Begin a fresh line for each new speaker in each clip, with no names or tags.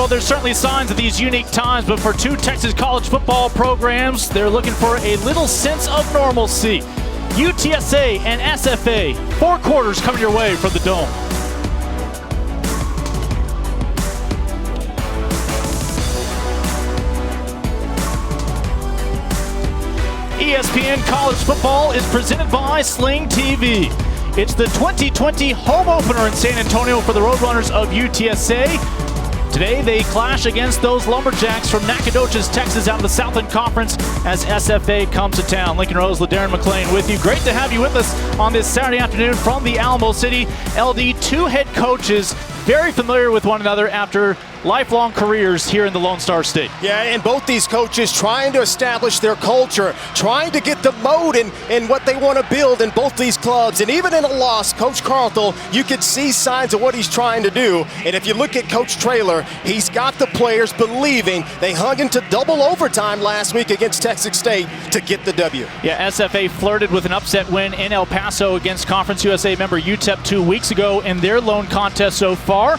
Well, there's certainly signs of these unique times, but for two Texas college football programs, they're looking for a little sense of normalcy. UTSA and SFA, 4 quarters coming your way from the Dome. ESPN College Football is presented by Sling TV. It's the 2020 home opener in San Antonio for the Roadrunners of UTSA. Today they clash against those Lumberjacks from Nacogdoches, Texas, out of the Southland Conference as SFA comes to town. Lincoln Rose, LaDarren McClain with you. Great to have you with us on this Saturday afternoon from the Alamo City. LD, 2 head coaches very familiar with one another after lifelong careers here in the Lone Star State.
Yeah, and both these coaches trying to establish their culture, trying to get the mode in what they want to build in both these clubs. And even in a loss, Coach Carthel, you could see signs of what he's trying to do. And if you look at Coach Traylor, he's got the players believing. They hung into double overtime last week against Texas State to get the W.
Yeah, SFA flirted with an upset win in El Paso against Conference USA member UTEP 2 weeks ago in their lone contest so far.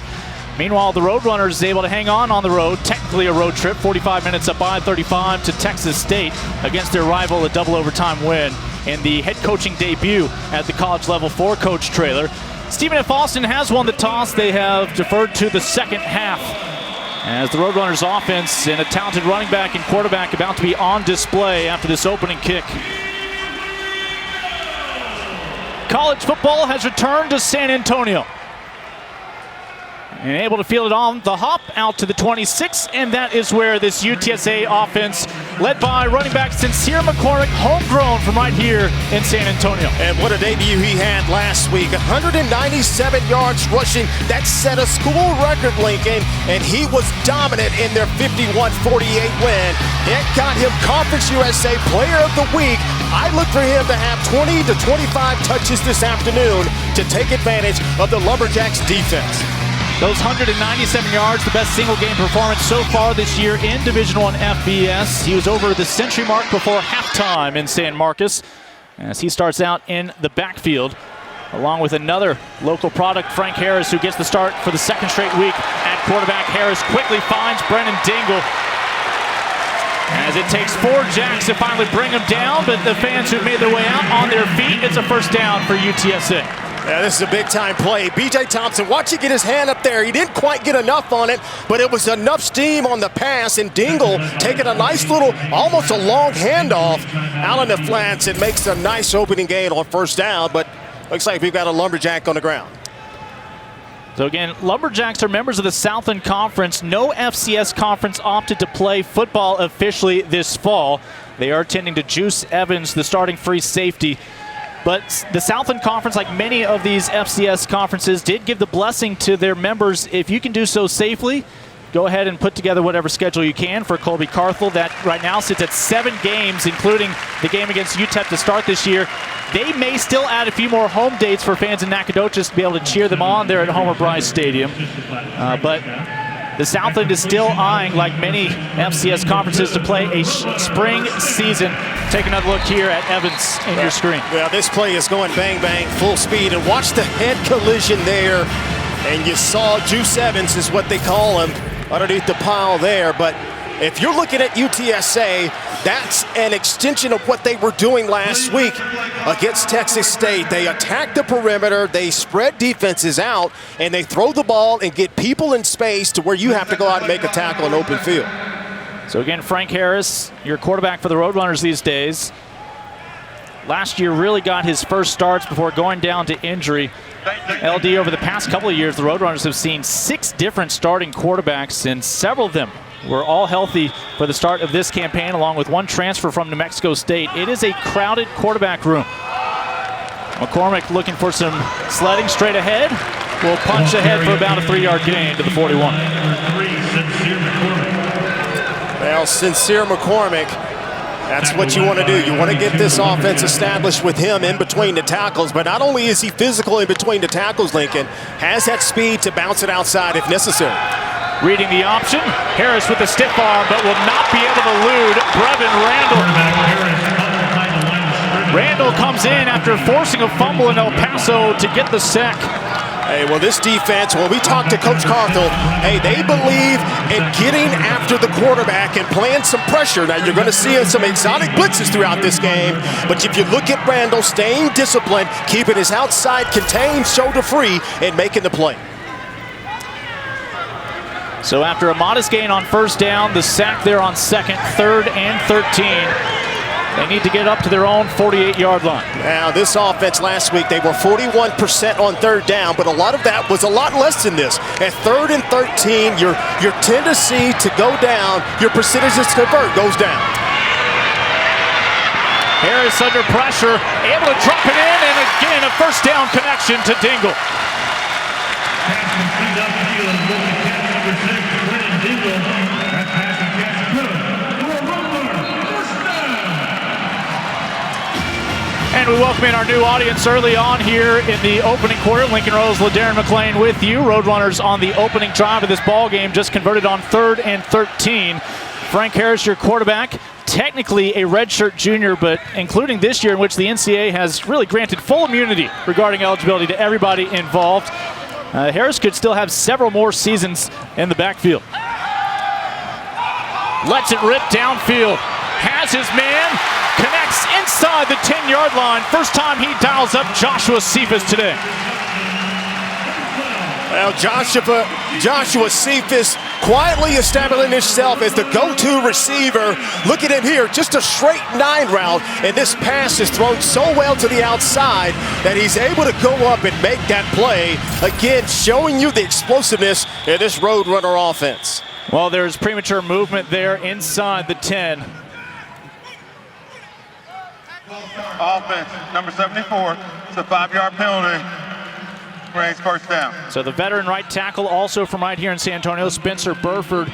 Meanwhile, the Roadrunners is able to hang on the road, technically a road trip, 45 minutes up I-35 to Texas State against their rival, a double overtime win in the head coaching debut at the college level for Coach Traylor. Stephen F. Austin has won the toss. They have deferred to the second half as the Roadrunners offense and a talented running back and quarterback about to be on display after this opening kick. College football has returned to San Antonio. And able to field it on the hop out to the 26, and that is where this UTSA offense, led by running back Sincere McCormick, homegrown from right here in San Antonio.
And what a debut he had last week. 197 yards rushing. That set a school record, Lincoln, and he was dominant in their 51-48 win. It got him Conference USA Player of the Week. I look for him to have 20 to 25 touches this afternoon to take advantage of the Lumberjacks defense.
Those 197 yards, the best single-game performance so far this year in Division I FBS. He was over the century mark before halftime in San Marcos as he starts out in the backfield, along with another local product, Frank Harris, who gets the start for the second straight week at quarterback. Harris quickly finds Brennan Dingle as it takes 4 Jacks to finally bring him down, but the fans who made their way out on their feet, it's a first down for UTSA.
Yeah, this is a big-time play. B.J. Thompson, watch him get his hand up there. He didn't quite get enough on it, but it was enough steam on the pass, and Dingle taking a nice little, almost a long handoff out in the flats. It makes a nice opening gain on first down, but looks like we've got a Lumberjack on the ground.
So again, Lumberjacks are members of the Southland Conference. No FCS conference opted to play football officially this fall. They are attending to Juice Evans, the starting free safety. But the Southland Conference, like many of these FCS conferences, did give the blessing to their members. If you can do so safely, go ahead and put together whatever schedule you can for Colby Carthel. That right now sits at 7 games, including the game against UTEP to start this year. They may still add a few more home dates for fans in Nacogdoches to be able to cheer them on there at Homer Bryce Stadium. But the Southland is still eyeing, like many FCS conferences, to play a spring season. Take another look here at Evans in your screen.
Well, this play is going bang, bang, full speed. And watch the head collision there. And you saw Juice Evans is what they call him underneath the pile there. But if you're looking at UTSA, that's an extension of what they were doing last week against Texas State. They attack the perimeter, they spread defenses out, and they throw the ball and get people in space to where you have to go out and make a tackle in open field.
So again, Frank Harris, your quarterback for the Roadrunners these days. Last year really got his first starts before going down to injury. LD, over the past couple of years, the Roadrunners have seen 6 different starting quarterbacks, and several of them were all healthy for the start of this campaign, along with 1 transfer from New Mexico State. It is a crowded quarterback room. McCormick looking for some sledding straight ahead. Will punch ahead for about a 3-yard gain to the 41.
Well, Sincere McCormick, that's what you want to do. You want to get this offense established with him in between the tackles, but not only is he physical in between the tackles, Lincoln, has that speed to bounce it outside if necessary.
Reading the option, Harris with a stiff arm, but will not be able to elude Brevin Randall. Randall comes in after forcing a fumble in El Paso to get the sack.
Hey, well, this defense, when we talk to Coach Carthel, hey, they believe in getting after the quarterback and playing some pressure. Now, you're going to see some exotic blitzes throughout this game, but if you look at Randall staying disciplined, keeping his outside contained, shoulder free, and making the play.
So after a modest gain on first down, the sack there on second, 3rd and 13. They need to get up to their own 48-yard line.
Now, this offense last week, they were 41% on third down, but a lot of that was a lot less than this. At 3rd and 13, your tendency to go down, your percentage to convert goes down.
Harris under pressure, able to drop it in, and again, a first down connection to Dingle. And we welcome in our new audience early on here in the opening quarter. Lincoln Rose, LaDarren McClain with you. Roadrunners on the opening drive of this ball game, just converted on 3rd and 13. Frank Harris, your quarterback, technically a redshirt junior, but including this year in which the NCAA has really granted full immunity regarding eligibility to everybody involved. Harris could still have several more seasons in the backfield. Lets it rip downfield. Has his man. Connects inside the 10-yard line. First time he dials up Joshua Cephas today.
Well, Joshua Cephas quietly establishing himself as the go-to receiver. Look at him here, just a straight 9 route, and this pass is thrown so well to the outside that he's able to go up and make that play. Again, showing you the explosiveness in this Roadrunner offense.
Well, there's premature movement there inside the 10.
Offense, number 74, it's a 5-yard penalty. Brings first down.
So the veteran right tackle, also from right here in San Antonio, Spencer Burford,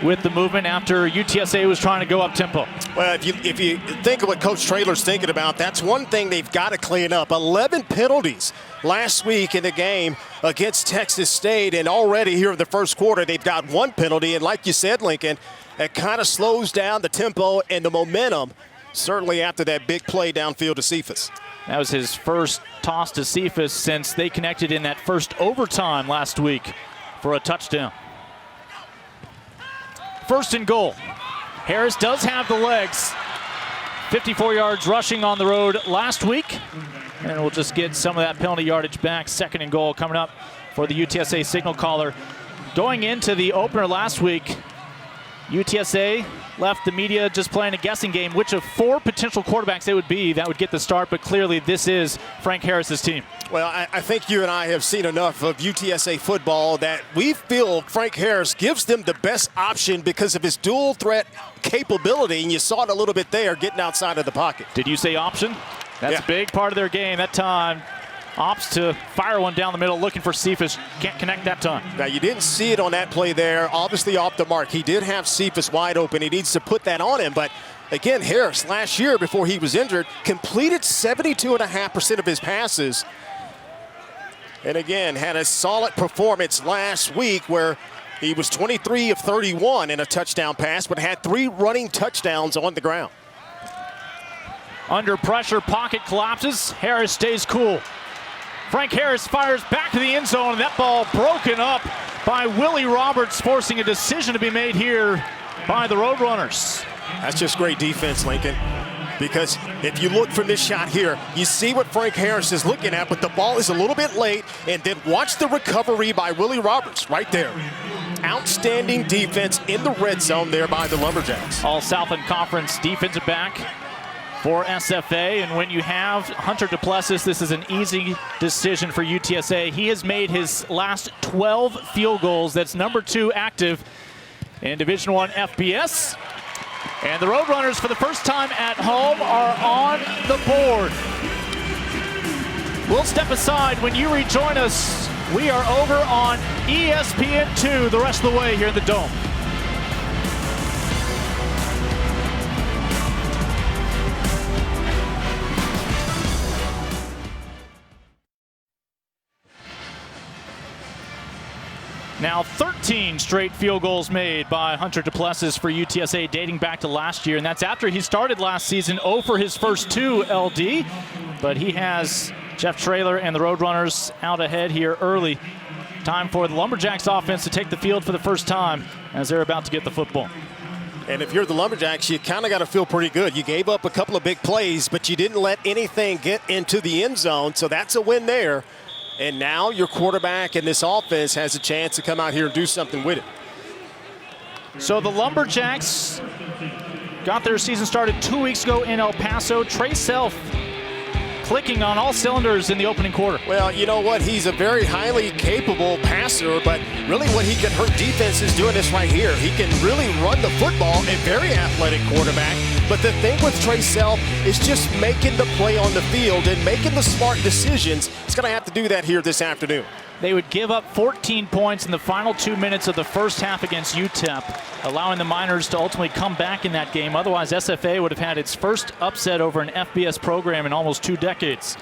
with the movement after UTSA was trying to go up tempo.
Well, if you think of what Coach Traylor's thinking about, that's one thing they've got to clean up. 11 penalties last week in the game against Texas State, and already here in the first quarter, they've got 1 penalty. And like you said, Lincoln, it kind of slows down the tempo and the momentum, certainly after that big play downfield to Cephas.
That was his first toss to Cephas since they connected in that first overtime last week for a touchdown. 1st and goal. Harris does have the legs. 54 yards rushing on the road last week. And we'll just get some of that penalty yardage back. 2nd and goal coming up for the UTSA signal caller. Going into the opener last week, UTSA left the media just playing a guessing game which of 4 potential quarterbacks they would be that would get the start, but clearly this is Frank Harris's team.
Well, I think you and I have seen enough of UTSA football that we feel Frank Harris gives them the best option because of his dual threat capability, and you saw it a little bit there getting outside of the pocket.
Did you say option? That's a big part of their game that time. Opts to fire one down the middle, looking for Cephas. Can't connect that time.
Now, you didn't see it on that play there. Obviously off the mark. He did have Cephas wide open. He needs to put that on him. But, again, Harris, last year before he was injured, completed 72.5% of his passes. And, again, had a solid performance last week where he was 23 of 31 in a touchdown pass, but had 3 running touchdowns on the ground.
Under pressure, pocket collapses. Harris stays cool. Frank Harris fires back to the end zone, and that ball broken up by Willie Roberts, forcing a decision to be made here by the Roadrunners.
That's just great defense, Lincoln, because if you look from this shot here, you see what Frank Harris is looking at, but the ball is a little bit late, and then watch the recovery by Willie Roberts right there. Outstanding defense in the red zone there by the Lumberjacks.
All Southland Conference defensive back for SFA, and when you have Hunter Duplessis, this is an easy decision for UTSA. He has made his last 12 field goals. That's number 2 active in Division I FBS. And the Roadrunners, for the first time at home, are on the board. We'll step aside when you rejoin us. We are over on ESPN2 the rest of the way here in the Dome. Now 13 straight field goals made by Hunter Duplessis for UTSA dating back to last year, and that's after he started last season 0 for his first 2 LD, but he has Jeff Traylor and the Roadrunners out ahead here early. Time for the Lumberjacks offense to take the field for the first time as they're about to get the football.
And if you're the Lumberjacks, you kind of got to feel pretty good. You gave up a couple of big plays, but you didn't let anything get into the end zone, so that's a win there. And now your quarterback and this offense has a chance to come out here and do something with it.
So the Lumberjacks got their season started 2 weeks ago in El Paso. Trey Self clicking on all cylinders in the opening quarter.
Well, you know what? He's a very highly capable passer, but really what he can hurt defense is doing this right here. He can really run the football, a very athletic quarterback. But the thing with Trey Self is just making the play on the field and making the smart decisions. He's going to have to do that here this afternoon.
They would give up 14 points in the final 2 minutes of the first half against UTEP, allowing the Miners to ultimately come back in that game. Otherwise, SFA would have had its first upset over an FBS program in almost 2 decades.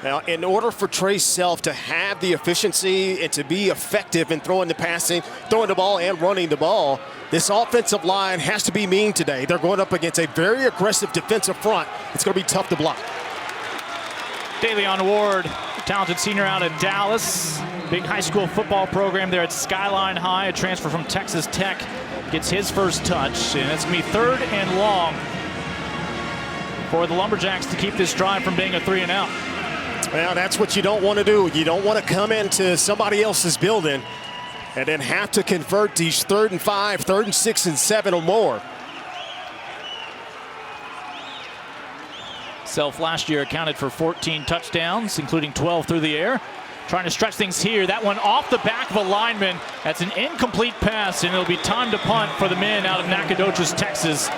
Now, in order for Trey Self to have the efficiency and to be effective in throwing the ball and running the ball, this offensive line has to be mean today. They're going up against a very aggressive defensive front. It's going to be tough to block.
Davion Ward, talented senior out of Dallas. Big high school football program there at Skyline High, a transfer from Texas Tech, gets his first touch. And it's going to be 3rd and long for the Lumberjacks to keep this drive from being a 3-and-out.
Well, that's what you don't want to do. You don't want to come into somebody else's building and then have to convert these 3rd and 5, 3rd and 6 and 7 or more.
Self last year accounted for 14 touchdowns, including 12 through the air. Trying to stretch things here. That one off the back of a lineman. That's an incomplete pass, and it'll be time to punt for the men out of Nacogdoches, Texas.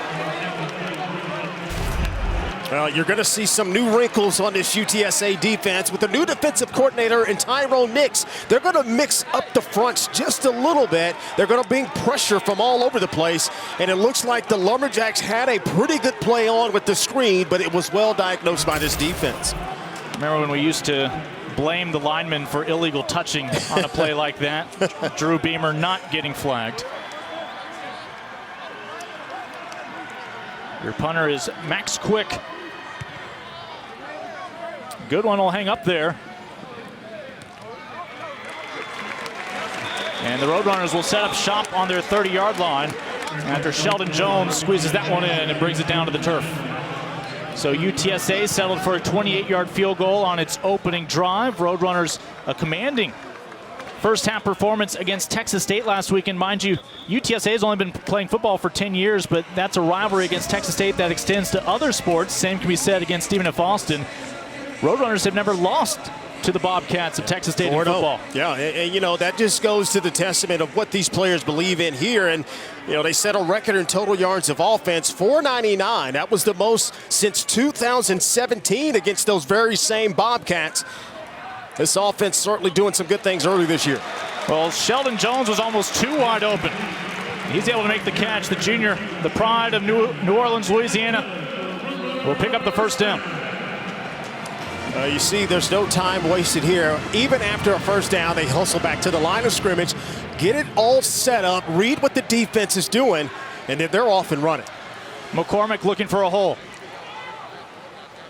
Well, you're going to see some new wrinkles on this UTSA defense with the new defensive coordinator and Tyrone Nix. They're going to mix up the fronts just a little bit. They're going to bring pressure from all over the place, and it looks like the Lumberjacks had a pretty good play on with the screen, but it was well diagnosed by this defense.
Remember when we used to blame the lineman for illegal touching on a play like that? Drew Beamer not getting flagged. Your punter is Max Quick. Good one will hang up there. And the Roadrunners will set up shop on their 30-yard line after Sheldon Jones squeezes that one in and brings it down to the turf. So UTSA settled for a 28-yard field goal on its opening drive. Roadrunners a commanding first half performance against Texas State last weekend. Mind you, UTSA has only been playing football for 10 years, but that's a rivalry against Texas State that extends to other sports. Same can be said against Stephen F. Austin. Roadrunners have never lost to the Bobcats of Texas State in football.
Yeah, and you know, that just goes to the testament of what these players believe in here. And, you know, they set a record in total yards of offense, 499. That was the most since 2017 against those very same Bobcats. This offense certainly doing some good things early this year.
Well, Sheldon Jones was almost too wide open. He's able to make the catch. The junior, the pride of New Orleans, Louisiana, will pick up the first down.
You see, there's no time wasted here. Even after a first down, they hustle back to the line of scrimmage, get it all set up, read what the defense is doing, and then they're off and running.
McCormick looking for a hole.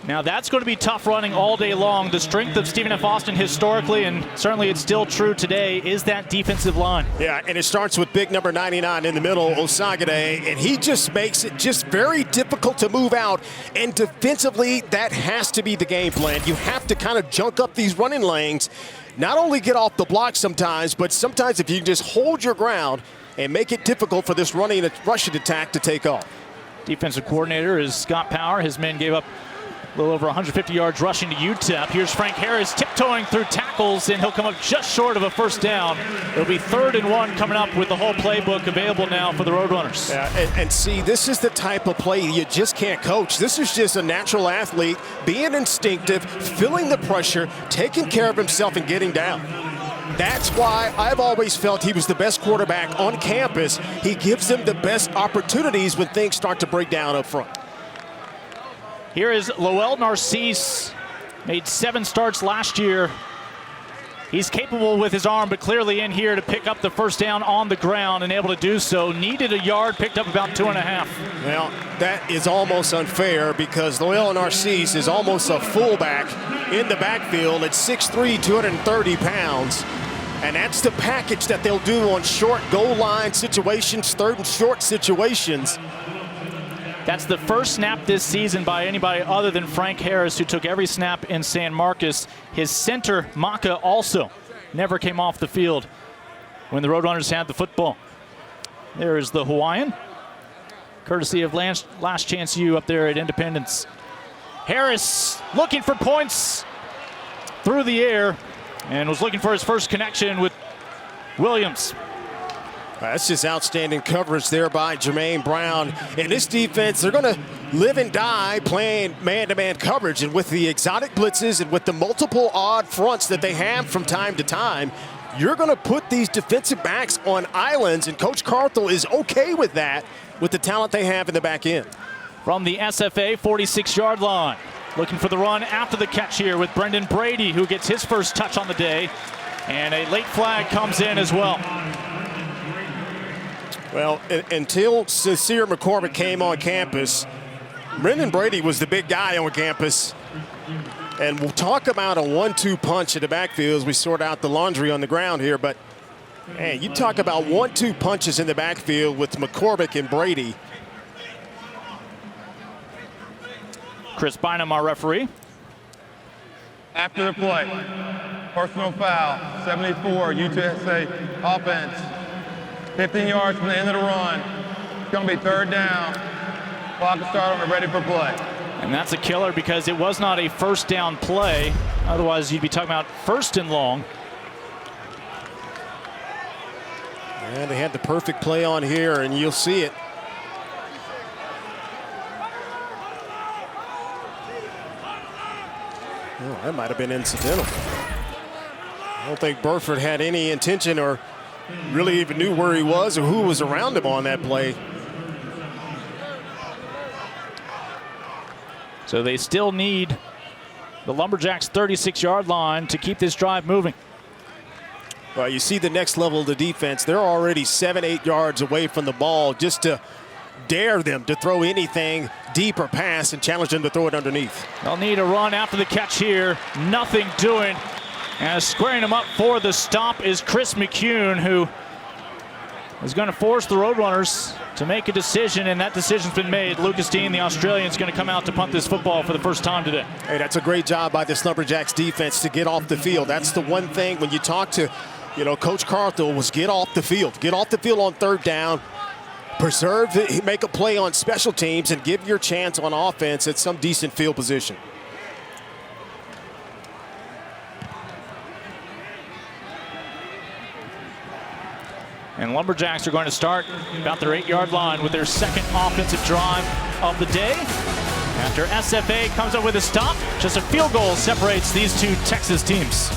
Now that's going to be tough running all day long. The strength of Stephen F. Austin historically, and certainly it's still true today, is that defensive line.
Yeah, and it starts with big number 99 in the middle, Osagade, and he just makes it just very difficult to move out. And defensively, that has to be the game plan. You have to kind of junk up these running lanes, not only get off the block sometimes, but sometimes if you can just hold your ground and make it difficult for this rushing attack to take off.
Defensive coordinator is Scott Power. His men gave up a little over 150 yards rushing to UTEP. Here's Frank Harris tiptoeing through tackles, and he'll come up just short of a first down. It'll be 3rd and 1 coming up with the whole playbook available now for the Roadrunners.
Yeah, and see, this is the type of play you just can't coach. This is just a natural athlete being instinctive, feeling the pressure, taking care of himself, and getting down. That's why I've always felt he was the best quarterback on campus. He gives them the best opportunities when things start to break down up front.
Here is Lowell Narcisse, made 7 starts last year. He's capable with his arm, but clearly in here to pick up the first down on the ground and able to do so. Needed a yard, picked up about 2.5.
Well, that is almost unfair because Lowell Narcisse is almost a fullback in the backfield at 6'3", 230 pounds. And that's the package that they'll do on short goal line situations, third and short situations.
That's the first snap this season by anybody other than Frank Harris, who took every snap in San Marcos. His center, Maka, also never came off the field when the Roadrunners had the football. There is the Hawaiian, courtesy of Last Chance U up there at Independence. Harris looking for points through the air and was looking for his first connection with Williams.
That's just outstanding coverage there by Jermaine Brown. In this defense, they're going to live and die playing man-to-man coverage. And with the exotic blitzes and with the multiple odd fronts that they have from time to time, you're going to put these defensive backs on islands, and Coach Carthel is okay with that with the talent they have in the back end.
From the SFA 46-yard line, looking for the run after the catch here with Brendan Brady, who gets his first touch on the day. And a late flag comes in as well.
Well, until Sincere McCormick came on campus, Brendan Brady was the big guy on campus. And we'll talk about a 1-2 punch in the backfield as we sort out the laundry on the ground here. But, man, you talk about 1-2 punches in the backfield with McCormick and Brady.
Chris Bynum, our referee.
After the play, personal foul, 74, UTSA offense. 15 yards from the end of the run. It's going to be third down. Clock will start when we're ready for play.
And that's a killer because it was not a first down play. Otherwise, you'd be talking about first and long.
And they had the perfect play on here, and you'll see it. Oh, that might have been incidental. I don't think Burford had any intention or really even knew where he was or who was around him on that play.
So they still need the Lumberjacks' 36-yard line to keep this drive moving.
Well, you see the next level of the defense. They're already 7-8 yards away from the ball just to dare them to throw anything deep or pass and challenge them to throw it underneath.
They'll need a run after the catch here. Nothing doing. And squaring him up for the stop is Chris McCune, who is going to force the Roadrunners to make a decision, and that decision's been made. Lucas Dean, the Australian, is going to come out to punt this football for the first time today.
Hey, that's a great job by this Lumberjacks defense to get off the field. That's the one thing when you talk to, Coach Carthel was get off the field. Get off the field on third down. Preserve, make a play on special teams, and give your chance on offense at some decent field position.
And Lumberjacks are going to start about their 8-yard line with their second offensive drive of the day. After SFA comes up with a stop, just a field goal separates these two Texas teams.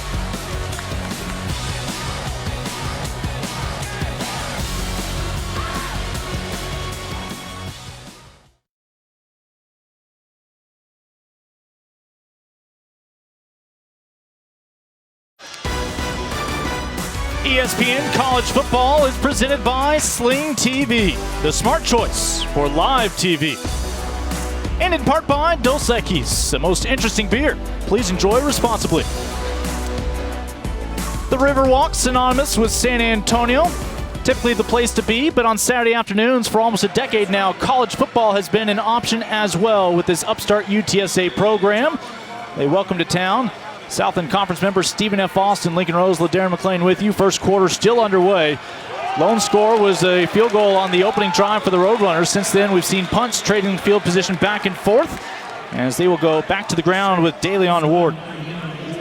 ESPN College Football is presented by Sling TV, the smart choice for live TV. And in part by Dos Equis, the most interesting beer. Please enjoy responsibly. The Riverwalk, synonymous with San Antonio. Typically the place to be, but on Saturday afternoons for almost a decade now, college football has been an option as well with this upstart UTSA program. They welcome to town Southland Conference members Stephen F. Austin, Lincoln Rose, LaDarren McClain with you. First quarter still underway. Lone score was a field goal on the opening drive for the Roadrunners. Since then, we've seen punts trading field position back and forth as they will go back to the ground with DeLeon Ward.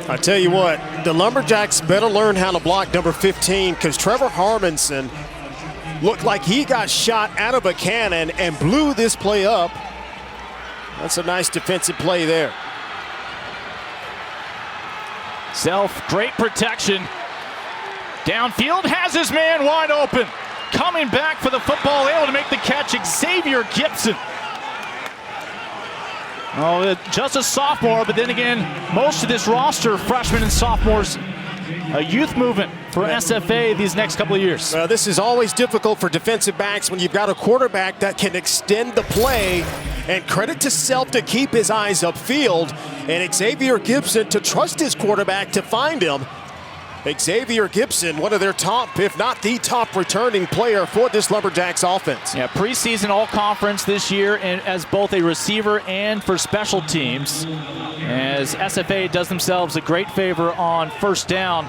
I tell you what, the Lumberjacks better learn how to block number 15 because Trevor Harmonson looked like he got shot out of a cannon and blew this play up. That's a nice defensive play there.
Self, great protection. Downfield, has his man wide open. Coming back for the football, able to make the catch, Xavier Gibson. Oh, just a sophomore, but then again, most of this roster, freshmen and sophomores, a youth movement for SFA these next couple of years.
This is always difficult for defensive backs when you've got a quarterback that can extend the play, and credit to Self to keep his eyes upfield, and Xavier Gibson to trust his quarterback to find him. Xavier Gibson, one of their top, if not the top returning player for this Lumberjacks offense.
Yeah, preseason all-conference this year and as both a receiver and for special teams, as SFA does themselves a great favor on first down.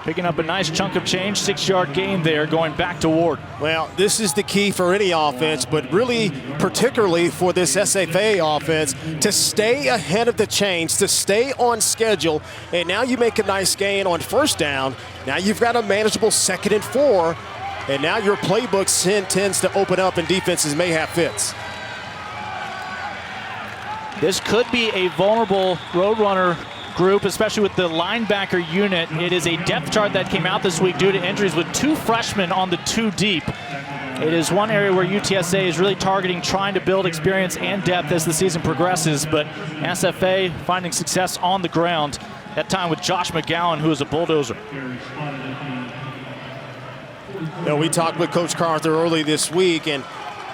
Picking up a nice chunk of change, 6-yard gain there, going back to Ward.
Well, this is the key for any offense, but really particularly for this SFA offense, to stay ahead of the chains, to stay on schedule, and now you make a nice gain on first down. Now you've got a manageable 2nd and 4, and now your playbook tends to open up and defenses may have fits.
This could be a vulnerable Roadrunner group, especially with the linebacker unit. It is a depth chart that came out this week due to injuries with 2 freshmen on the 2 deep. It is one area where UTSA is really targeting, trying to build experience and depth as the season progresses, but SFA finding success on the ground, that time with Josh McGowan, who is a bulldozer.
We talked with Coach Carter early this week, and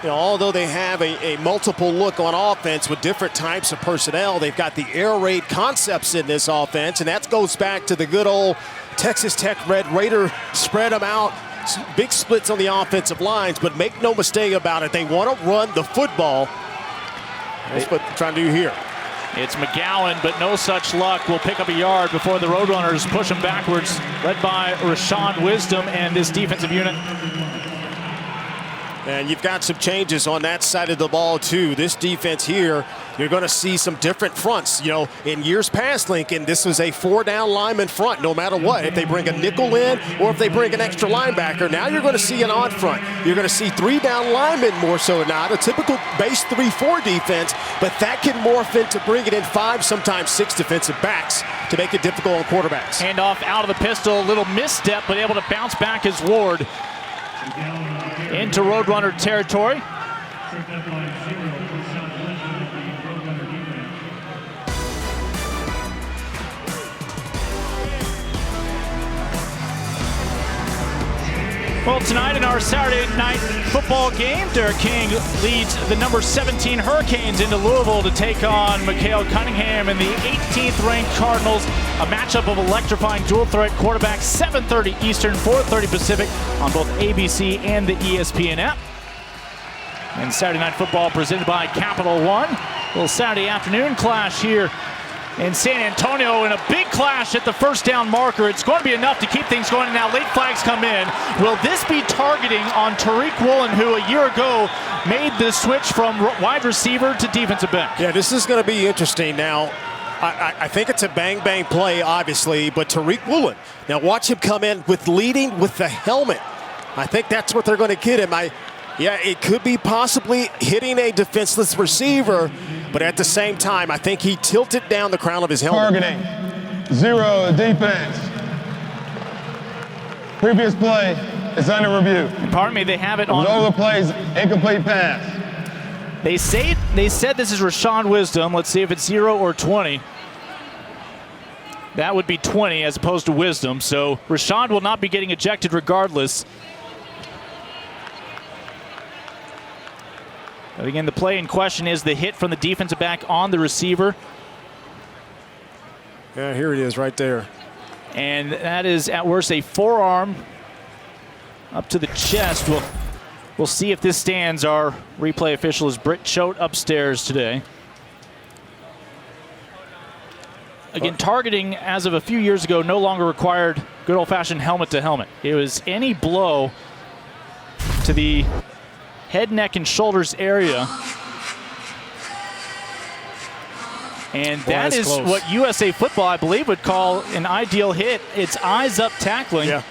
although they have a multiple look on offense with different types of personnel, they've got the air raid concepts in this offense, and that goes back to the good old Texas Tech Red Raider, spread them out, big splits on the offensive lines, but make no mistake about it, they want to run the football. That's what they're trying to do here.
It's McGowan, but no such luck. Will pick up a yard before the Roadrunners push him backwards, led by Rashawn Wisdom and this defensive unit.
And you've got some changes on that side of the ball, too. This defense here, you're going to see some different fronts. In years past, Lincoln, this was a 4-down lineman front, no matter what. If they bring a nickel in or if they bring an extra linebacker, now you're going to see an odd front. You're going to see 3-down linemen more so not a typical base 3-4 defense, but that can morph into bringing in 5, sometimes 6 defensive backs to make it difficult on quarterbacks.
Handoff out of the pistol, a little misstep, but able to bounce back as Ward into Roadrunner territory. Well, tonight in our Saturday night football game, Derek King leads the number 17 Hurricanes into Louisville to take on Mikhail Cunningham and the 18th ranked Cardinals. A matchup of electrifying dual threat quarterbacks, 7:30 Eastern, 4:30 Pacific on both ABC and the ESPN app. And Saturday night football presented by Capital One. A little Saturday afternoon clash here in San Antonio, and a big clash at the first down marker. It's going to be enough to keep things going, and now late flags come in. Will this be targeting on Tariq Woolen, who a year ago made the switch from wide receiver to defensive back?
Yeah, this is going to be interesting. Now, I think it's a bang-bang play, obviously, but Tariq Woolen, now watch him come in with leading with the helmet. I think that's what they're going to get him. Yeah, it could be possibly hitting a defenseless receiver, but at the same time, I think he tilted down the crown of his helmet.
Targeting, 0 defense. Previous play is under review.
Pardon me, they have it on.
Over the plays, incomplete pass.
They said this is Rashawn Wisdom. Let's see if it's 0 or 20. That would be 20 as opposed to Wisdom. So Rashawn will not be getting ejected regardless. But again, the play in question is the hit from the defensive back on the receiver.
Yeah, here it is right there.
And that is at worst a forearm up to the chest. We'll see if this stands. Our replay official is Britt Choate upstairs today. Again, targeting as of a few years ago no longer required good old-fashioned helmet to helmet. It was any blow to the head, neck, and shoulders area. And that is
close.
what USA Football, I believe, would call an ideal hit. It's eyes-up tackling.
Yeah.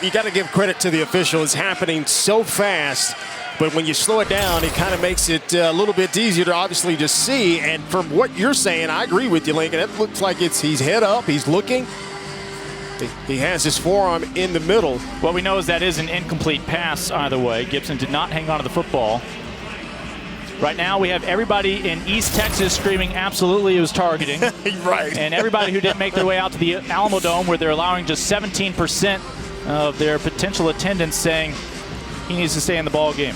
You got to give credit to the official. It's happening so fast, but when you slow it down, it kind of makes it a little bit easier to obviously just see. And from what you're saying, I agree with you, Lincoln. It looks like he's head up, he's looking. He has his forearm in the middle.
What we know is that is an incomplete pass either way. Gibson did not hang on to the football. Right now we have everybody in East Texas screaming absolutely it was targeting.
Right.
And everybody who didn't make their way out to the Alamo Dome, where they're allowing just 17% of their potential attendance, saying he needs to stay in the ball game.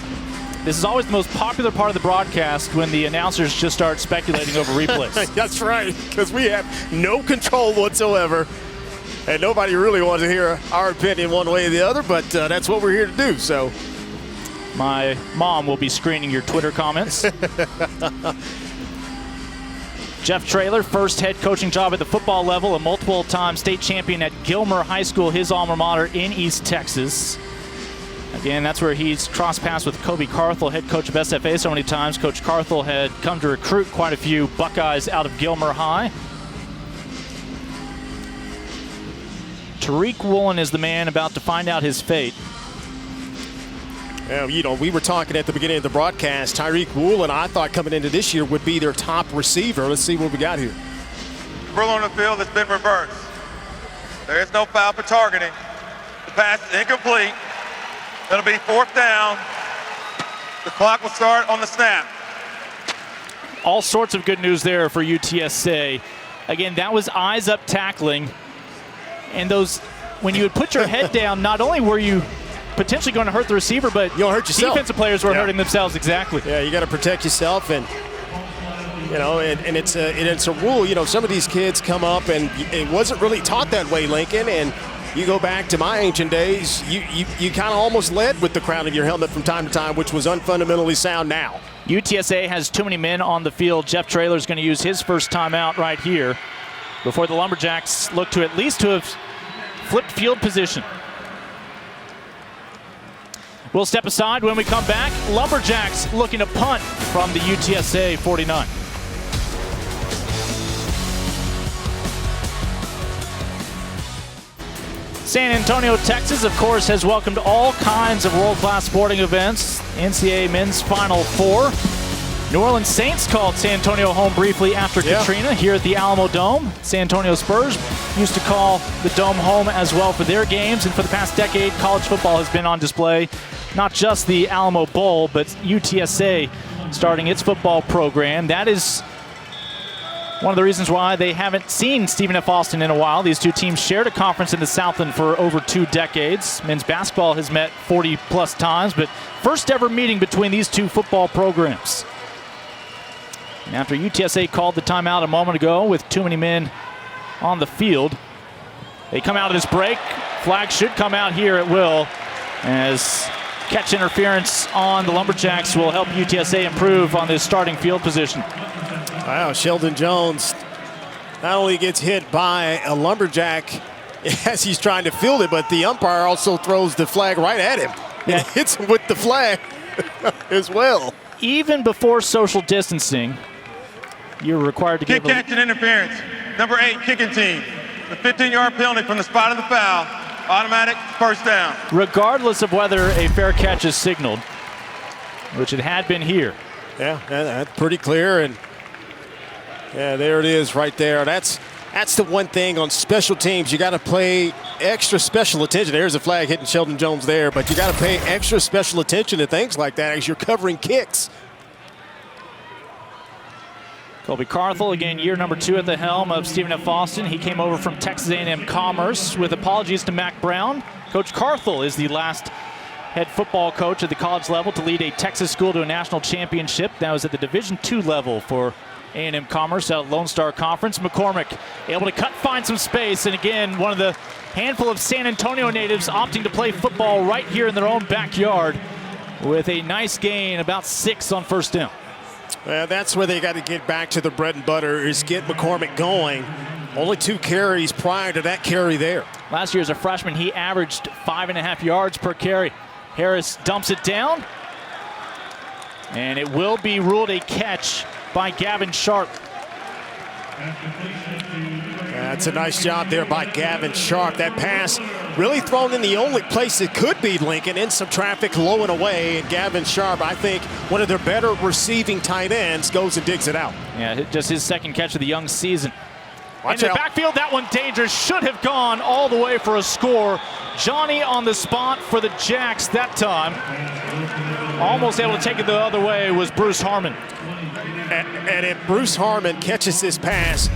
This is always the most popular part of the broadcast, when the announcers just start speculating over replays.
That's right, because we have no control whatsoever, and nobody really wants to hear our opinion one way or the other, but that's what we're here to do. So
my mom will be screening your Twitter comments. Jeff Traylor, first head coaching job at the football level, a multiple-time state champion at Gilmer High School, his alma mater in East Texas. Again, that's where he's crossed paths with Kobe Carthel, head coach of SFA so many times. Coach Carthel had come to recruit quite a few Buckeyes out of Gilmer High. Tariq Woolen is the man about to find out his fate.
Yeah, you know, we were talking at the beginning of the broadcast, Tariq Woolen, I thought coming into this year would be their top receiver. Let's see what we got here.
Rule on the field has been reversed. There is no foul for targeting. The pass is incomplete. It'll be 4th down. The clock will start on the snap.
All sorts of good news there for UTSA. Again, that was eyes up tackling. And those, when you would put your head down, not only were you potentially going to hurt the receiver, but
you'll hurt yourself.
Defensive players were hurting themselves. Exactly.
Yeah, you got to protect yourself, and you know, and it's a rule. You know, some of these kids come up, and it wasn't really taught that way, Lincoln. And you go back to my ancient days, you kind of almost led with the crown of your helmet from time to time, which was unfundamentally sound now.
UTSA has too many men on the field. Jeff Traylor is going to use his first timeout right here before the Lumberjacks look to at least to have flipped field position. We'll step aside when we come back. Lumberjacks looking to punt from the UTSA 49. San Antonio, Texas, of course, has welcomed all kinds of world-class sporting events. NCAA Men's Final Four. New Orleans Saints called San Antonio home briefly after Katrina here at the Alamo Dome. San Antonio Spurs used to call the Dome home as well for their games. And for the past decade, college football has been on display. Not just the Alamo Bowl, but UTSA starting its football program. That is one of the reasons why they haven't seen Stephen F. Austin in a while. These two teams shared a conference in the Southland for over 2 decades. Men's basketball has met 40-plus times, but first ever meeting between these two football programs. And after UTSA called the timeout a moment ago with too many men on the field, they come out of this break. Flag should come out here. It will, as catch interference on the Lumberjacks will help UTSA improve on this starting field position.
Wow, Sheldon Jones not only gets hit by a Lumberjack as he's trying to field it, but the umpire also throws the flag right at him.
Yeah.
And hits him with the flag as well.
Even before social distancing, you're required to give
Kick, catch, and interference. Number 8, kicking team. The 15-yard penalty from the spot of the foul. Automatic first down.
Regardless of whether a fair catch is signaled, which it had been here.
Yeah, that's pretty clear. And yeah, there it is right there. That's the one thing on special teams. You got to pay extra special attention. There's a flag hitting Sheldon Jones there, but you got to pay extra special attention to things like that as you're covering kicks.
Kobe Carthel, again, year number 2 at the helm of Stephen F. Austin. He came over from Texas A&M Commerce with apologies to Mac Brown. Coach Carthel is the last head football coach at the college level to lead a Texas school to a national championship. That was at the Division II level for A&M Commerce out at Lone Star Conference. McCormick able to find some space, and again, one of the handful of San Antonio natives opting to play football right here in their own backyard with a nice gain, about 6 on first down.
Well, that's where they got to get back to the bread and butter, is get McCormick going. Only 2 carries prior to that carry there.
Last year as a freshman, he averaged 5.5 yards per carry. Harris dumps it down, and it will be ruled a catch by Gavin Sharp.
That's a nice job there by Gavin Sharp. That pass really thrown in the only place it could be, Lincoln, in some traffic low and away. And Gavin Sharp, I think one of their better receiving tight ends, goes and digs it out.
Yeah, just his second catch of the young season.
Watch
in the
out.
backfield, that one dangerous. Should have gone all the way for a score. Johnny on the spot for the Jacks that time. Almost able to take it the other way was Bruce Harmon.
And if Bruce Harmon catches this pass,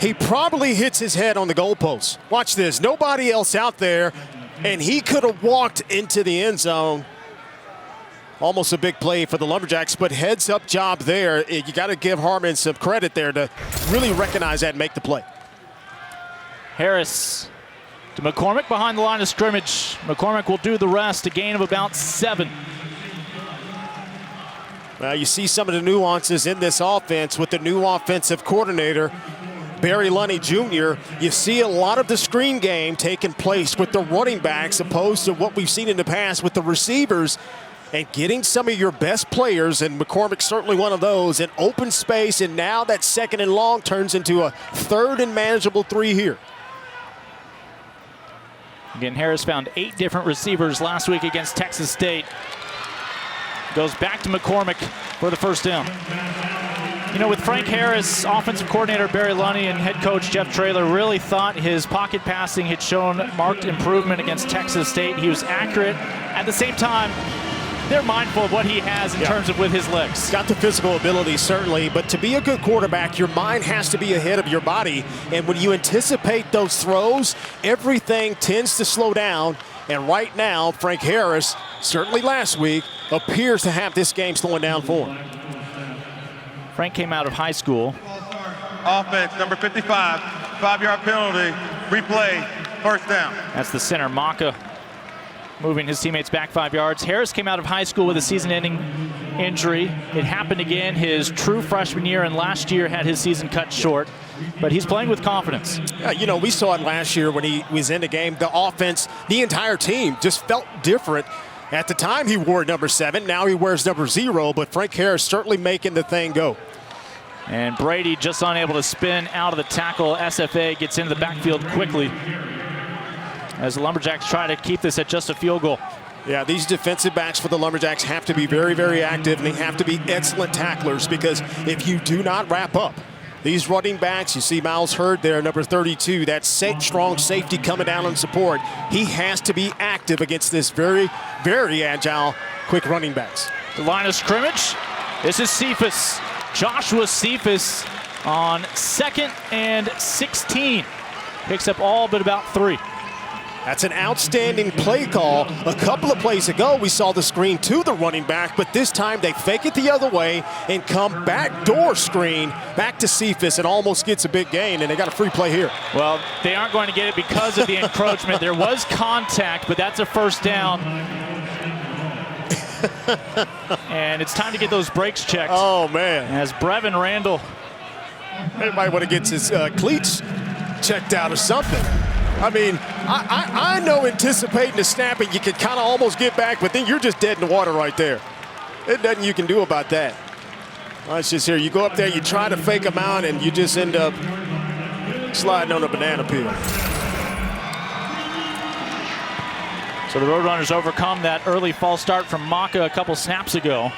he probably hits his head on the goalpost. Watch this. Nobody else out there, and he could have walked into the end zone. Almost a big play for the Lumberjacks, but heads-up job there. You got to give Harmon some credit there to really recognize that and make the play.
Harris to McCormick behind the line of scrimmage. McCormick will do the rest, a gain of about 7.
Well, you see some of the nuances in this offense with the new offensive coordinator, Barry Lunny Jr. You see a lot of the screen game taking place with the running backs opposed to what we've seen in the past with the receivers, and getting some of your best players, and McCormick's certainly one of those, in open space, and now that 2nd and long turns into a 3rd and manageable 3 here.
Again, Harris found 8 different receivers last week against Texas State. Goes back to McCormick for the first down. You know, with Frank Harris, offensive coordinator Barry Lunny and head coach Jeff Traylor really thought his pocket passing had shown marked improvement against Texas State. He was accurate. At the same time, they're mindful of what he has in terms of with his legs.
He's got the physical ability, certainly, but to be a good quarterback, your mind has to be ahead of your body. And when you anticipate those throws, everything tends to slow down. And right now, Frank Harris, certainly last week, appears to have this game slowing down for him.
Frank came out of high school.
Offense, number 55, 5-yard penalty, replay, first down.
That's the center, Maka, moving his teammates back 5 yards. Harris came out of high school with a season-ending injury. It happened again his true freshman year, and last year had his season cut short. But he's playing with confidence.
Yeah, you know, we saw it last year when he was in the game. The offense, the entire team just felt different. At the time, he wore number 7. Now he wears number 0, but Frank Harris certainly making the thing go.
And Brady just unable to spin out of the tackle. SFA gets into the backfield quickly as the Lumberjacks try to keep this at just a field goal.
Yeah, these defensive backs for the Lumberjacks have to be very, very active, and they have to be excellent tacklers, because if you do not wrap up, these running backs, you see Miles Hurd there, number 32, that strong safety coming down on support. He has to be active against this very, very agile, quick running backs.
The line of scrimmage. This is Cephas. Joshua Cephas on 2nd and 16. Picks up all but about 3.
That's an outstanding play call. A couple of plays ago, we saw the screen to the running back, but this time they fake it the other way and come backdoor screen back to Cephas, and almost gets a big gain, and they got a free play here.
Well, they aren't going to get it because of the encroachment. There was contact, but that's a first down. And it's time to get those brakes checked.
Oh, man.
As Brevin Randall.
He might want to get his cleats checked out or something. I mean, I know anticipating the snapping, you can kind of almost get back, but then you're just dead in the water right there. There's nothing you can do about that. Well, it's just here. You go up there, you try to fake them out, and you just end up sliding on a banana peel.
So the Roadrunners overcome that early false start from Maka a couple snaps ago.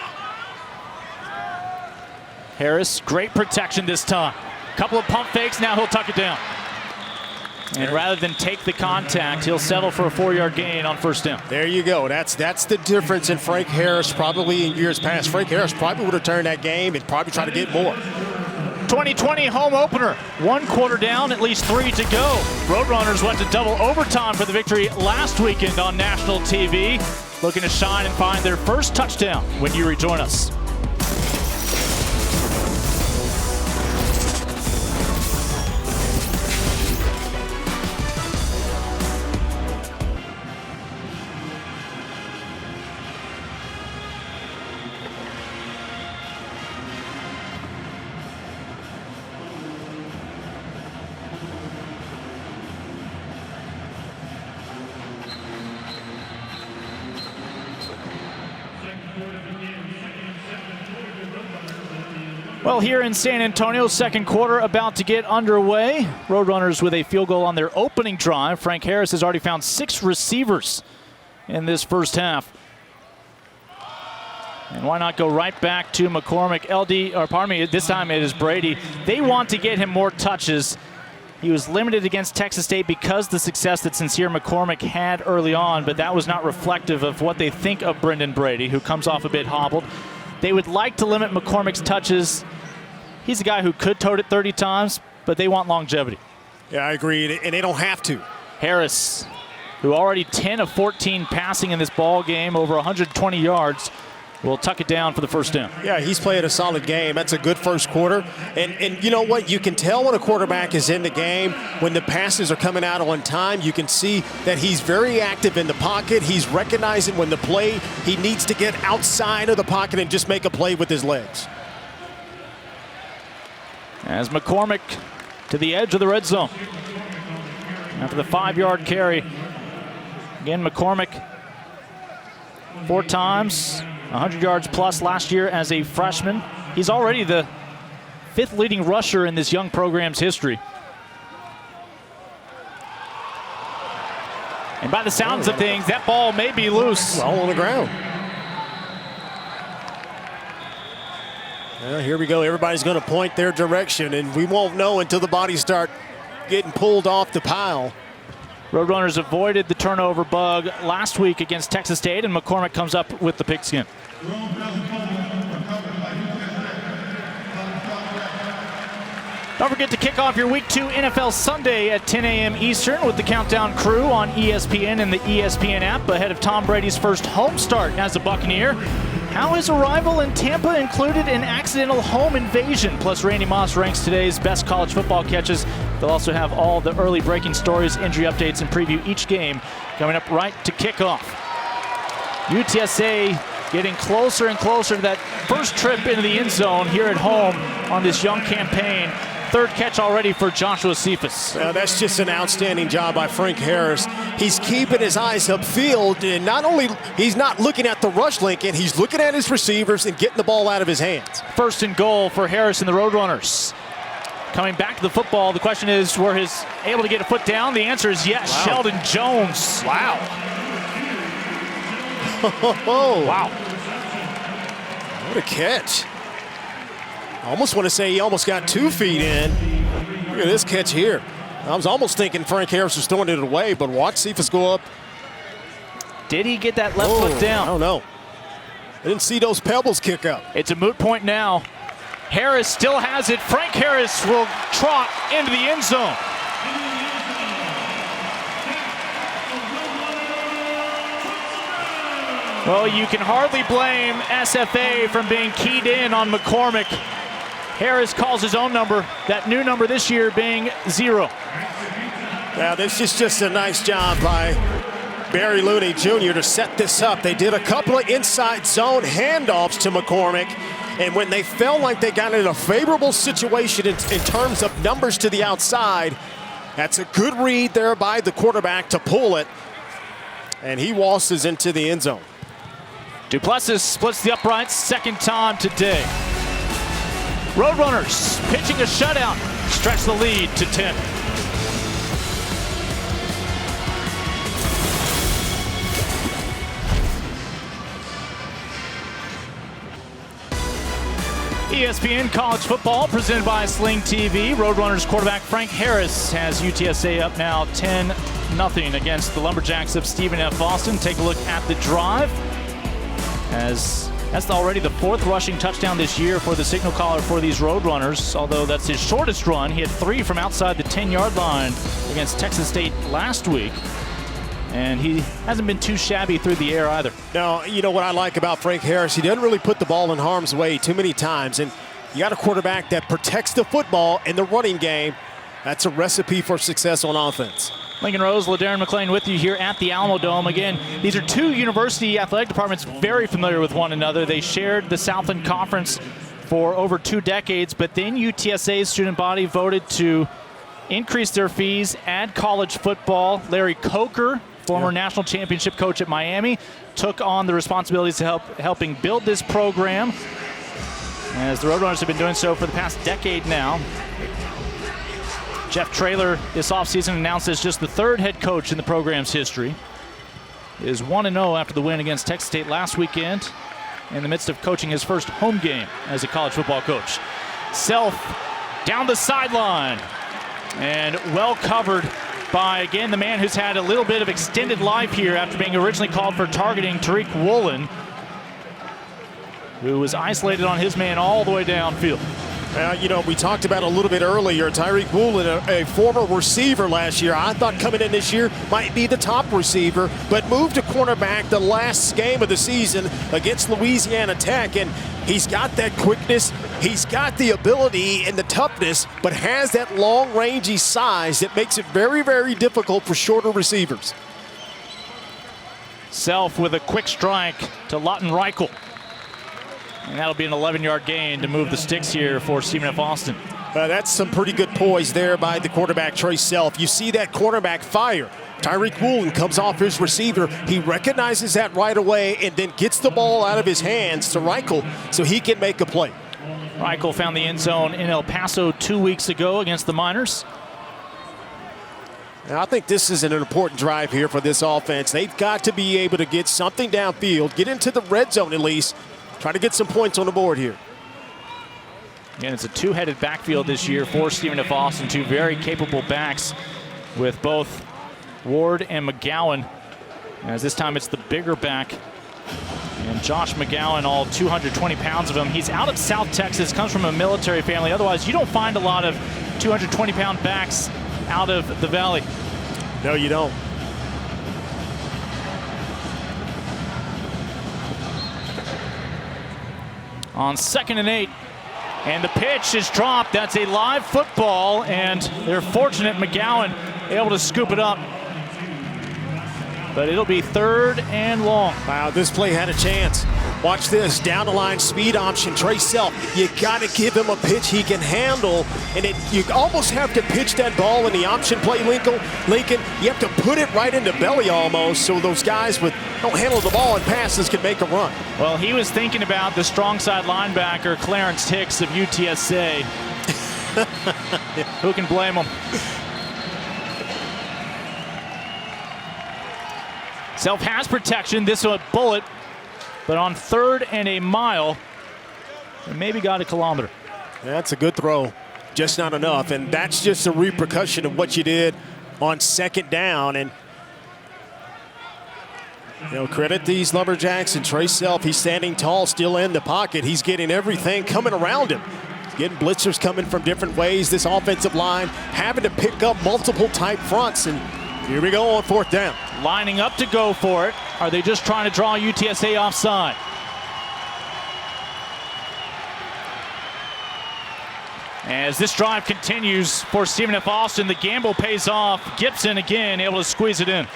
Harris, great protection this time. Couple of pump fakes, now he'll tuck it down. And rather than take the contact, he'll settle for a 4-yard gain on first down.
There you go. That's the difference in Frank Harris probably in years past. Frank Harris probably would have turned that game and probably try to get more.
2020 home opener. 1 quarter down, at least 3 to go. Roadrunners went to double overtime for the victory last weekend on national TV. Looking to shine and find their first touchdown when you rejoin us. Well, here in San Antonio, second quarter about to get underway. Roadrunners with a field goal on their opening drive. Frank Harris has already found 6 receivers in this first half. And why not go right back to McCormick? This time it is Brady. They want to get him more touches. He was limited against Texas State because of the success that Sincere McCormick had early on, but that was not reflective of what they think of Brendan Brady, who comes off a bit hobbled. They would like to limit McCormick's touches. He's a guy who could tote it 30 times, but they want longevity.
Yeah, I agree, and they don't have to.
Harris, who already 10 of 14 passing in this ball game, over 120 yards, will tuck it down for the first down.
Yeah, he's played a solid game. That's a good first quarter. And you know what? You can tell when a quarterback is in the game, when the passes are coming out on time. You can see that he's very active in the pocket. He's recognizing when the play, he needs to get outside of the pocket and just make a play with his legs.
As McCormick to the edge of the red zone. After the 5-yard carry. Again, McCormick 4 times, 100 yards plus last year as a freshman. He's already the 5th leading rusher in this young program's history. And by the sounds of things, that ball may be loose.
All on the ground. Well, here we go. Everybody's going to point their direction, and we won't know until the bodies start getting pulled off the pile.
Roadrunners avoided the turnover bug last week against Texas State, and McCormick comes up with the pigskin. Don't forget to kick off your Week 2 NFL Sunday at 10 a.m. Eastern with the Countdown Crew on ESPN and the ESPN app ahead of Tom Brady's first home start as a Buccaneer. How is arrival in Tampa included in accidental home invasion? Plus, Randy Moss ranks today's best college football catches. They'll also have all the early breaking stories, injury updates, and preview each game coming up right to kickoff. UTSA getting closer and closer to that first trip into the end zone here at home on this young campaign. 3rd catch already for Joshua Cephas.
That's just an outstanding job by Frank Harris. He's keeping his eyes upfield, and not only he's not looking at the rush Lincoln, he's looking at his receivers and getting the ball out of his hands.
1st and goal for Harris and the Roadrunners. Coming back to the football, the question is, were he able to get a foot down? The answer is yes. Wow. Sheldon Jones.
Wow.
Wow.
What a catch. I almost want to say he almost got 2 feet in. Look at this catch here. I was almost thinking Frank Harris was throwing it away, but watch Cephas go up.
Did he get that left foot down?
I don't know. I didn't see those pebbles kick up.
It's a moot point now. Harris still has it. Frank Harris will trot into the end zone. Well, you can hardly blame SFA from being keyed in on McCormick. Harris calls his own number, that new number this year being 0.
Now, this is just a nice job by Barry Looney Jr. to set this up. They did a couple of inside zone handoffs to McCormick, and when they felt like they got in a favorable situation in terms of numbers to the outside, that's a good read there by the quarterback to pull it, and he waltzes into the end zone.
Duplessis splits the uprights 2nd time today. Roadrunners pitching a shutout, stretch the lead to 10. ESPN College Football presented by Sling TV. Roadrunners quarterback Frank Harris has UTSA up now 10-0 against the Lumberjacks of Stephen F. Austin. Take a look at the drive, as that's already the 4th rushing touchdown this year for the signal caller for these Roadrunners, although that's his shortest run. He had 3 from outside the 10-yard line against Texas State last week, and he hasn't been too shabby through the air either.
Now, you know what I like about Frank Harris? He doesn't really put the ball in harm's way too many times, and you got a quarterback that protects the football in the running game. That's a recipe for success on offense.
Lincoln Rose, LaDarren McClain with you here at the Alamo Dome. Again, these are 2 university athletic departments very familiar with one another. They shared the Southland Conference for over 2 decades, but then UTSA's student body voted to increase their fees, add college football. Larry Coker, former national championship coach at Miami, took on the responsibilities to helping build this program, as the Roadrunners have been doing so for the past decade now. Jeff Traylor this offseason announced as just the 3rd head coach in the program's history. Is 1-0 after the win against Texas State last weekend, in the midst of coaching his first home game as a college football coach. Self down the sideline. And well covered by, again, the man who's had a little bit of extended life here after being originally called for targeting Tariq Woolen, who was isolated on his man all the way downfield.
You know, we talked about a little bit earlier, Tariq Woolen, a former receiver last year. I thought coming in this year might be the top receiver, but moved to cornerback the last game of the season against Louisiana Tech, and he's got that quickness, he's got the ability and the toughness, but has that long-rangey size that makes it very, very difficult for shorter receivers.
Self with a quick strike to Lawton Reichel. And that'll be an 11-yard gain to move the sticks here for Stephen F. Austin.
That's some pretty good poise there by the quarterback, Trey Self. You see that cornerback fire. Tariq Woolen comes off his receiver. He recognizes that right away and then gets the ball out of his hands to Reichel so he can make a play.
Reichel found the end zone in El Paso 2 weeks ago against the Miners.
And I think this is an important drive here for this offense. They've got to be able to get something downfield, get into the red zone at least, try to get some points on the board here.
Again, it's a two-headed backfield this year for Stephen F. Austin. Two very capable backs with both Ward and McGowan. As this time it's the bigger back. And Josh McGowan, all 220 pounds of him. He's out of South Texas, comes from a military family. Otherwise, you don't find a lot of 220-pound backs out of the Valley.
No, you don't.
On 2nd and 8, and the pitch is dropped. That's a live football, and they're fortunate McGowan able to scoop it up. But it'll be 3rd and long.
Wow, this play had a chance. Watch this, down the line speed option, Trey Self. You got to give him a pitch he can handle, and you almost have to pitch that ball in the option play, Lincoln. You have to put it right in the belly almost, so those guys with don't handle the ball and passes can make a run.
Well, he was thinking about the strong side linebacker, Clarence Hicks of UTSA. Who can blame him? Self has protection. This is a bullet, but on 3rd and a mile, and maybe got a kilometer.
That's a good throw, just not enough, and that's just a repercussion of what you did on 2nd down. And you know, credit these Lumberjacks and Trey Self. He's standing tall, still in the pocket. He's getting everything coming around him. He's getting blitzers coming from different ways. This offensive line having to pick up multiple tight fronts, and here we go on 4th down.
Lining up to go for it. Are they just trying to draw UTSA offside? As this drive continues for Stephen F. Austin, the gamble pays off. Gibson again able to squeeze it in.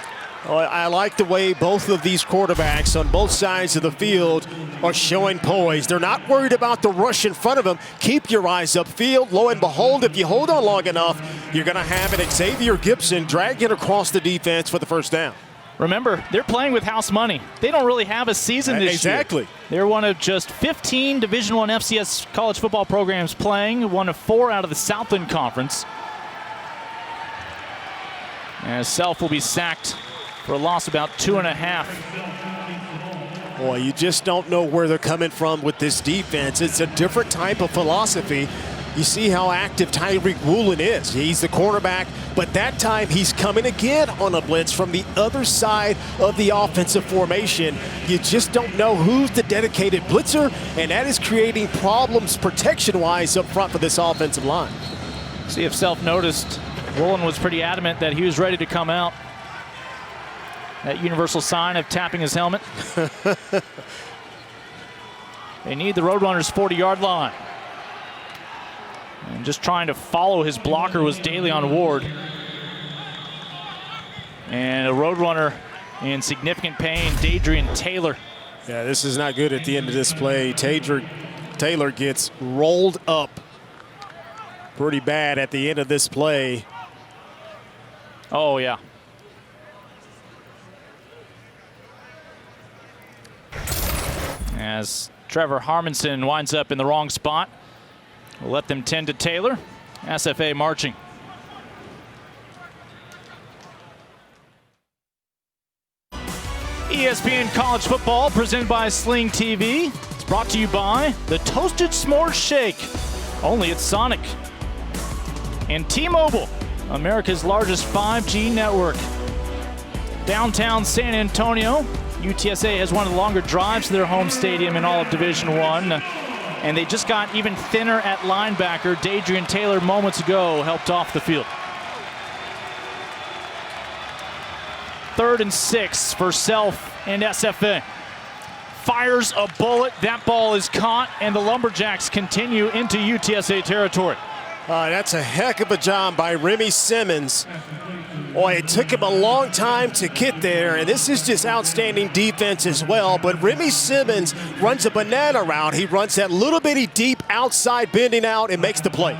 Well, I like the way both of these quarterbacks on both sides of the field are showing poise. They're not worried about the rush in front of them. Keep your eyes upfield. Lo and behold, if you hold on long enough, you're going to have an Xavier Gibson drag it across the defense for the 1st down.
Remember, they're playing with house money. They don't really have a season this year.
Exactly.
They're one of just 15 Division I FCS college football programs playing, one of 4 out of the Southland Conference. As Self will be sacked for a loss about 2.5.
Boy, you just don't know where they're coming from with this defense. It's a different type of philosophy. You see how active Tariq Woolen is. He's the cornerback, but that time he's coming again on a blitz from the other side of the offensive formation. You just don't know who's the dedicated blitzer, and that is creating problems protection-wise up front for this offensive line.
See if Self noticed. Woolen was pretty adamant that he was ready to come out. That universal sign of tapping his helmet. They need the Roadrunners 40-yard line. And just trying to follow his blocker was Daleon Ward. And a Roadrunner in significant pain, Dadrian Taylor.
Yeah, this is not good at the end of this play. Taylor gets rolled up pretty bad at the end of this play.
Oh, yeah. As Trevor Harmonson winds up in the wrong spot. We'll let them tend to Taylor. SFA marching. ESPN College Football presented by Sling TV. It's brought to you by the Toasted S'mores Shake, only at Sonic. And T-Mobile, America's largest 5G network. Downtown San Antonio, UTSA has one of the longer drives to their home stadium in all of Division I. And they just got even thinner at linebacker. Dadrian Taylor moments ago helped off the field. 3rd and 6 for Self and SFA. Fires a bullet. That ball is caught, and the Lumberjacks continue into UTSA territory.
That's a heck of a job by Remy Simmons. Boy, it took him a long time to get there, and this is just outstanding defense as well. But Remy Simmons runs a banana route. He runs that little bitty deep outside bending out and makes the play.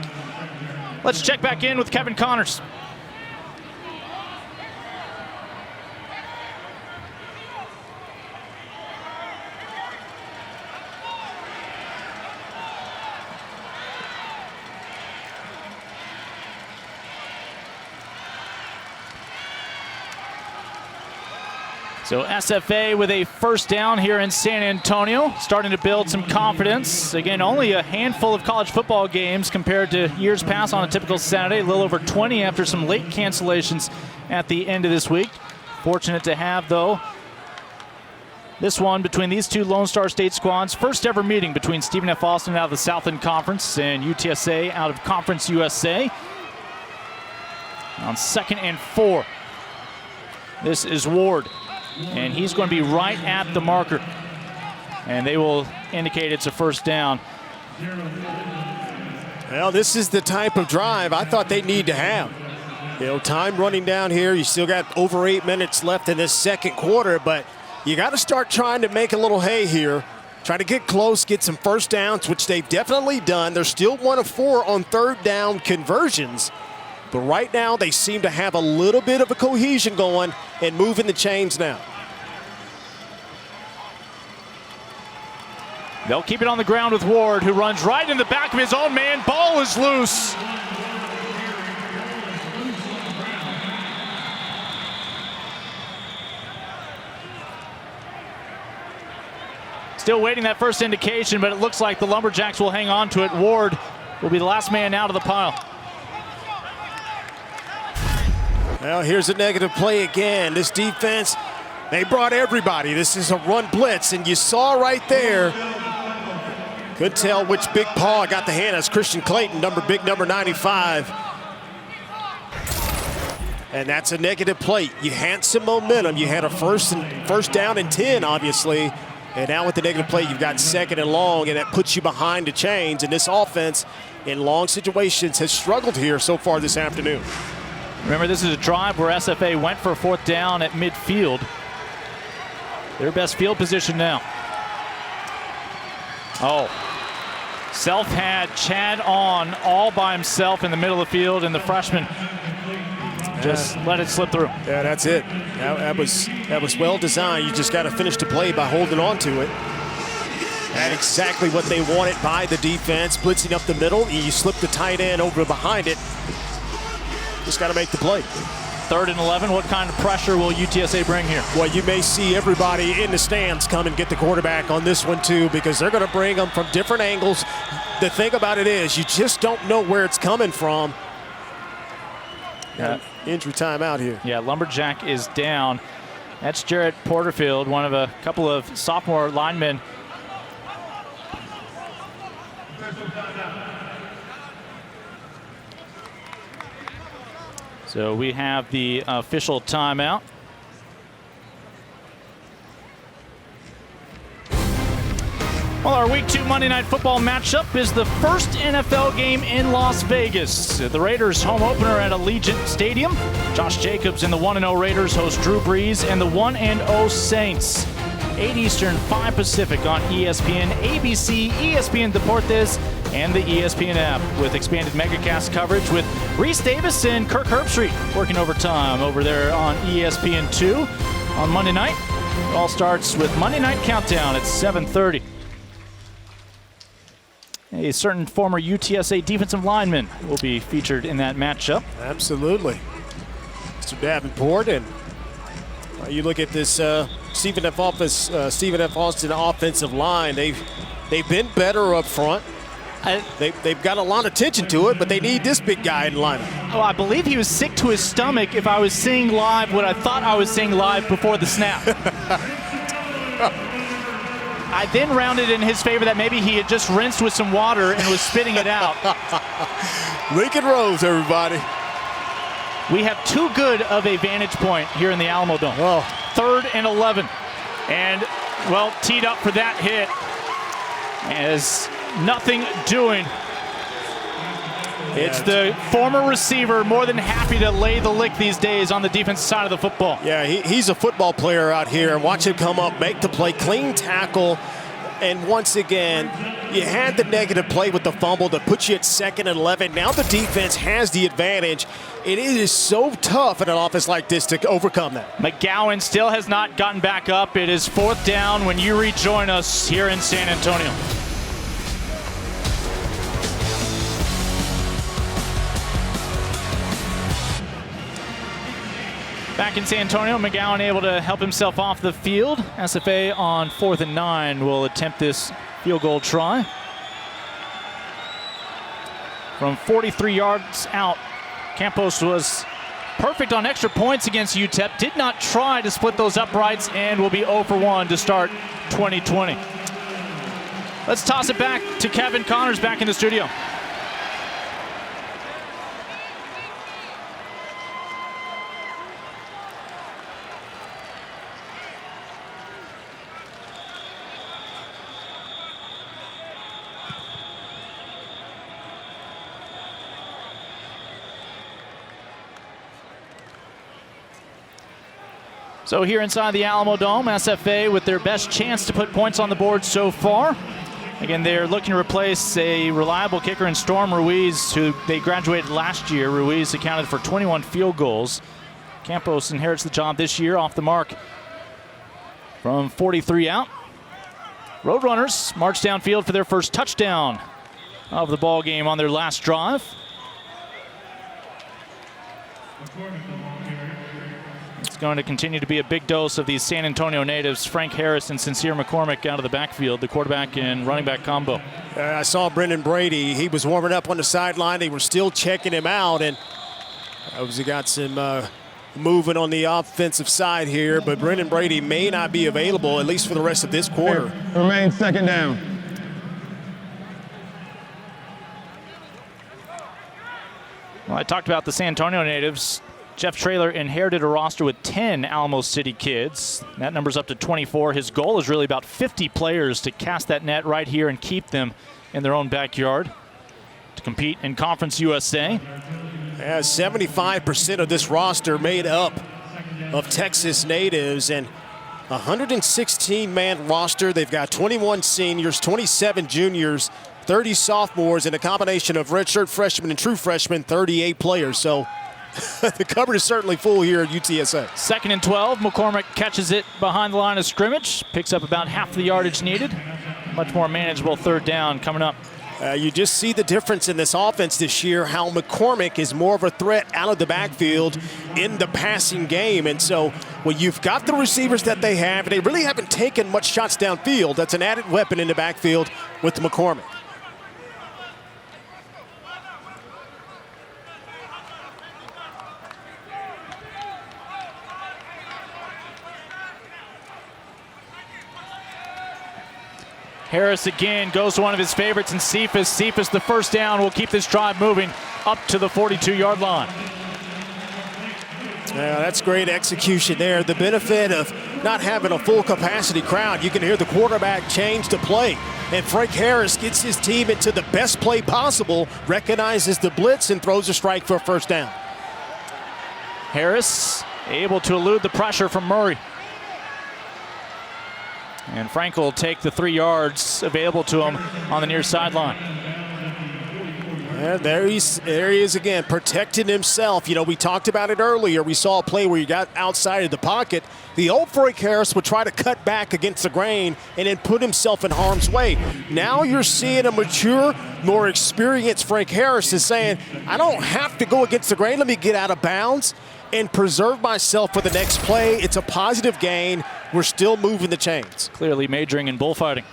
Let's check back in with Kevin Connors. So SFA with a first down here in San Antonio, starting to build some confidence. Again, only a handful of college football games compared to years past on a typical Saturday, a little over 20 after some late cancellations at the end of this week. Fortunate to have, though, this one between these two Lone Star State squads. First ever meeting between Stephen F. Austin out of the Southland Conference and UTSA out of Conference USA. On 2nd and 4, this is Ward. And he's going to be right at the marker. And they will indicate it's a first down.
Well, this is the type of drive I thought they need to have. You know, time running down here. You still got over 8 minutes left in this second quarter, but you got to start trying to make a little hay here. Try to get close, get some first downs, which they've definitely done. They're still 1 of 4 on 3rd down conversions. But right now, they seem to have a little bit of a cohesion going and moving the chains now.
They'll keep it on the ground with Ward, who runs right in the back of his own man. Ball is loose. Still waiting that first indication, but it looks like the Lumberjacks will hang on to it. Ward will be the last man out of the pile.
Well, here's a negative play again. This defense, they brought everybody. This is a run blitz, and you saw right there. Couldn't tell which big paw got the hand. That's Christian Clayton, big number 95. And that's a negative play. You had some momentum. You had a first down and 10, obviously. And now with the negative play, you've got 2nd and long, and that puts you behind the chains. And this offense, in long situations, has struggled here so far this afternoon.
Remember, this is a drive where SFA went for a 4th down at midfield. Their best field position now. Oh, Self had Chad on all by himself in the middle of the field, and the freshman just let it slip through.
Yeah, that's it. That was well designed. You just got to finish the play by holding on to it. And exactly what they wanted by the defense, blitzing up the middle. You slip the tight end over behind it. Just got to make the play.
3rd and 11. What kind of pressure will UTSA bring here?
Well, you may see everybody in the stands come and get the quarterback on this one too, because they're going to bring them from different angles. The thing about it is, you just don't know where it's coming from. Injury timeout here.
Yeah, Lumberjack is down. That's Jarrett Porterfield, one of a couple of sophomore linemen. So we have the official timeout. Well, our Week 2 Monday Night Football matchup is the first NFL game in Las Vegas. The Raiders home opener at Allegiant Stadium. Josh Jacobs and the 1-0 Raiders host Drew Brees and the 1-0 Saints. 8 Eastern, 5 Pacific on ESPN, ABC, ESPN Deportes, and the ESPN app, with expanded MegaCast coverage with Reese Davis and Kirk Herbstreit working overtime over there on ESPN2 on Monday night. It all starts with Monday Night Countdown at 7:30. A certain former UTSA defensive lineman will be featured in that matchup.
Absolutely. Mr. Davenport, and you look at this Stephen F. Austin offensive line. They've been better up front. They've got a lot of attention to it, but they need this big guy in the lineup.
Oh, I believe he was sick to his stomach if I was seeing live what I thought I was seeing live before the snap. I then rounded in his favor that maybe he had just rinsed with some water and was spitting it out.
Lincoln Rose, everybody.
We have too good of a vantage point here in the Alamo Dome.
Oh.
3rd and 11. And, well, teed up for that hit. As nothing doing. It's the former receiver more than happy to lay the lick these days on the defensive side of the football.
Yeah, he's a football player out here. Watch him come up, make the play, clean tackle. And once again, you had the negative play with the fumble that puts you at 2nd and 11. Now the defense has the advantage. And it is so tough in an offense like this to overcome that.
McGowan still has not gotten back up. It is 4th down when you rejoin us here in San Antonio. Back in San Antonio, McGowan able to help himself off the field. SFA on 4th and 9 will attempt this field goal try. From 43 yards out, Campos was perfect on extra points against UTEP. Did not try to split those uprights and will be 0 for 1 to start 2020. Let's toss it back to Kevin Connors back in the studio. So here inside the Alamo Dome, SFA with their best chance to put points on the board so far. Again, they're looking to replace a reliable kicker in Storm Ruiz, who they graduated last year. Ruiz accounted for 21 field goals. Campos inherits the job this year off the mark from 43 out. Roadrunners march downfield for their first touchdown of the ball game on their last drive. It's going to continue to be a big dose of these San Antonio natives. Frank Harris and Sincere McCormick out of the backfield, the quarterback and running back combo.
I saw Brendan Brady. He was warming up on the sideline. They were still checking him out, and obviously got some moving on the offensive side here, but Brendan Brady may not be available, at least for the rest of this quarter.
Remains 2nd down.
Well, I talked about the San Antonio natives. Jeff Traylor inherited a roster with 10 Alamo City kids. That number's up to 24. His goal is really about 50 players to cast that net right here and keep them in their own backyard to compete in Conference USA.
Yeah, 75% of this roster made up of Texas natives, and 116-man roster. They've got 21 seniors, 27 juniors, 30 sophomores, and a combination of redshirt freshmen and true freshmen, 38 players. So the cupboard is certainly full here at UTSA.
2nd and 12. McCormick catches it behind the line of scrimmage, picks up about half the yardage needed. Much more manageable 3rd down coming up.
You just see the difference in this offense this year, how McCormick is more of a threat out of the backfield in the passing game. And so when you've got the receivers that they have, they really haven't taken much shots downfield. That's an added weapon in the backfield with McCormick.
Harris again goes to one of his favorites in Cephas. Cephas, the 1st down, will keep this drive moving up to the 42-yard line.
Yeah, that's great execution there. The benefit of not having a full capacity crowd, you can hear the quarterback change the play. And Frank Harris gets his team into the best play possible, recognizes the blitz, and throws a strike for a 1st down.
Harris able to elude the pressure from Murray. And Frank will take the 3 yards available to him on the near sideline.
Yeah, there he is again, protecting himself. You know, we talked about it earlier. We saw a play where he got outside of the pocket. The old Frank Harris would try to cut back against the grain and then put himself in harm's way. Now you're seeing a mature, more experienced Frank Harris is saying, I don't have to go against the grain. Let me get out of bounds and preserve myself for the next play. It's a positive gain. We're still moving the chains.
Clearly majoring in bullfighting.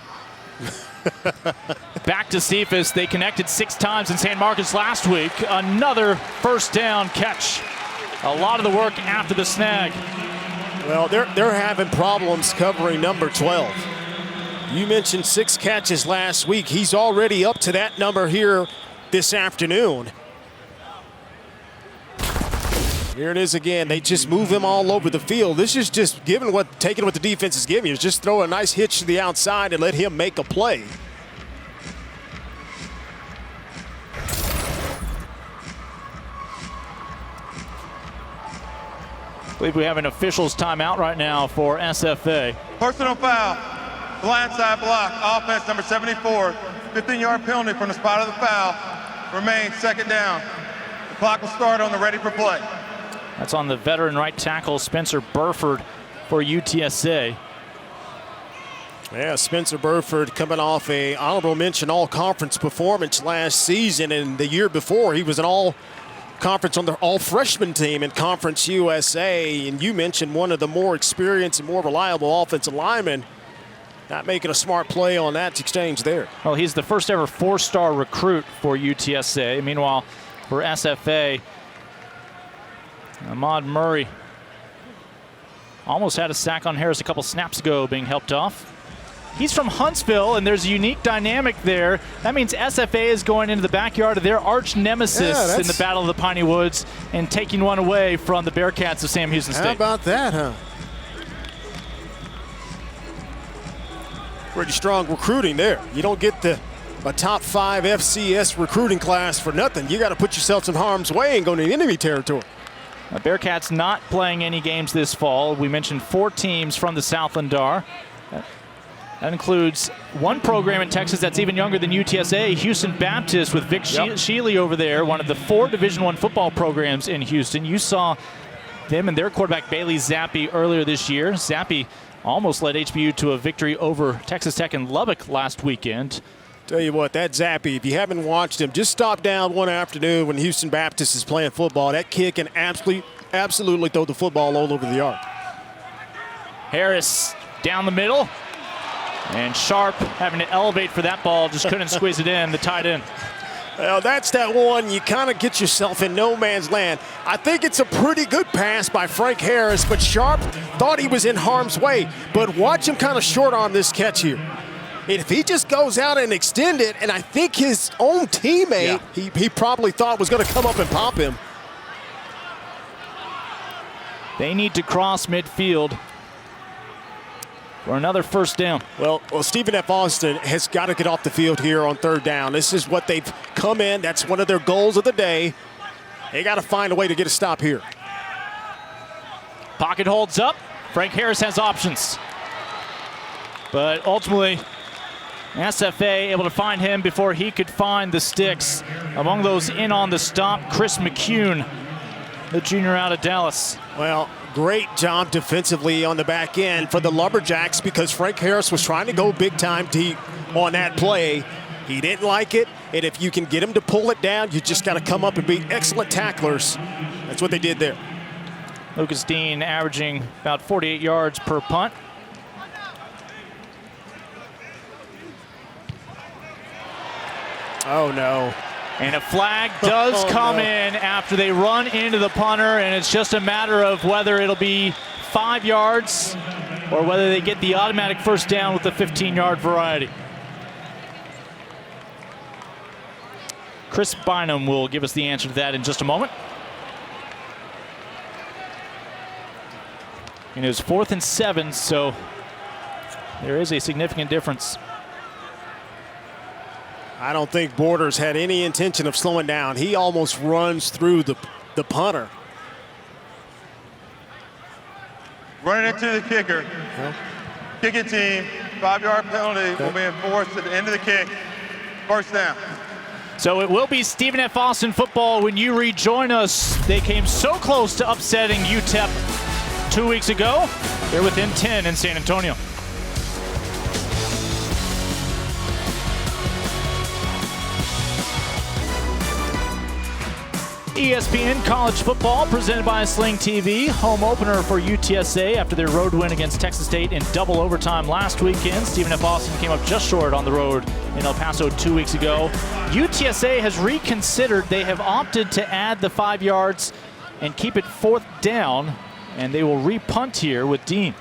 Back to Cephas. They connected 6 times in San Marcos last week. Another first down catch. A lot of the work after the snag.
Well, they're having problems covering number 12. You mentioned 6 catches last week. He's already up to that number here this afternoon. Here it is again. They just move him all over the field. This is just taking what the defense is giving you. Just throw a nice hitch to the outside and let him make a play.
I believe we have an official's timeout right now for SFA.
Personal foul, blindside block, offense number 74, 15-yard penalty from the spot of the foul, remains second down. The clock will start on the ready for play.
That's on the veteran right tackle, Spencer Burford, for UTSA.
Yeah, Spencer Burford coming off a honorable mention all-conference performance last season, and the year before he was an all-conference on the all-freshman team in Conference USA. And you mentioned one of the more experienced and more reliable offensive linemen. Not making a smart play on that exchange there.
Well, he's the first ever 4-star recruit for UTSA. Meanwhile, for SFA, Ahmad Murray almost had a sack on Harris a couple snaps ago, being helped off. He's from Huntsville, and there's a unique dynamic there. That means SFA is going into the backyard of their arch nemesis in the Battle of the Piney Woods and taking one away from the Bearcats of Sam Houston State.
How about that, huh? Pretty strong recruiting there. You don't get a top 5 FCS recruiting class for nothing. You got to put yourself in harm's way and go into enemy territory.
The Bearcats not playing any games this fall. We mentioned 4 teams from the Southland DAR. That includes one program in Texas that's even younger than UTSA, Houston Baptist, with Vic Shealy over there, one of the 4 Division I football programs in Houston. You saw them and their quarterback Bailey Zappi earlier this year. Zappi almost led HBU to a victory over Texas Tech and Lubbock last weekend.
Tell you what, that Zappi, if you haven't watched him, just stop down one afternoon when Houston Baptist is playing football. That kid can absolutely throw the football all over the yard.
Harris down the middle. And Sharp having to elevate for that ball, just couldn't squeeze it in, the tight end.
Well, that's that one. You kind of get yourself in no man's land. I think it's a pretty good pass by Frank Harris, but Sharp thought he was in harm's way. But watch him kind of short arm this catch here. And if he just goes out and extend it, and I think his own teammate, he probably thought was going to come up and pop him.
They need to cross midfield for another first down.
Well, Stephen F. Austin has got to get off the field here on 3rd down. This is what they've come in. That's one of their goals of the day. They got to find a way to get a stop here.
Pocket holds up. Frank Harris has options. But ultimately, SFA able to find him before he could find the sticks. Among those in on the stop, Chris McCune, the junior out of Dallas.
Well, great job defensively on the back end for the Lumberjacks because Frank Harris was trying to go big time deep on that play. He didn't like it, and if you can get him to pull it down, you just got to come up and be excellent tacklers. That's what they did there.
Lucas Dean averaging about 48 yards per punt.
Oh, no.
And a flag does come in after they run into the punter, and it's just a matter of whether it'll be 5 yards or whether they get the automatic first down with the 15-yard variety. Chris Bynum will give us the answer to that in just a moment. And it was 4th and 7, so there is a significant difference.
I don't think Borders had any intention of slowing down. He almost runs through the punter.
Running into the kicker. Kicking team, 5-yard penalty will be enforced at the end of the kick. First down.
So it will be Stephen F. Austin football when you rejoin us. They came so close to upsetting UTEP 2 weeks ago. They're within 10 in San Antonio. ESPN College Football presented by Sling TV. Home opener for UTSA after their road win against Texas State in double overtime last weekend. Stephen F. Austin came up just short on the road in El Paso 2 weeks ago. UTSA has reconsidered. They have opted to add the 5 yards and keep it 4th down, and they will re-punt here with Dean.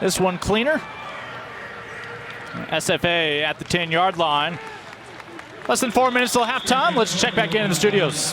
This one cleaner. SFA at the 10-yard line. Less than 4 minutes till halftime. Let's check back in the studios.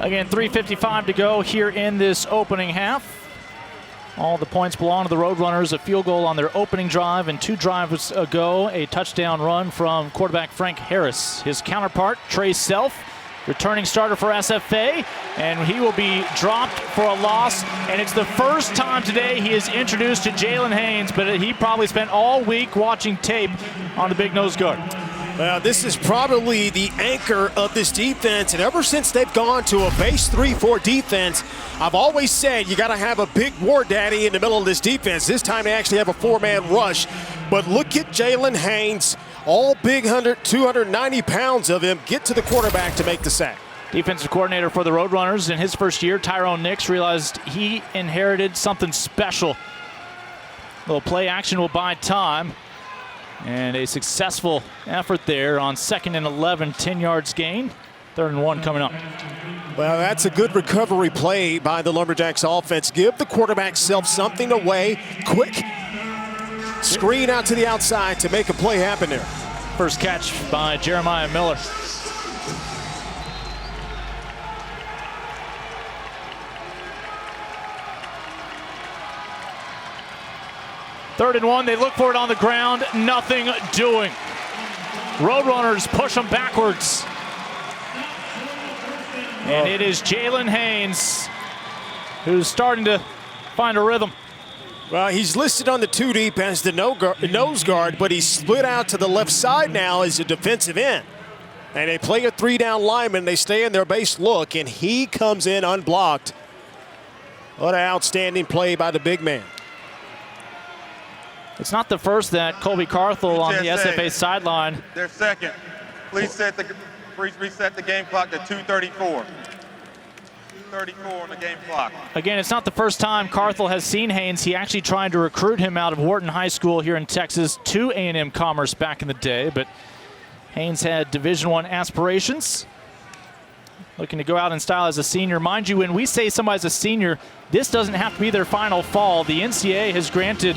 Again, 3:55 to go here in this opening half. All the points belong to the Roadrunners. A field goal on their opening drive, and 2 drives ago, a touchdown run from quarterback Frank Harris. His counterpart, Trey Self, returning starter for SFA, and he will be dropped for a loss. And it's the first time today he is introduced to Jalen Haynes, but he probably spent all week watching tape on the big nose guard.
Well, this is probably the anchor of this defense, and ever since they've gone to a base 3-4 defense, I've always said you got to have a big war daddy in the middle of this defense. This time they actually have a 4-man rush, but look at Jalen Haynes, all big 290 pounds of him, get to the quarterback to make the sack.
Defensive coordinator for the Roadrunners in his first year, Tyrone Nix, realized he inherited something special. A little play action will buy time. And a successful effort there on 2nd and 11, 10 yards gain. 3rd and 1 coming up.
Well, that's a good recovery play by the Lumberjacks offense. Give the quarterback Self something away. Quick screen out to the outside to make a play happen there.
First catch by Jeremiah Miller. Third and 1, they look for it on the ground, nothing doing. Roadrunners push them backwards. And it is Jalen Haynes who's starting to find a rhythm.
Well, he's listed on the 2 deep as the nose guard, but he's split out to the left side now as a defensive end. And they play a 3-down lineman, they stay in their base look, and he comes in unblocked. What an outstanding play by the big man.
It's not the first that Colby Carthel on the SFA sideline.
They're second. Please reset the game clock to 2:34. 2:34 on the game clock.
Again, it's not the first time Carthel has seen Haynes. He actually tried to recruit him out of Wharton High School here in Texas to A&M Commerce back in the day, but Haynes had Division I aspirations. Looking to go out in style as a senior. Mind you, when we say somebody's a senior, this doesn't have to be their final fall. The NCAA has granted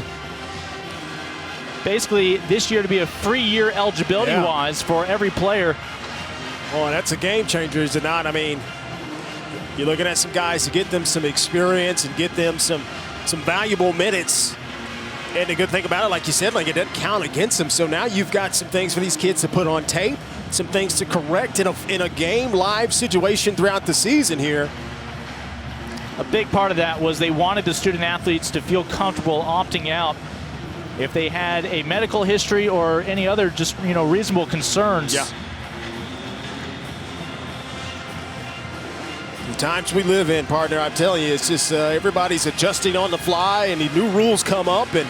basically this year to be a 3-year eligibility-wise for every player.
Oh, that's a game changer, is it not? I mean, you're looking at some guys to get them some experience and get them some valuable minutes. And the good thing about it, like you said, like it doesn't count against them. So now you've got some things for these kids to put on tape, some things to correct in a game live situation throughout the season here.
A big part of that was they wanted the student athletes to feel comfortable opting out if they had a medical history or any other just, reasonable concerns.
Yeah. The times we live in, partner, I'm telling you, it's just everybody's adjusting on the fly, and the new rules come up, and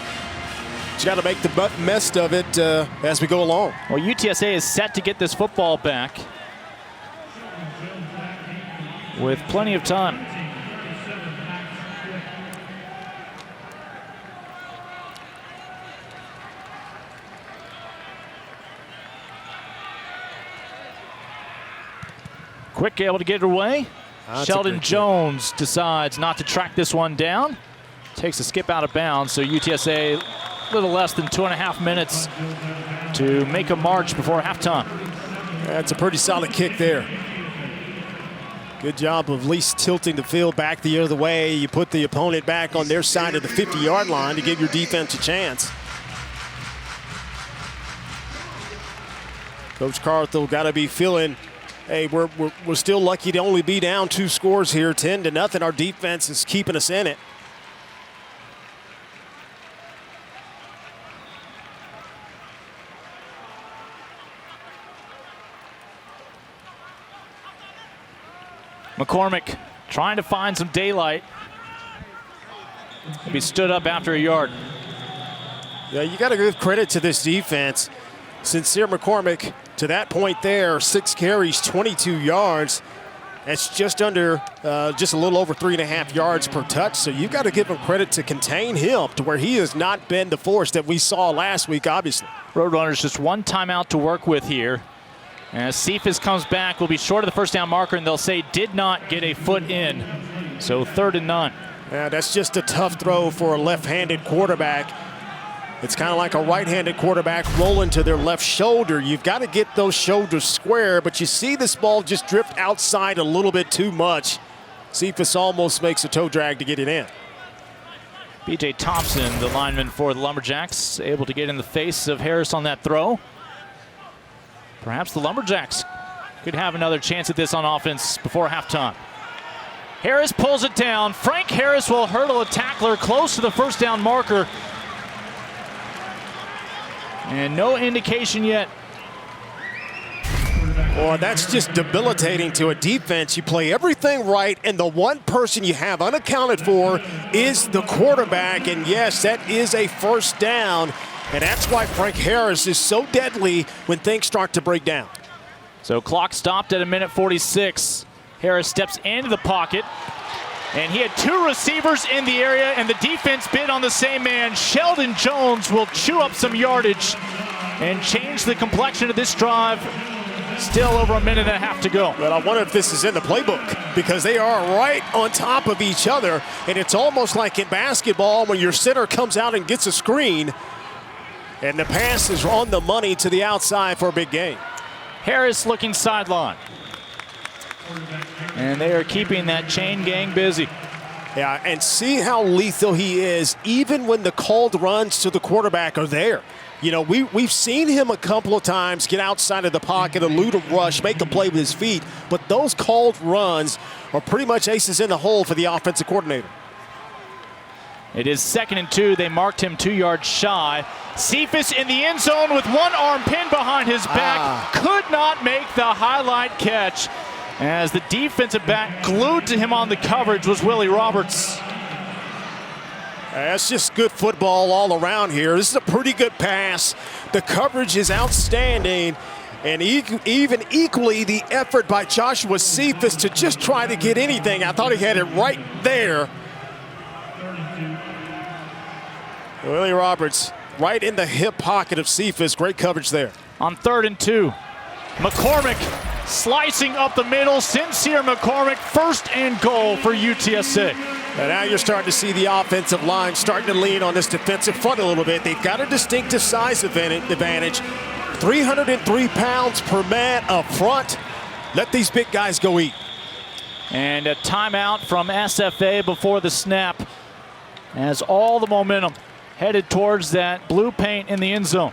you got to make the best of it as we go along.
Well, UTSA is set to get this football back with plenty of time. Quick, able to get it away. Sheldon Jones decides not to track this one down. Takes a skip out of bounds, so UTSA a little less than 2.5 minutes to make a march before halftime.
That's a pretty solid kick there. Good job of at least tilting the field back the other way. You put the opponent back on their side of the 50-yard line to give your defense a chance. Coach Carthel got to be feeling, hey, we're still lucky to only be down 2 scores here, 10-0. Our defense is keeping us in it.
McCormick trying to find some daylight. He stood up after a yard.
Yeah, you got to give credit to this defense. Sincere McCormick, to that point there, 6 carries, 22 yards. That's just under, just a little over 3.5 yards per touch. So you got to give him credit to contain him to where he has not been the force that we saw last week, obviously.
Roadrunners just 1 timeout to work with here. As Cephas comes back, will be short of the first down marker, and they'll say did not get a foot in. So 3rd and 9.
Yeah, that's just a tough throw for a left-handed quarterback. It's kind of like a right-handed quarterback rolling to their left shoulder. You've got to get those shoulders square, but you see this ball just drift outside a little bit too much. Cephas almost makes a toe drag to get it in.
B.J. Thompson, the lineman for the Lumberjacks, able to get in the face of Harris on that throw. Perhaps the Lumberjacks could have another chance at this on offense before halftime. Harris pulls it down. Frank Harris will hurdle a tackler close to the first down marker. And no indication yet.
Boy, that's just debilitating to a defense. You play everything right, and the one person you have unaccounted for is the quarterback. And yes, that is a first down. And that's why Frank Harris is so deadly when things start to break down.
So clock stopped at 1:46. Harris steps into the pocket. And he had 2 receivers in the area, and the defense bid on the same man. Sheldon Jones will chew up some yardage and change the complexion of this drive. Still over 1.5 minutes to go.
But I wonder if this is in the playbook, because they are right on top of each other. And it's almost like in basketball when your center comes out and gets a screen, and the pass is on the money to the outside for a big gain.
Harris looking sideline. And they are keeping that chain gang busy.
Yeah, and see how lethal he is, even when the called runs to the quarterback are there. You know, we've seen him a couple of times get outside of the pocket, elude a rush, make a play with his feet, but those called runs are pretty much aces in the hole for the offensive coordinator.
It is 2nd and 2. They marked him 2 yards shy. Cephas in the end zone with one arm pinned behind his back. Could not make the highlight catch, as the defensive back glued to him on the coverage was Willie Roberts.
That's just good football all around here. This is a pretty good pass. The coverage is outstanding, and even equally the effort by Joshua Cephas to just try to get anything. I thought he had it right there. Willie Roberts right in the hip pocket of Cephas. Great coverage there.
On 3rd and 2, McCormick slicing up the middle. Sincere McCormick, 1st and goal for UTSA.
And now you're starting to see the offensive line starting to lean on this defensive front a little bit. They've got a distinctive size advantage. 303 pounds per man up front. Let these big guys go eat.
And a timeout from SFA before the snap, as all the momentum headed towards that blue paint in the end zone.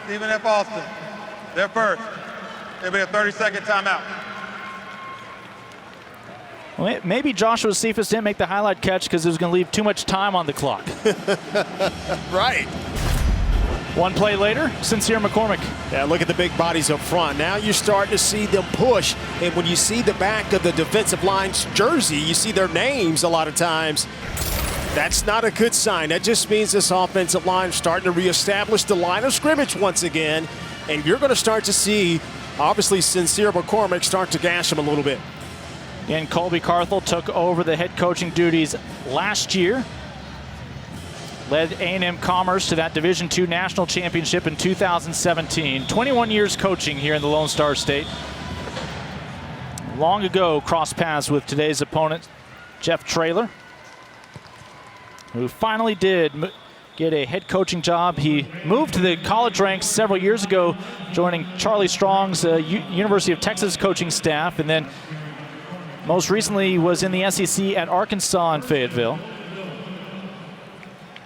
Stephen F. Austin, they're first. It'll be a 30-second timeout.
Well, maybe Joshua Cephas didn't make the highlight catch because it was going to leave too much time on the clock.
Right.
1 play later, Sincere McCormick.
Yeah, look at the big bodies up front. Now you're starting to see them push, and when you see the back of the defensive line's jersey, you see their names a lot of times. That's not a good sign. That just means this offensive line is starting to reestablish the line of scrimmage once again, and you're going to start to see, obviously, Sincere McCormick start to gash him a little bit.
Again, Colby Carthel took over the head coaching duties last year. Led A&M Commerce to that Division II National Championship in 2017. 21 years coaching here in the Lone Star State. Long ago, crossed paths with today's opponent, Jeff Traylor, who finally did get a head coaching job. He moved to the college ranks several years ago, joining Charlie Strong's University of Texas coaching staff, and then most recently was in the SEC at Arkansas and Fayetteville.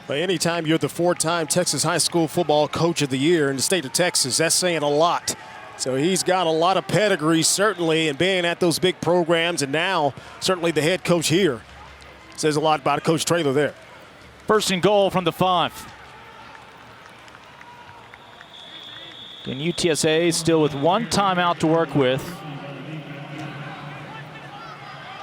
But anytime you're the 4-time Texas High School Football Coach of the Year in the state of Texas, that's saying a lot. So he's got a lot of pedigree, certainly, and being at those big programs, and now certainly the head coach here. Says a lot about Coach Traylor there.
First and goal from the 5. And UTSA still with 1 timeout to work with.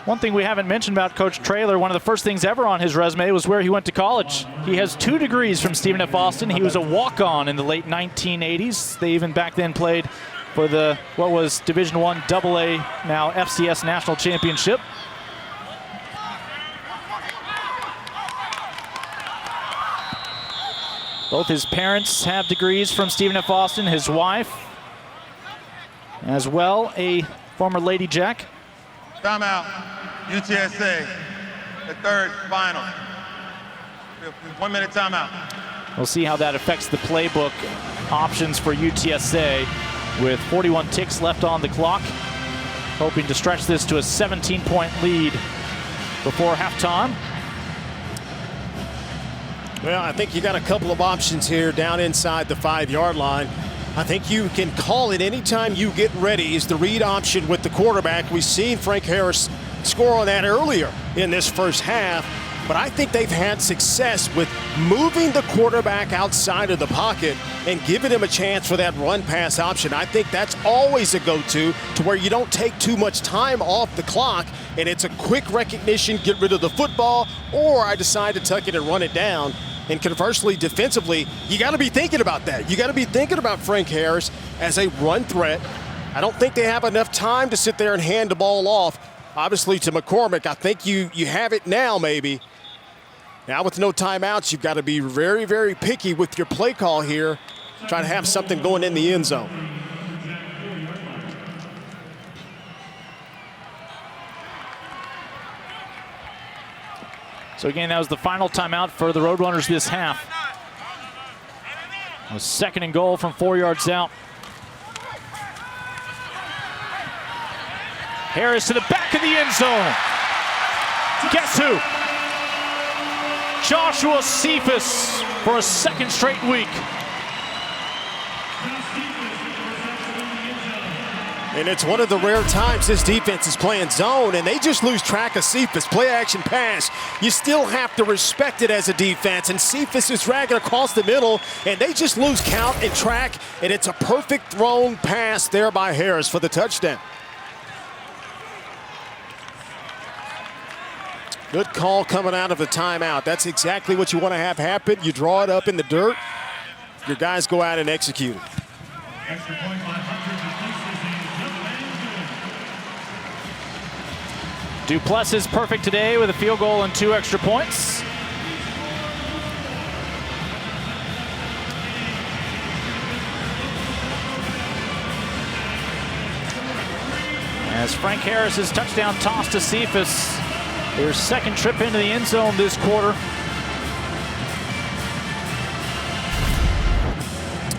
One thing we haven't mentioned about Coach Traylor, one of the first things ever on his resume was where he went to college. He has 2 degrees from Stephen F. Austin. He was a walk-on in the late 1980s. They even back then played for the, what was Division I AA, now FCS National Championship. Both his parents have degrees from Stephen F. Austin, his wife, as well a former Lady Jack.
Timeout, UTSA, the 3rd final. 1 minute timeout.
We'll see how that affects the playbook options for UTSA with 41 ticks left on the clock. Hoping to stretch this to a 17-point lead before halftime.
Well, I think you got a couple of options here down inside the 5-yard line. I think you can call it anytime you get ready is the read option with the quarterback. We've seen Frank Harris score on that earlier in this first half, but I think they've had success with moving the quarterback outside of the pocket and giving him a chance for that run-pass option. I think that's always a go-to to where you don't take too much time off the clock and it's a quick recognition, get rid of the football, or I decide to tuck it and run it down. And conversely, defensively, you got to be thinking about that. You got to be thinking about Frank Harris as a run threat. I don't think they have enough time to sit there and hand the ball off. Obviously, to McCormick, I think you have it now, maybe. Now with no timeouts, you've got to be very, very picky with your play call here. Try to have something going in the end zone.
So again, that was the final timeout for the Roadrunners this half. A 2nd and goal from 4 yards out. Harris to the back of the end zone. Guess who? Joshua Cephas for a 2nd straight week.
And it's one of the rare times this defense is playing zone and they just lose track of Cephas. Play action pass. You still have to respect it as a defense. And Cephas is dragging across the middle and they just lose count and track. And it's a perfect thrown pass there by Harris for the touchdown. Good call coming out of the timeout. That's exactly what you want to have happen. You draw it up in the dirt. Your guys go out and execute it.
Duplessis perfect today with a field goal and 2 extra points. As Frank Harris's touchdown toss to Cephas, their 2nd trip into the end zone this quarter.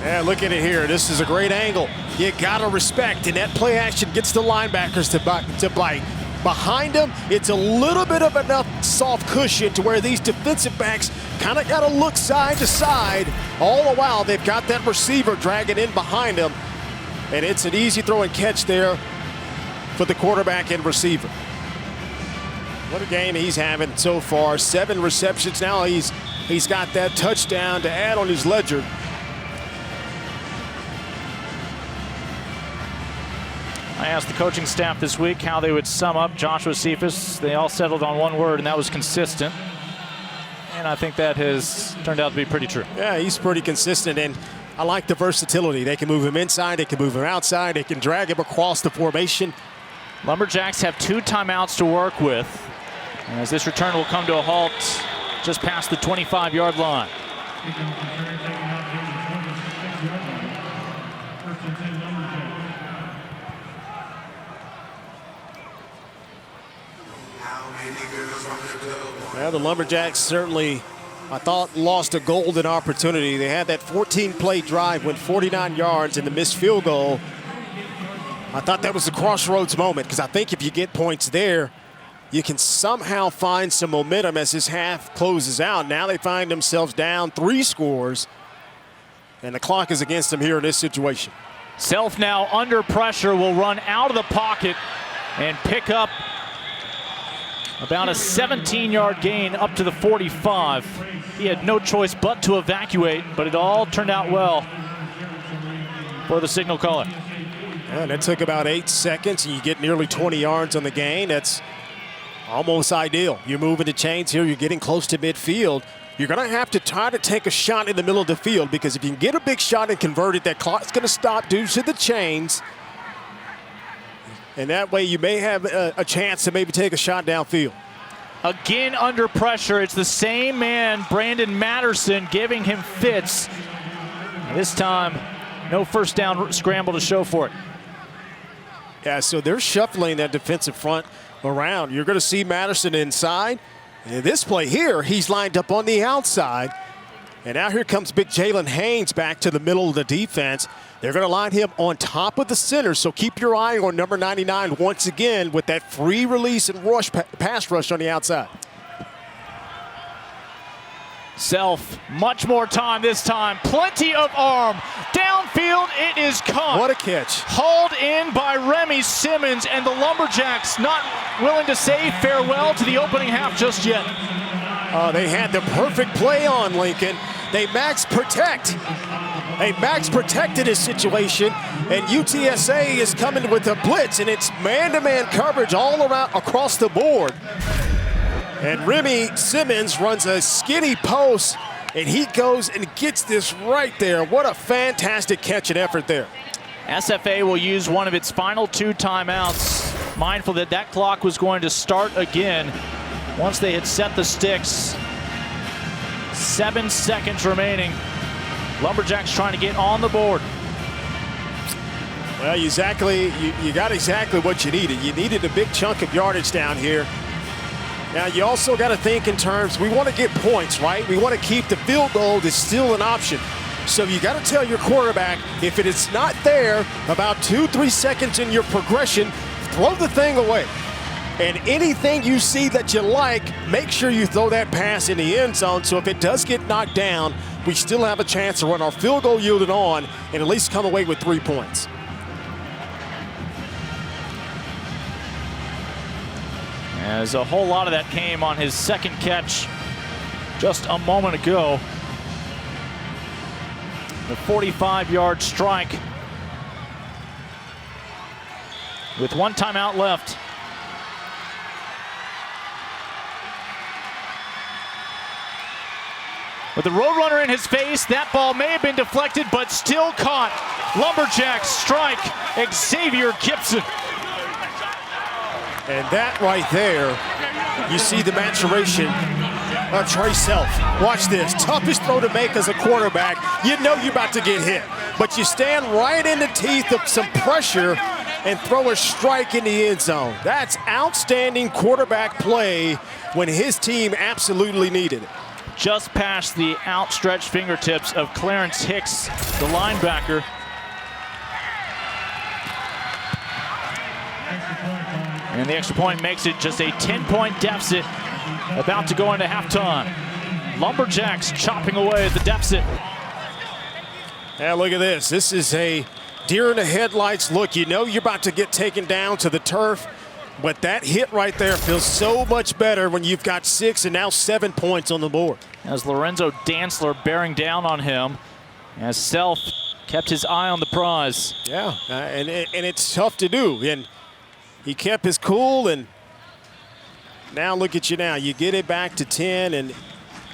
Yeah, look at it here. This is a great angle. You gotta respect, and that play action gets the linebackers to bite. Behind him, it's a little bit of enough soft cushion to where these defensive backs kind of got to look side to side. All the while, they've got that receiver dragging in behind them. And it's an easy throw and catch there for the quarterback and receiver. What a game he's having so far. 7 receptions. Now he's got that touchdown to add on his ledger.
I asked the coaching staff this week how they would sum up Joshua Cephas. They all settled on one word, and that was consistent. And I think that has turned out to be pretty true.
Yeah, he's pretty consistent, and I like the versatility. They can move him inside, they can move him outside, they can drag him across the formation.
Lumberjacks have 2 timeouts to work with, as this return will come to a halt just past the 25-yard line.
Well, the Lumberjacks certainly, I thought, lost a golden opportunity. They had that 14-play drive, went 49 yards, and the missed field goal. I thought that was a crossroads moment because I think if you get points there, you can somehow find some momentum as this half closes out. Now they find themselves down 3 scores, and the clock is against them here in this situation.
Self now under pressure will run out of the pocket and pick up about a 17-yard gain up to the 45. He had no choice but to evacuate, but it all turned out well for the signal caller.
And it took about 8 seconds, and you get nearly 20 yards on the gain. That's almost ideal. You're moving the chains here. You're getting close to midfield. You're going to have to try to take a shot in the middle of the field, because if you can get a big shot and convert it, that clock's going to stop due to the chains. And that way you may have a chance to maybe take a shot downfield.
Again under pressure. It's the same man, Brandon Matterson, giving him fits. This time, no first down scramble to show for it.
Yeah, so they're shuffling that defensive front around. You're going to see Matterson inside. And this play here, he's lined up on the outside. And now here comes big Jalen Haynes back to the middle of the defense. They're going to line him on top of the center, so keep your eye on number 99 once again with that free release and rush, pass rush on the outside.
Self, much more time this time. Plenty of arm. Downfield, it is caught.
What a catch.
Hauled in by Remy Simmons, and the Lumberjacks not willing to say farewell to the opening half just yet.
They had the perfect play on Lincoln. They max protect. They max protected his situation, and UTSA is coming with a blitz, and it's man-to-man coverage all around across the board. And Remy Simmons runs a skinny post, and he goes and gets this right there. What a fantastic catch and effort there.
SFA will use one of its final 2 timeouts, mindful that that clock was going to start again once they had set the sticks. 7 seconds remaining. Lumberjacks trying to get on the board.
Well, you got exactly what you needed. You needed a big chunk of yardage down here. Now, you also got to think in terms, we want to get points, right? We want to keep the field goal is still an option. So you got to tell your quarterback, if it is not there, about 2-3 seconds in your progression, throw the thing away. And anything you see that you like, make sure you throw that pass in the end zone, so if it does get knocked down, we still have a chance to run our field goal yielded on and at least come away with 3 points.
As a whole lot of that came on his second catch just a moment ago. The 45-yard strike with 1 timeout left. With the Roadrunner in his face, that ball may have been deflected, but still caught. Lumberjacks strike Xavier Gibson.
And that right there, you see the maturation of Trey Self. Watch this, toughest throw to make as a quarterback. You know you're about to get hit, but you stand right in the teeth of some pressure and throw a strike in the end zone. That's outstanding quarterback play when his team absolutely needed it.
Just past the outstretched fingertips of Clarence Hicks, the linebacker. And the extra point makes it just a 10-point deficit, about to go into halftime. Lumberjacks chopping away at the deficit.
And look at this. This is a deer in the headlights look. You know you're about to get taken down to the turf, but that hit right there feels so much better when you've got 6 and now 7 points on the board.
As Lorenzo Dantzler bearing down on him, as Self kept his eye on the prize.
Yeah, and it's tough to do. And he kept his cool, and now look at you now. You get it back to 10, and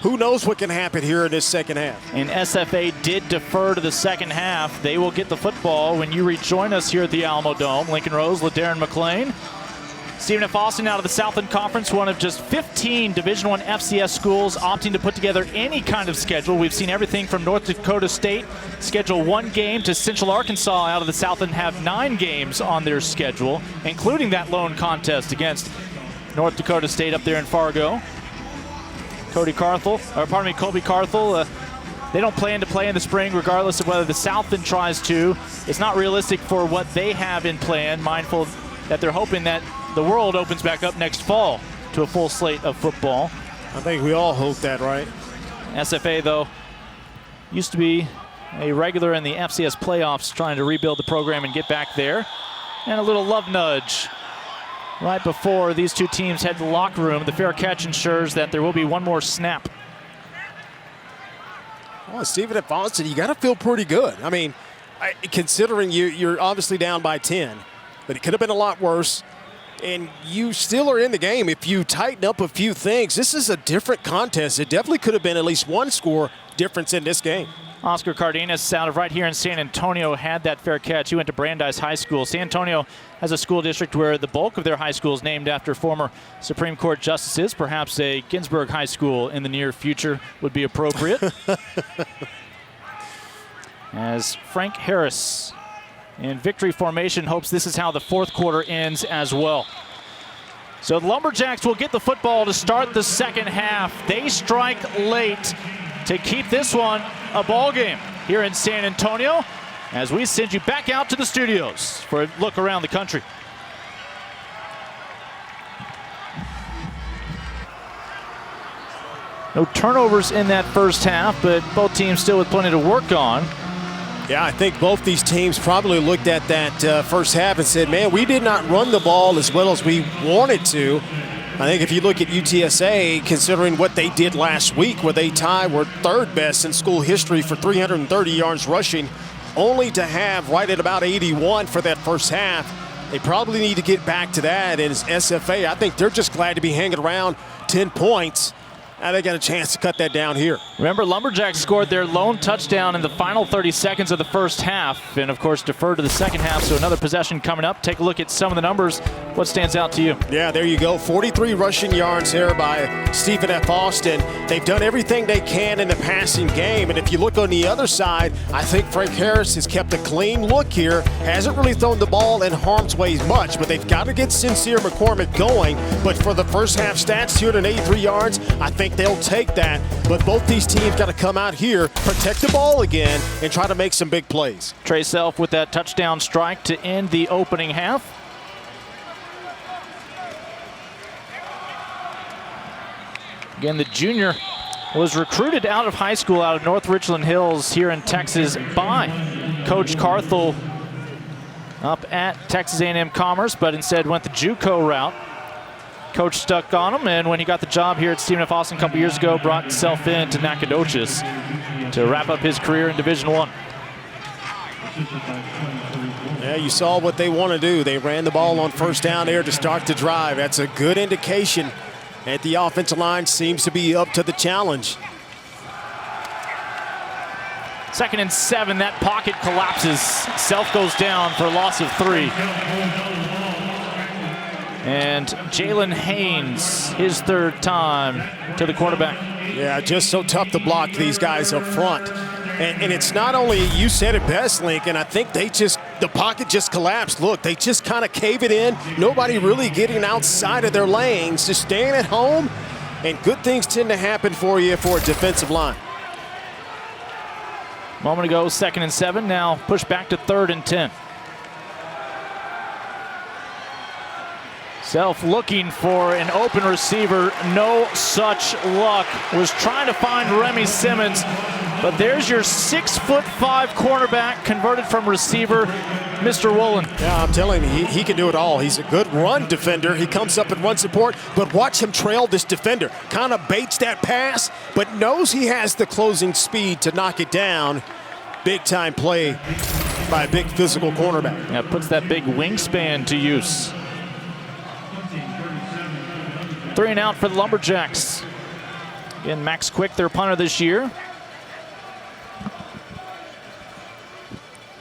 who knows what can happen here in this second half.
And SFA did defer to the second half. They will get the football when you rejoin us here at the Alamo Dome. Lincoln Rose, LaDarren McClain. Stephen F. Austin out of the Southland Conference, one of just 15 Division I FCS schools opting to put together any kind of schedule. We've seen everything from North Dakota State schedule 1 game to Central Arkansas out of the Southland have 9 games on their schedule, including that lone contest against North Dakota State up there in Fargo. Colby Carthel, they don't plan to play in the spring regardless of whether the Southland tries to. It's not realistic for what they have in plan, mindful that they're hoping that the world opens back up next fall. to a full slate of football.
I think we all hope that, right?
SFA, though, used to be a regular in the FCS playoffs, trying to rebuild the program and get back there. And a little love nudge right before these two teams head to the locker room. The fair catch ensures that there will be one more snap.
Well, Stephen F. Austin, you got to feel pretty good. I mean, considering you're obviously down by 10, but it could have been a lot worse. And you still are in the game. If you tighten up a few things, this is a different contest. It definitely could have been at least one score difference in this game.
Oscar Cardenas out of right here in San Antonio had that fair catch. He went to Brandeis High School. San Antonio has a school district where the bulk of their high school is named after former Supreme Court justices. Perhaps a Ginsburg High School in the near future would be appropriate. As Frank Harris in victory formation hopes this is how the fourth quarter ends as well. So the Lumberjacks will get the football to start the second half. They strike late to keep this one a ball game here in San Antonio, as we send you back out to the studios for a look around the country. No turnovers in that first half, but both teams still with plenty to work on.
Yeah, I think both these teams probably looked at that first half and said, man, we did not run the ball as well as we wanted to. I think if you look at UTSA, considering what they did last week, where they were third best in school history for 330 yards rushing, only to have right at about 81 for that first half, they probably need to get back to that. And as SFA, I think they're just glad to be hanging around 10 points. Now they got a chance to cut that down here.
Remember, Lumberjacks scored their lone touchdown in the final 30 seconds of the first half, and of course deferred to the second half, so another possession coming up. Take a look at some of the numbers. What stands out to you?
Yeah, there you go. 43 rushing yards here by Stephen F. Austin. They've done everything they can in the passing game, and if you look on the other side, I think Frank Harris has kept a clean look here. Hasn't really thrown the ball in harm's way much, but they've got to get Sincere McCormick going. But for the first half stats, 283 yards, I think they'll take that. But both these teams got to come out here, protect the ball again, and try to make some big plays.
Trey Self with that touchdown strike to end the opening half. Again, the junior was recruited out of high school out of North Richland Hills here in Texas by Coach Carthel up at Texas A&M Commerce, but instead went the JUCO route. Coach stuck on him, and when he got the job here at Stephen F. Austin a couple years ago, brought himself in to Nacogdoches to wrap up his career in Division I.
Yeah, you saw what they want to do. They ran the ball on first down there to start the drive. That's a good indication that the offensive line seems to be up to the challenge.
2nd and 7, that pocket collapses. Self goes down for a loss of 3. And Jalen Haynes, his third time to the quarterback.
Yeah, just so tough to block these guys up front. And it's not only, you said it best, Lincoln, I think the pocket just collapsed. Look, they just kind of cave it in. Nobody really getting outside of their lanes, just staying at home. And good things tend to happen for you for a defensive line.
Moment ago, 2nd and 7, now push back to 3rd and 10. Self looking for an open receiver, no such luck. Was trying to find Remy Simmons, but there's your 6'5" cornerback converted from receiver, Mr. Woolen.
Yeah, I'm telling you, he can do it all. He's a good run defender. He comes up and run support, but watch him trail this defender. Kind of baits that pass, but knows he has the closing speed to knock it down. Big time play by a big physical cornerback.
Yeah, puts that big wingspan to use. 3 and out for the Lumberjacks. Again, Max Quick, their punter this year.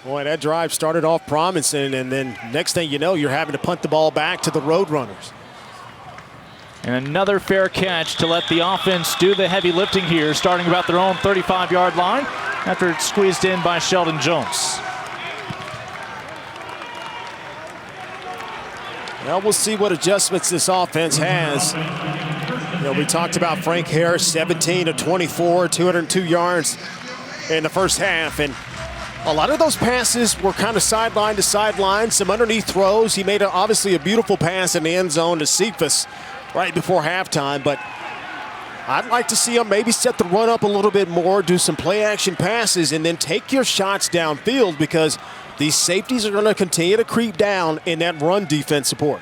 Boy, that drive started off promising, and then next thing you know, you're having to punt the ball back to the Roadrunners.
And another fair catch to let the offense do the heavy lifting here, starting about their own 35-yard line after it's squeezed in by Sheldon Jones.
Well, we'll see what adjustments this offense has. You know, we talked about Frank Harris, 17 of 24, 202 yards in the first half. And a lot of those passes were kind of sideline to sideline, some underneath throws. He made obviously a beautiful pass in the end zone to Cephas. right before halftime, but I'd like to see them maybe set the run up a little bit more, do some play action passes, and then take your shots downfield because these safeties are going to continue to creep down in that run defense support.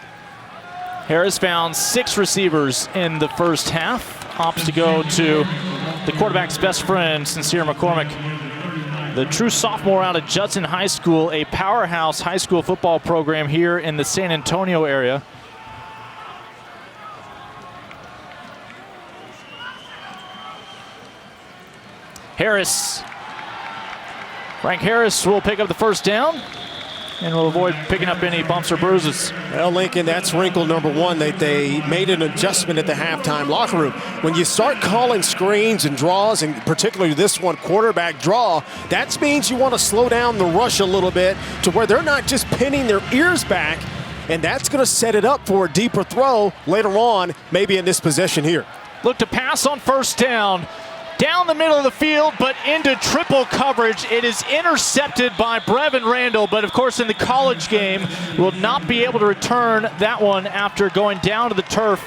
Harris found 6 receivers in the first half. Opts to go to the quarterback's best friend, Sincere McCormick. The true sophomore out of Judson High School, a powerhouse high school football program here in the San Antonio area. Frank Harris will pick up the first down and will avoid picking up any bumps or bruises.
Well, Lincoln, that's wrinkle number one, that they made an adjustment at the halftime locker room. When you start calling screens and draws, and particularly this one, quarterback draw, that means you want to slow down the rush a little bit to where they're not just pinning their ears back, and that's going to set it up for a deeper throw later on, maybe in this possession here.
Look to pass on first down. Down the middle of the field, but into triple coverage. It is intercepted by Brevin Randall, but of course in the college game will not be able to return that one after going down to the turf.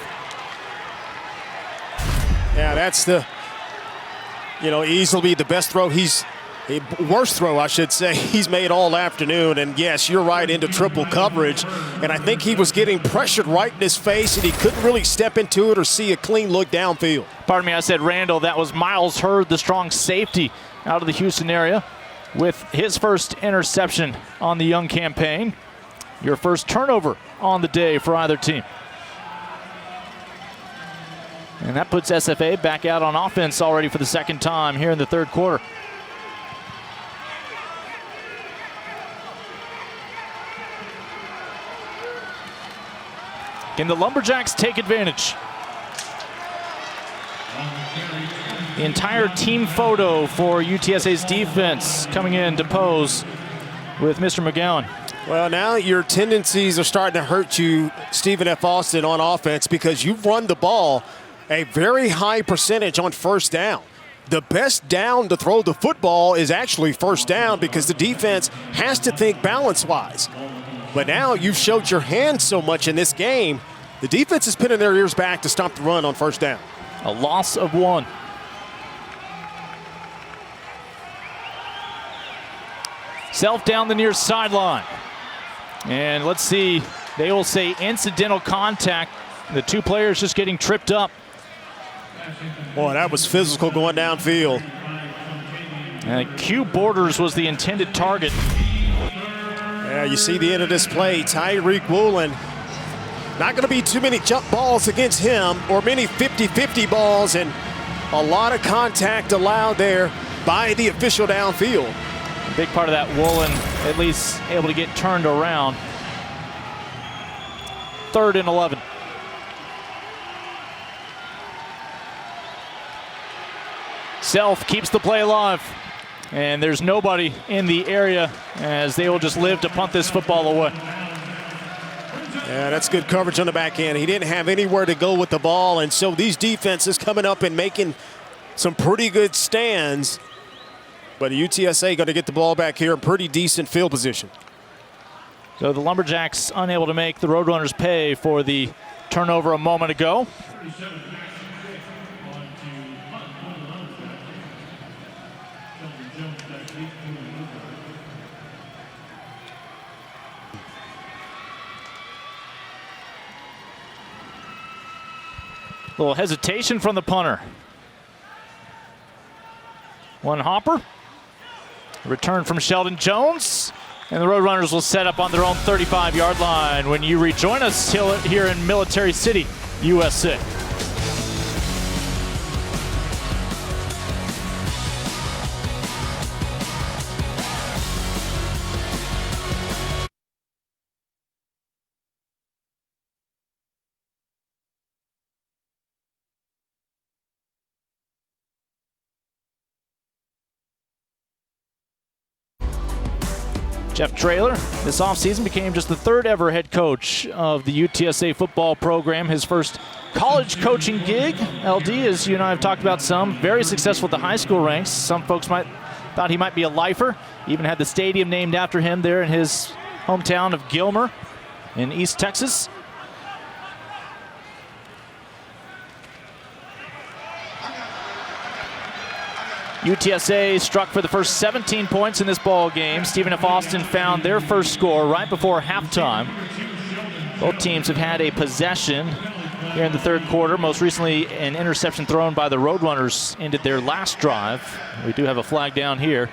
Yeah, that's the, easily the best throw worst throw, I should say, he's made all afternoon. And yes, you're right, into triple coverage. And I think he was getting pressured right in his face, and he couldn't really step into it or see a clean look downfield.
Pardon me, I said Randall. That was Miles Hurd, the strong safety out of the Houston area, with his first interception on the young campaign. Your first turnover on the day for either team. And that puts SFA back out on offense already for the second time here in the third quarter. Can the Lumberjacks take advantage? The entire team photo for UTSA's defense coming in to pose with Mr. McGowan.
Well, now your tendencies are starting to hurt you, Stephen F. Austin, on offense, because you've run the ball a very high percentage on first down. The best down to throw the football is actually first down because the defense has to think balance-wise. But now you've showed your hand so much in this game, the defense is pinning their ears back to stop the run on first down.
A loss of 1. Self down the near sideline. And let's see, they will say incidental contact. The two players just getting tripped up.
Boy, that was physical going downfield.
Q Borders was the intended target.
Yeah, you see the end of this play. Tyreek Woolen, not going to be too many jump balls against him or many 50-50 balls, and a lot of contact allowed there by the official downfield.
A big part of that, Woolen at least able to get turned around. 3rd and 11. Self keeps the play alive. And there's nobody in the area as they will just live to punt this football away.
Yeah, that's good coverage on the back end. He didn't have anywhere to go with the ball, and so these defenses coming up and making some pretty good stands. But UTSA going to get the ball back here in pretty decent field position.
So the Lumberjacks unable to make the Roadrunners pay for the turnover a moment ago. A little hesitation from the punter. One hopper. Return from Sheldon Jones. And the Roadrunners will set up on their own 35-yard line when you rejoin us here in Military City, USA. Jeff Traylor, this offseason, became just the 3rd ever head coach of the UTSA football program. His first college coaching gig, LD, as you and I have talked about some, very successful at the high school ranks. Some folks thought he might be a lifer. Even had the stadium named after him there in his hometown of Gilmer in East Texas. UTSA struck for the first 17 points in this ball game. Stephen F. Austin found their first score right before halftime. Both teams have had a possession here in the third quarter. Most recently, an interception thrown by the Roadrunners ended their last drive. We do have a flag down here.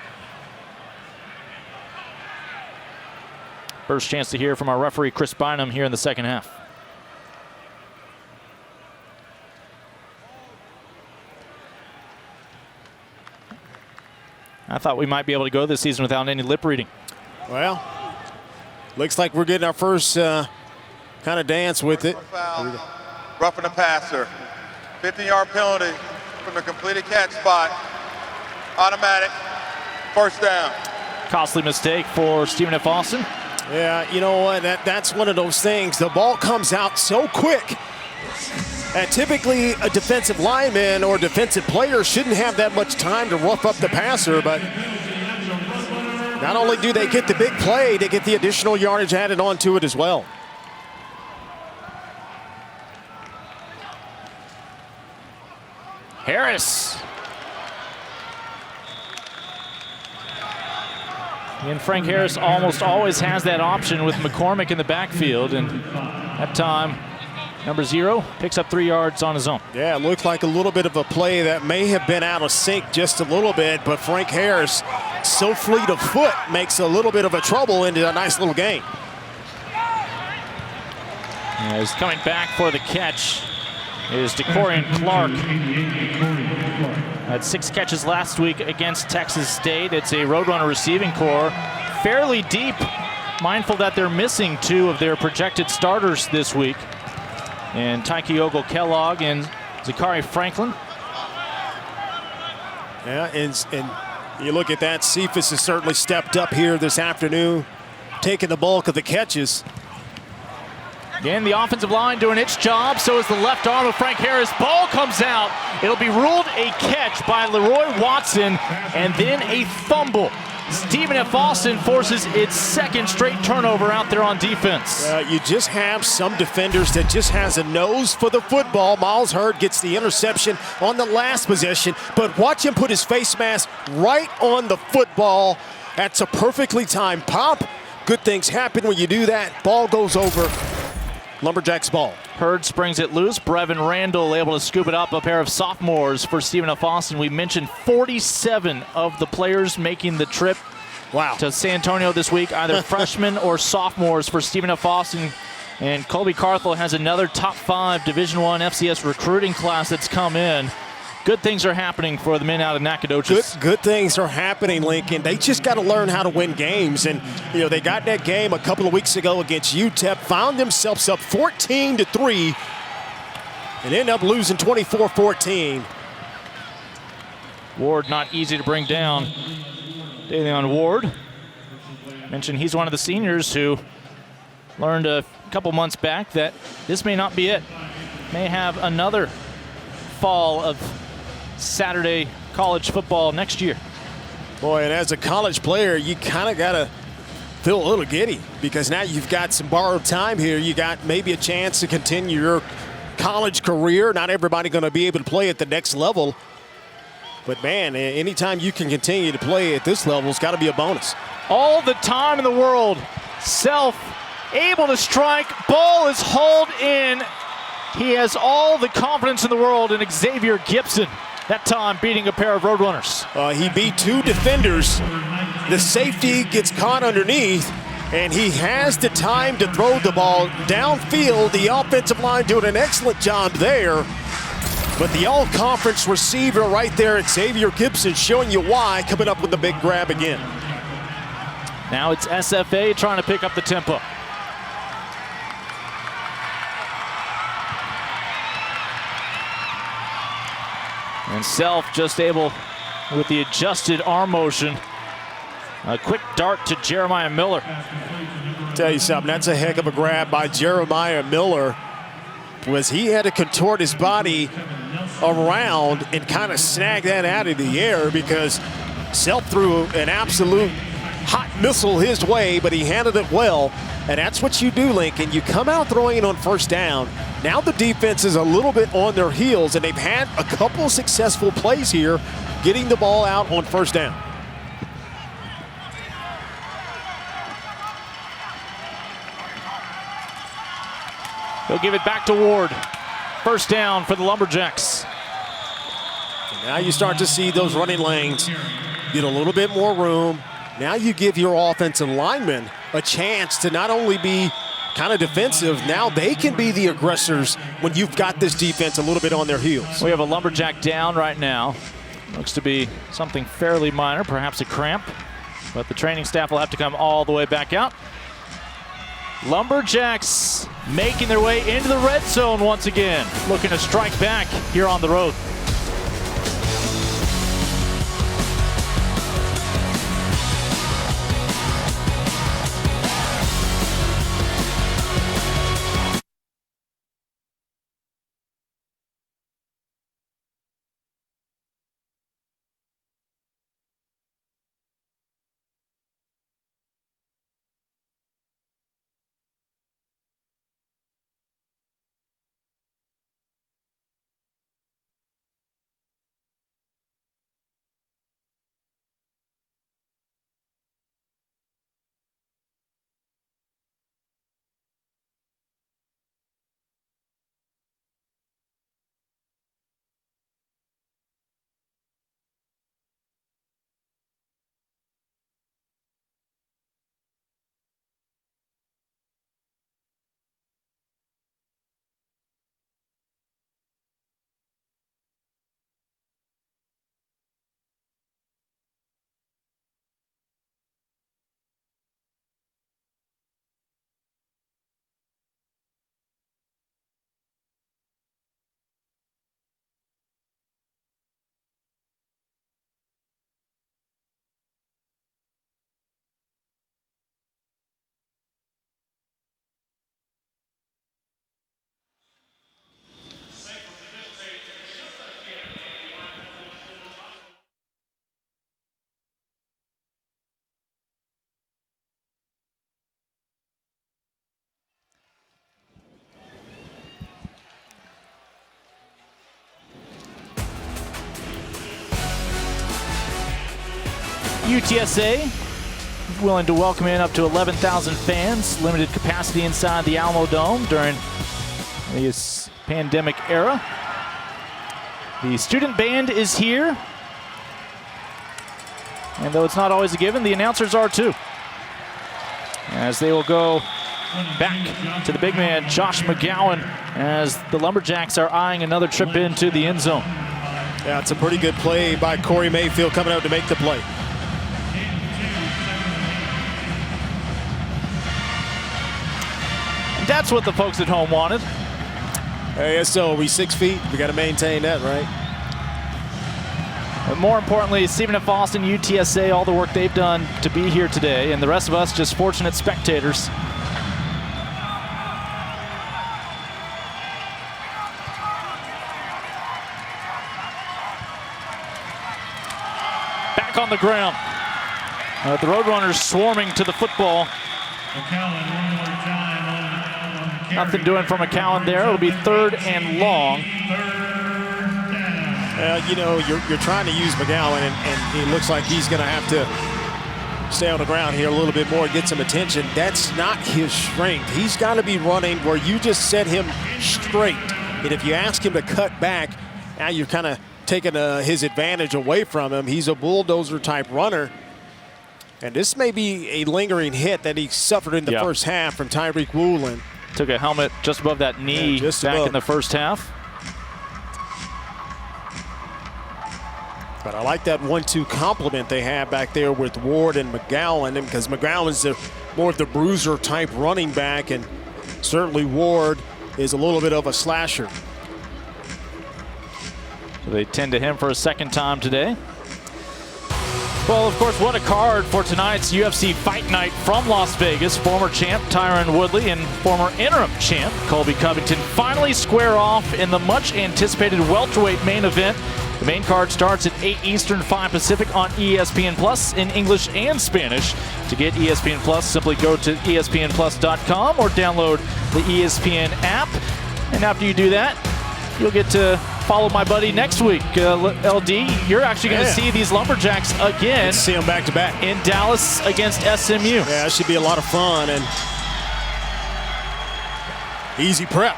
First chance to hear from our referee, Chris Bynum, here in the second half. I thought we might be able to go this season without any lip reading.
Well, looks like we're getting our first kind of dance with it.
Roughing the passer. 50-yard penalty from the completed catch spot. Automatic. First down.
Costly mistake for Stephen F. Austin.
Yeah, you know what? That's one of those things. The ball comes out so quick. And typically, a defensive lineman or defensive player shouldn't have that much time to rough up the passer, but not only do they get the big play, they get the additional yardage added onto it as well.
Harris. And Frank Harris almost always has that option with McCormick in the backfield, and that time, number 0 picks up 3 yards on his own.
Yeah, it looked like a little bit of a play that may have been out of sync just a little bit, but Frank Harris, so fleet of foot, makes a little bit of a trouble into a nice little gain.
Yeah, he's coming back for the catch is DeCorian Clark. Had 6 catches last week against Texas State. It's a Roadrunner receiving corps, fairly deep, mindful that they're missing 2 of their projected starters this week. And Tyke Ogle-Kellogg and Zachary Franklin.
Yeah, and you look at that, Cephas has certainly stepped up here this afternoon, taking the bulk of the catches.
Again, the offensive line doing its job. So is the left arm of Frank Harris. Ball comes out. It'll be ruled a catch by Leroy Watson, and then a fumble. Stephen F. Austin forces its second straight turnover out there on defense.
You just have some defenders that just has a nose for the football. Miles Hurd gets the interception on the last possession, but watch him put his face mask right on the football. That's a perfectly timed pop. Good things happen when you do that. Ball goes over. Lumberjacks ball.
Hurd springs it loose. Brevin Randall able to scoop it up. A pair of sophomores for Stephen F. Austin. We mentioned 47 of the players making the trip to San Antonio this week, either freshmen or sophomores for Stephen F. Austin. And Colby Carthel has another top 5 Division I FCS recruiting class that's come in. Good things are happening for the men out of Nacogdoches.
Good things are happening, Lincoln. They just got to learn how to win games. And, you know, they got that game a couple of weeks ago against UTEP, found themselves up 14-3, and end up losing 24-14.
Ward not easy to bring down. Davion Ward. Mentioned he's one of the seniors who learned a couple months back that this may not be it. May have another fall of Saturday college football next year.
Boy, and as a college player, you kind of got to feel a little giddy because now you've got some borrowed time here. You got maybe a chance to continue your college career. Not everybody going to be able to play at the next level. But, man, anytime you can continue to play at this level, it's got to be a bonus.
All the time in the world. Self able to strike. Ball is hauled in. He has all the confidence in the world in Xavier Gibson. That time beating a pair of Roadrunners.
He beat 2 defenders. The safety gets caught underneath, and he has the time to throw the ball downfield. The offensive line doing an excellent job there. But the all-conference receiver right there, Xavier Gibson, showing you why, coming up with the big grab again.
Now it's SFA trying to pick up the tempo. And Self just able, with the adjusted arm motion, a quick dart to Jeremiah Miller.
Tell you something, that's a heck of a grab by Jeremiah Miller. Was he had to contort his body around and kind of snag that out of the air because Self threw an absolute hot missile his way, but he handled it well. And that's what you do, Lincoln. You come out throwing it on first down. Now the defense is a little bit on their heels, and they've had a couple successful plays here getting the ball out on first down.
He'll give it back to Ward. First down for the Lumberjacks.
And now you start to see those running lanes get a little bit more room. Now you give your offensive linemen a chance to not only be kind of defensive, now they can be the aggressors when you've got this defense a little bit on their heels.
We have a Lumberjack down right now. Looks to be something fairly minor, perhaps a cramp, but the training staff will have to come all the way back out. Lumberjacks making their way into the red zone once again, looking to strike back here on the road. UTSA willing to welcome in up to 11,000 fans. Limited capacity inside the Alamo Dome during this pandemic era. The student band is here. And though it's not always a given, the announcers are too. As they will go back to the big man, Josh McGowan, as the Lumberjacks are eyeing another trip into the end zone.
Yeah, it's a pretty good play by Corey Mayfield coming out to make the play.
That's what the folks at home wanted.
Hey, so we 6 feet. We got to maintain that, right?
But more importantly, Stephen F. Austin, UTSA, all the work they've done to be here today, and the rest of us just fortunate spectators. Back on the ground. The Roadrunners swarming to the football. Nothing doing from McCowan there. It'll be 3rd and long.
You know, you're trying to use McGowan, and he looks like he's going to have to stay on the ground here a little bit more, get some attention. That's not his strength. He's got to be running where you just set him straight. And if you ask him to cut back, now you're kind of taking his advantage away from him. He's a bulldozer-type runner. And this may be a lingering hit that he suffered in the first half from Tyreek Woolen.
Took a helmet just above that knee back in the first half.
But I like that 1-2 compliment they have back there with Ward and McGowan, because McGowan's more of the bruiser type running back, and certainly Ward is a little bit of a slasher.
So they tend to him for a second time today. Well, of course, what a card for tonight's UFC Fight Night from Las Vegas. Former champ Tyron Woodley and former interim champ Colby Covington finally square off in the much-anticipated welterweight main event. The main card starts at 8 Eastern, 5 Pacific on ESPN Plus in English and Spanish. To get ESPN Plus, simply go to ESPNplus.com or download the ESPN app. And after you do that, you'll get to follow my buddy next week. LD, you're actually going to see these Lumberjacks again.
Let's see them back to back
in Dallas against SMU.
Yeah, it should be a lot of fun and easy prep,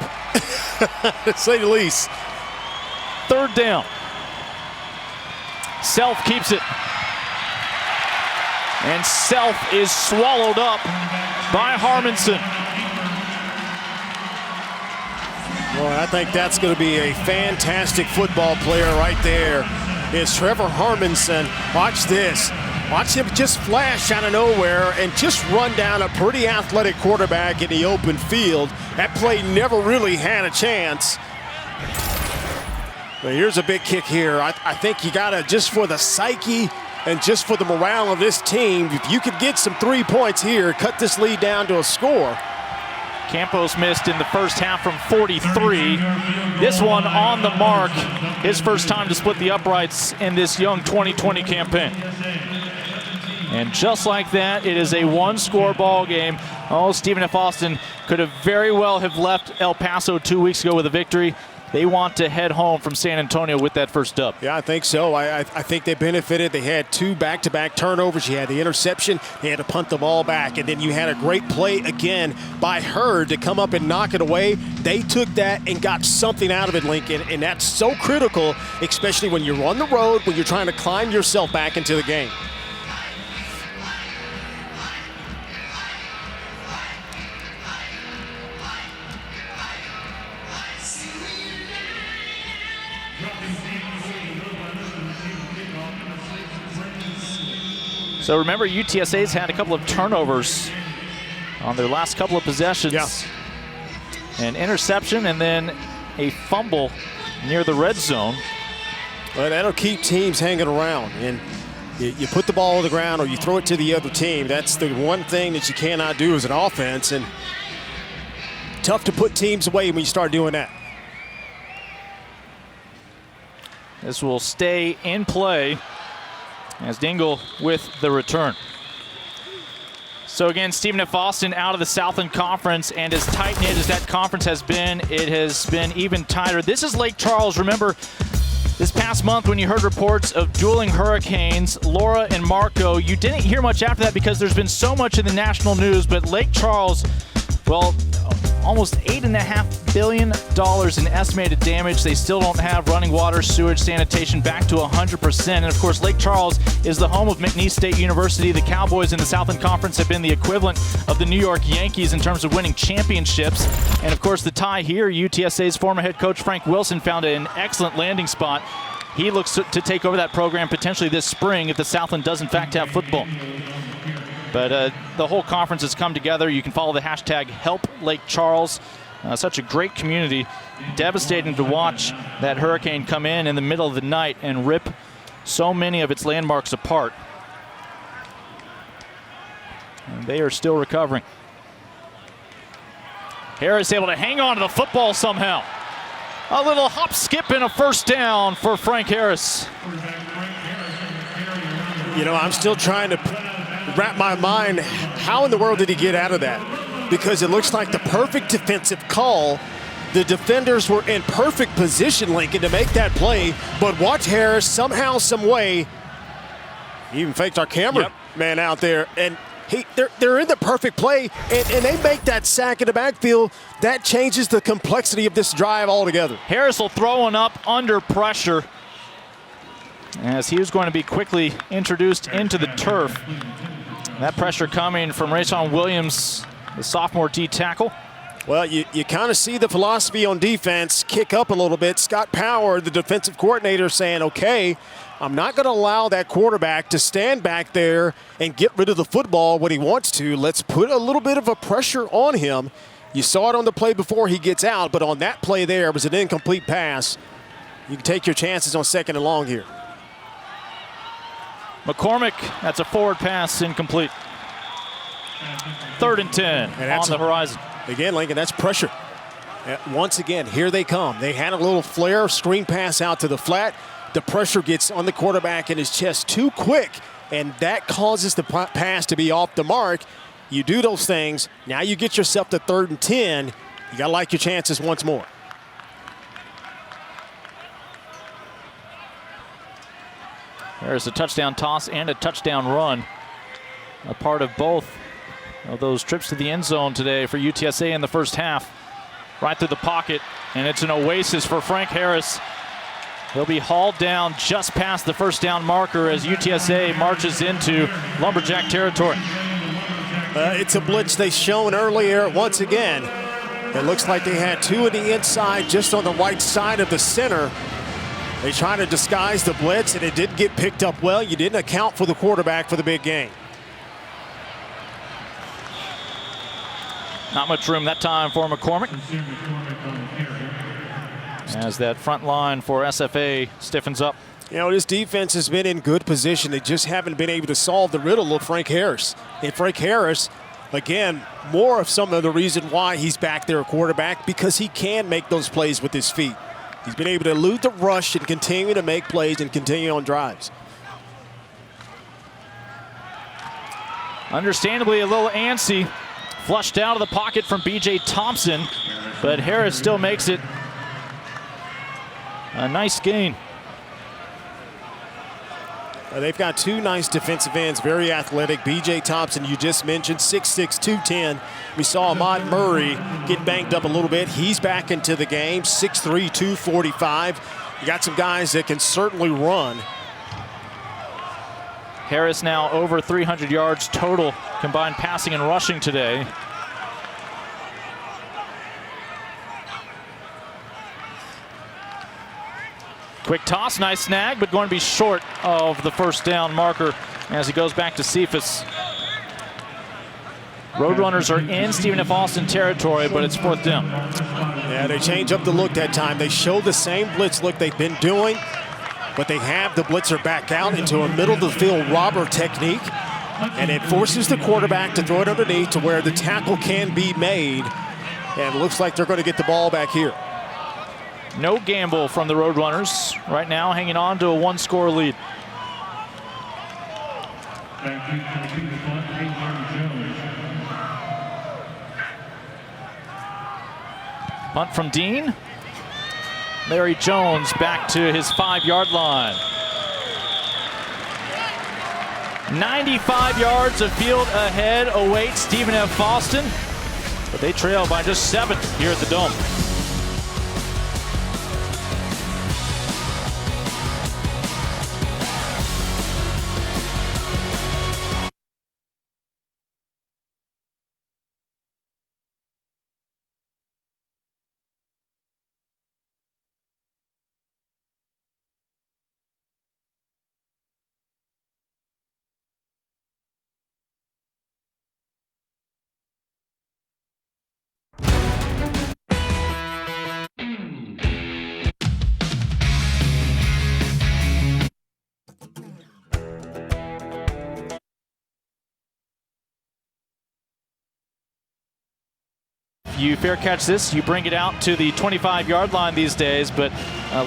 to say the least.
3rd down. Self keeps it. And Self is swallowed up by Harmonson.
Well, I think that's going to be a fantastic football player right there. Is Trevor Harmonson. Watch this. Watch him just flash out of nowhere and just run down a pretty athletic quarterback in the open field. That play never really had a chance. But here's a big kick here. I think you got to, just for the psyche and just for the morale of this team, if you could get some 3 points here, cut this lead down to a score.
Campos missed in the first half from 43. This one on the mark. His first time to split the uprights in this young 2020 campaign. And just like that, it is a 1-score ball game. Oh, Stephen F. Austin could have very well have left El Paso 2 weeks ago with a victory. They want to head home from San Antonio with that first dub.
Yeah, I think so. I think they benefited. They had 2 back-to-back turnovers. You had the interception. They had to punt the ball back. And then you had a great play again by Hurd to come up and knock it away. They took that and got something out of it, Lincoln. And that's so critical, especially when you're on the road, when you're trying to climb yourself back into the game.
So remember, UTSA's had a couple of turnovers on their last couple of possessions.
Yeah.
An interception and then a fumble near the red zone.
Well, that'll keep teams hanging around. And you put the ball on the ground or you throw it to the other team. That's the one thing that you cannot do as an offense. And tough to put teams away when you start doing that.
This will stay in play as Dingle with the return. So again, Stephen F. Austin out of the Southland Conference, and as tight-knit as that conference has been, it has been even tighter. This is Lake Charles. Remember, this past month when you heard reports of dueling hurricanes, Laura and Marco, you didn't hear much after that because there's been so much in the national news, but Lake Charles, well, almost $8.5 billion in estimated damage. They still don't have running water, sewage, sanitation back to 100%. And of course, Lake Charles is the home of McNeese State University. The Cowboys in the Southland Conference have been the equivalent of the New York Yankees in terms of winning championships. And of course, the tie here, UTSA's former head coach Frank Wilson found an excellent landing spot. He looks to take over that program potentially this spring if the Southland does in fact have football. But the whole conference has come together. You can follow the hashtag #HelpLakeCharles. Such a great community. Devastating to watch that hurricane come in the middle of the night and rip so many of its landmarks apart. And they are still recovering. Harris able to hang on to the football somehow. A little hop, skip, and a first down for Frank Harris.
You know, I'm still trying to wrap my mind, how in the world did he get out of that? Because it looks like the perfect defensive call. The defenders were in perfect position, Lincoln, to make that play. But watch Harris, somehow, some way, he even faked our camera man out there. And they're in the perfect play, and they make that sack in the backfield. That changes the complexity of this drive altogether.
Harris will throw one up under pressure as he was going to be quickly introduced into the turf. That pressure coming from Rayson Williams, the sophomore D tackle.
Well, you kind of see the philosophy on defense kick up a little bit. Scott Power, the defensive coordinator, saying, okay, I'm not going to allow that quarterback to stand back there and get rid of the football when he wants to. Let's put a little bit of a pressure on him. You saw it on the play before he gets out, but on that play there, it was an incomplete pass. You can take your chances on 2nd and long here.
McCormick, that's a forward pass, incomplete. 3rd and 10 on the horizon.
Again, Lincoln, that's pressure. Once again, here they come. They had a little flare, screen pass out to the flat. The pressure gets on the quarterback in his chest too quick, and that causes the pass to be off the mark. You do those things, now you get yourself to 3rd and 10. You got to like your chances once more.
There's a touchdown toss and a touchdown run. A part of both of those trips to the end zone today for UTSA in the first half. Right through the pocket, and it's an oasis for Frank Harris. He'll be hauled down just past the first down marker as UTSA marches into Lumberjack territory.
It's a blitz they shown earlier. Once again, it looks like they had two on the inside just on the right side of the center. They try to disguise the blitz, and it did get picked up well. You didn't account for the quarterback for the big gain.
Not much room that time for McCormick, as that front line for SFA stiffens up.
You know, this defense has been in good position. They just haven't been able to solve the riddle of Frank Harris. And Frank Harris, again, more of some of the reason why he's back there at quarterback, because he can make those plays with his feet. He's been able to elude the rush and continue to make plays and continue on drives.
Understandably a little antsy. Flushed out of the pocket from B.J. Thompson, but Harris still makes it a nice gain.
They've got two nice defensive ends, very athletic. B.J. Thompson, you just mentioned, 6'6", 210. We saw Ahmad Murray get banged up a little bit. He's back into the game, 6'3", 245. You got some guys that can certainly run.
Harris now over 300 yards total, combined passing and rushing today. Quick toss, nice snag, but going to be short of the first down marker as he goes back to Cephas. Roadrunners are in Stephen F. Austin territory, but it's fourth down.
Yeah, they change up the look that time. They show the same blitz look they've been doing, but they have the blitzer back out into a middle of the field robber technique, and it forces the quarterback to throw it underneath to where the tackle can be made, and it looks like they're going to get the ball back here.
No gamble from the Roadrunners right now, hanging on to a one-score lead. Punt from Dean. Larry Jones back to his 5-yard line. 95 yards of field ahead awaits Stephen F. Austin, but they trail by just 7 here at the Dome. You fair catch this, you bring it out to the 25-yard line these days, but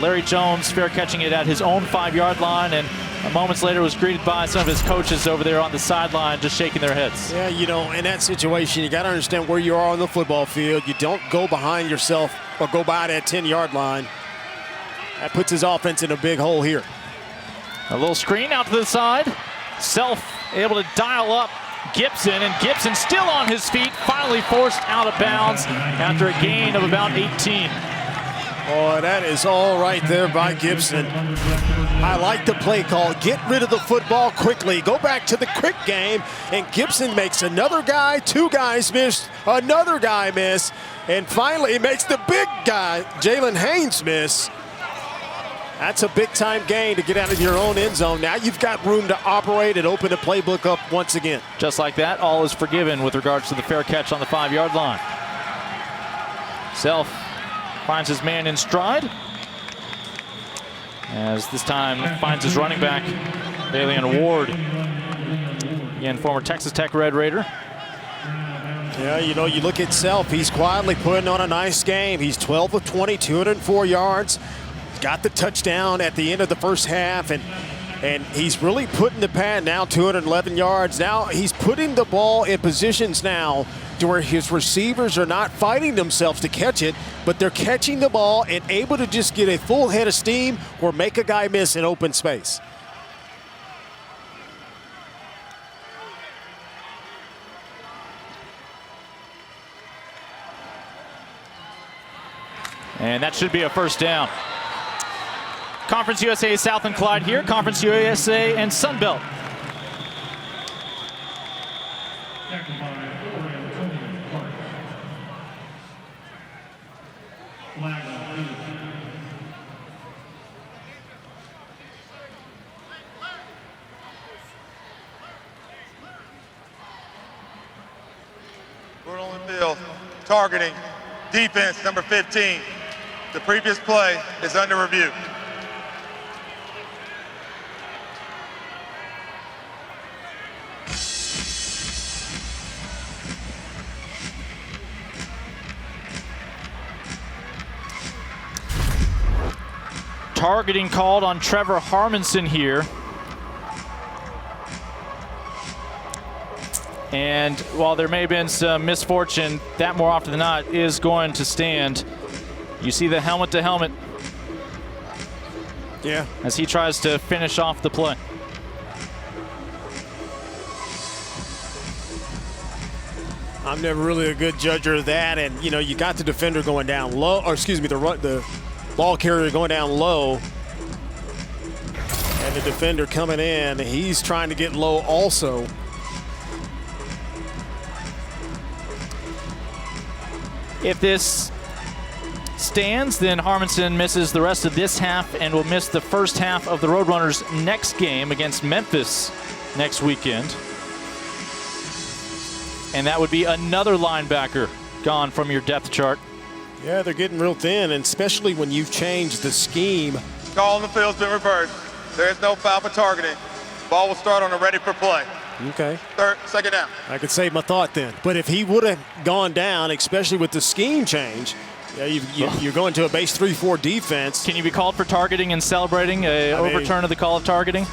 Larry Jones fair catching it at his own 5-yard line, and moments later was greeted by some of his coaches over there on the sideline just shaking their heads.
Yeah, you know, in that situation, you got to understand where you are on the football field. You don't go behind yourself or go by that 10-yard line. That puts his offense in a big hole here.
A little screen out to the side. Self able to dial up Gibson, and Gibson still on his feet, finally forced out of bounds after a gain of about 18.
Boy, that is all right there by Gibson. I like the play call. Get rid of the football quickly. Go back to the quick game, and Gibson makes another guy, 2 guys miss, another guy miss, and finally he makes the big guy, Jalen Haynes, miss. That's a big-time gain to get out of your own end zone. Now you've got room to operate and open the playbook up once again.
Just like that, all is forgiven with regards to the fair catch on the 5-yard line. Self finds his man in stride, as this time finds his running back, Balian Ward. Again, former Texas Tech Red Raider.
Yeah, you know, you look at Self, he's quietly putting on a nice game. He's 12 of 20, 204 yards. Got the touchdown at the end of the first half, and he's really putting the pad now, 211 yards. Now he's putting the ball in positions now to where his receivers are not fighting themselves to catch it, but they're catching the ball and able to just get a full head of steam or make a guy miss in open space.
And that should be a first down. Conference USA South and Clyde here. Conference USA and Sunbelt.
We're on the field, targeting defense number 15. The previous play is under review.
Targeting called on Trevor Harmonson here. And while there may have been some misfortune, that more often than not is going to stand. You see the helmet to helmet.
Yeah.
As he tries to finish off the play.
I'm never really a good judger of that. And, you know, you got the defender going down low, or excuse me, the ball carrier going down low. And the defender coming in, he's trying to get low also.
If this stands, then Harmonson misses the rest of this half and will miss the first half of the Roadrunners' next game against Memphis next weekend. And that would be another linebacker gone from your depth chart.
Yeah, they're getting real thin, and especially when you've changed the scheme.
Call on the field's been reversed. There is no foul for targeting. Ball will start on a ready for play.
Okay.
Second down.
I could save my thought then. But if he would have gone down, especially with the scheme change, yeah, you're going to a base 3-4 defense.
Can you be called for targeting and celebrating an overturn of the call of targeting?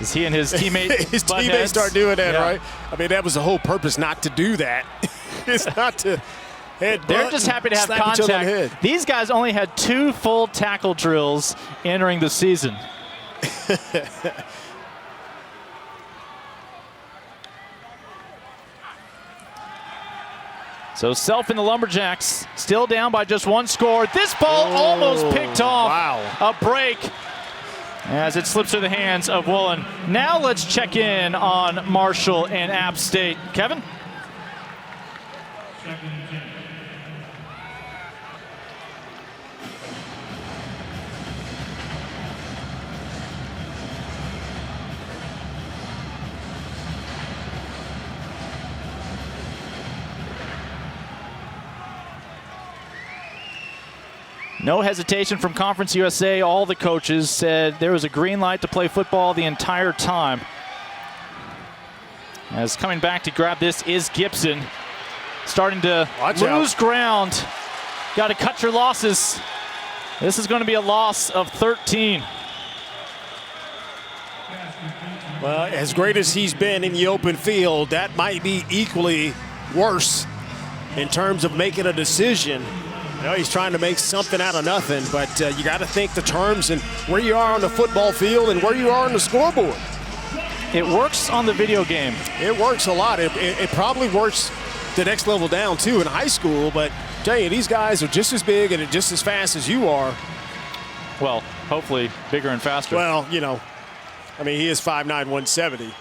Is he and his teammate
his teammates start doing that,
yeah.
right? I mean, that was the whole purpose, not to do that. It's not to headbutt.
They're just happy to have
slap each other on the
contact.
head.
These guys only had 2 full tackle drills entering the season. So Self and the Lumberjacks still down by just 1 score. This ball almost picked off.
Wow.
A break as it slips through the hands of Woolen. Now let's check in on Marshall and App State. Kevin? No hesitation from Conference USA. All the coaches said there was a green light to play football the entire time. As coming back to grab this is Gibson. Starting to lose ground. Got to cut your losses. This is going to be a loss of 13.
Well, as great as he's been in the open field, that might be equally worse in terms of making a decision. You know, he's trying to make something out of nothing, but you got to think the terms and where you are on the football field and where you are on the scoreboard.
It works on the video game.
It works a lot. It probably works the next level down, too, in high school, but I tell you, these guys are just as big and just as fast as you are.
Well, hopefully bigger and faster.
Well, you know, I mean, he is 5'9", 170.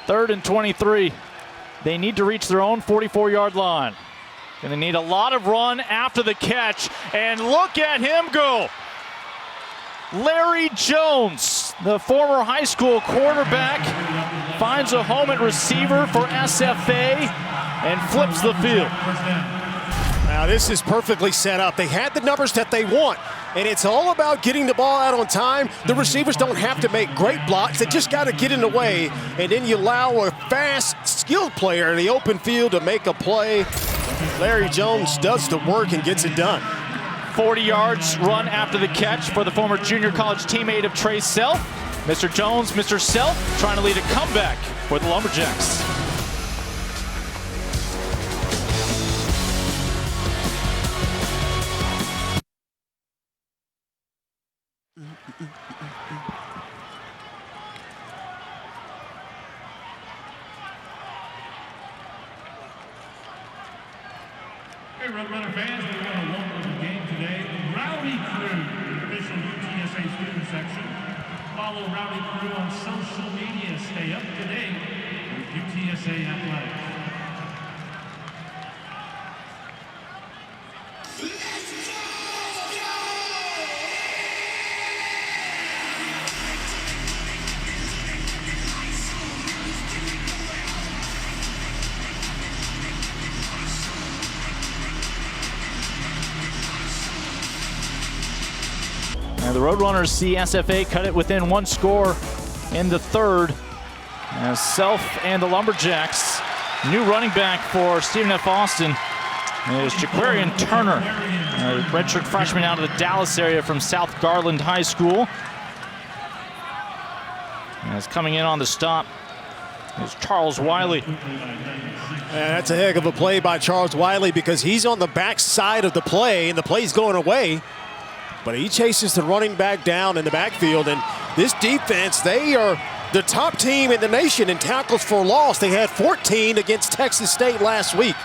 3rd and 23. They need to reach their own 44-yard line. And they need a lot of run after the catch. And look at him go. Larry Jones, the former high school quarterback, finds a home at receiver for SFA and flips the field.
Now, this is perfectly set up. They had the numbers that they want, and it's all about getting the ball out on time. The receivers don't have to make great blocks. They just got to get in the way, and then you allow a fast, skilled player in the open field to make a play. Larry Jones does the work and gets it done.
40 yards run after the catch for the former junior college teammate of Trey Self. Mr. Jones, Mr. Self trying to lead a comeback for the Lumberjacks.
Hey, Roadrunner fans, we want to welcome to the game today Rowdy Crew, the official UTSA student section. Follow Rowdy Crew on social media. Stay up to date with UTSA athletics.
And the Roadrunners see SFA cut it within one score in the third. As Self and the Lumberjacks, new running back for Stephen F. Austin is Jaquarian Turner, a redshirt freshman out of the Dallas area from South Garland High School. As coming in on the stop is Charles Wiley.
That's a heck of a play by Charles Wiley because he's on the back side of the play and the play's going away. But he chases the running back down in the backfield, and this defense, they are the top team in the nation in tackles for loss. They had 14 against Texas State last week.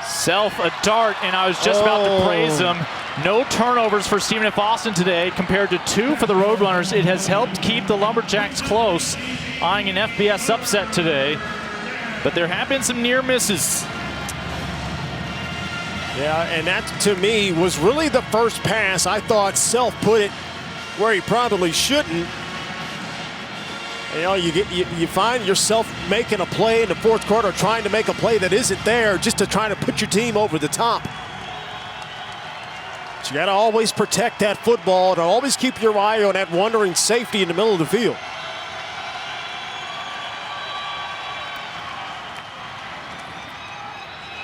Self a dart, and I was just about to praise him. No turnovers for Stephen F. Austin today compared to 2 for the Roadrunners. It has helped keep the Lumberjacks close, eyeing an FBS upset today. But there have been some near misses.
Yeah, and that, to me, was really the first pass. I thought Self put it where he probably shouldn't. You know, you find yourself making a play in the fourth quarter, trying to make a play that isn't there just to try to put your team over the top. But you got to always protect that football and always keep your eye on that wandering safety in the middle of the field.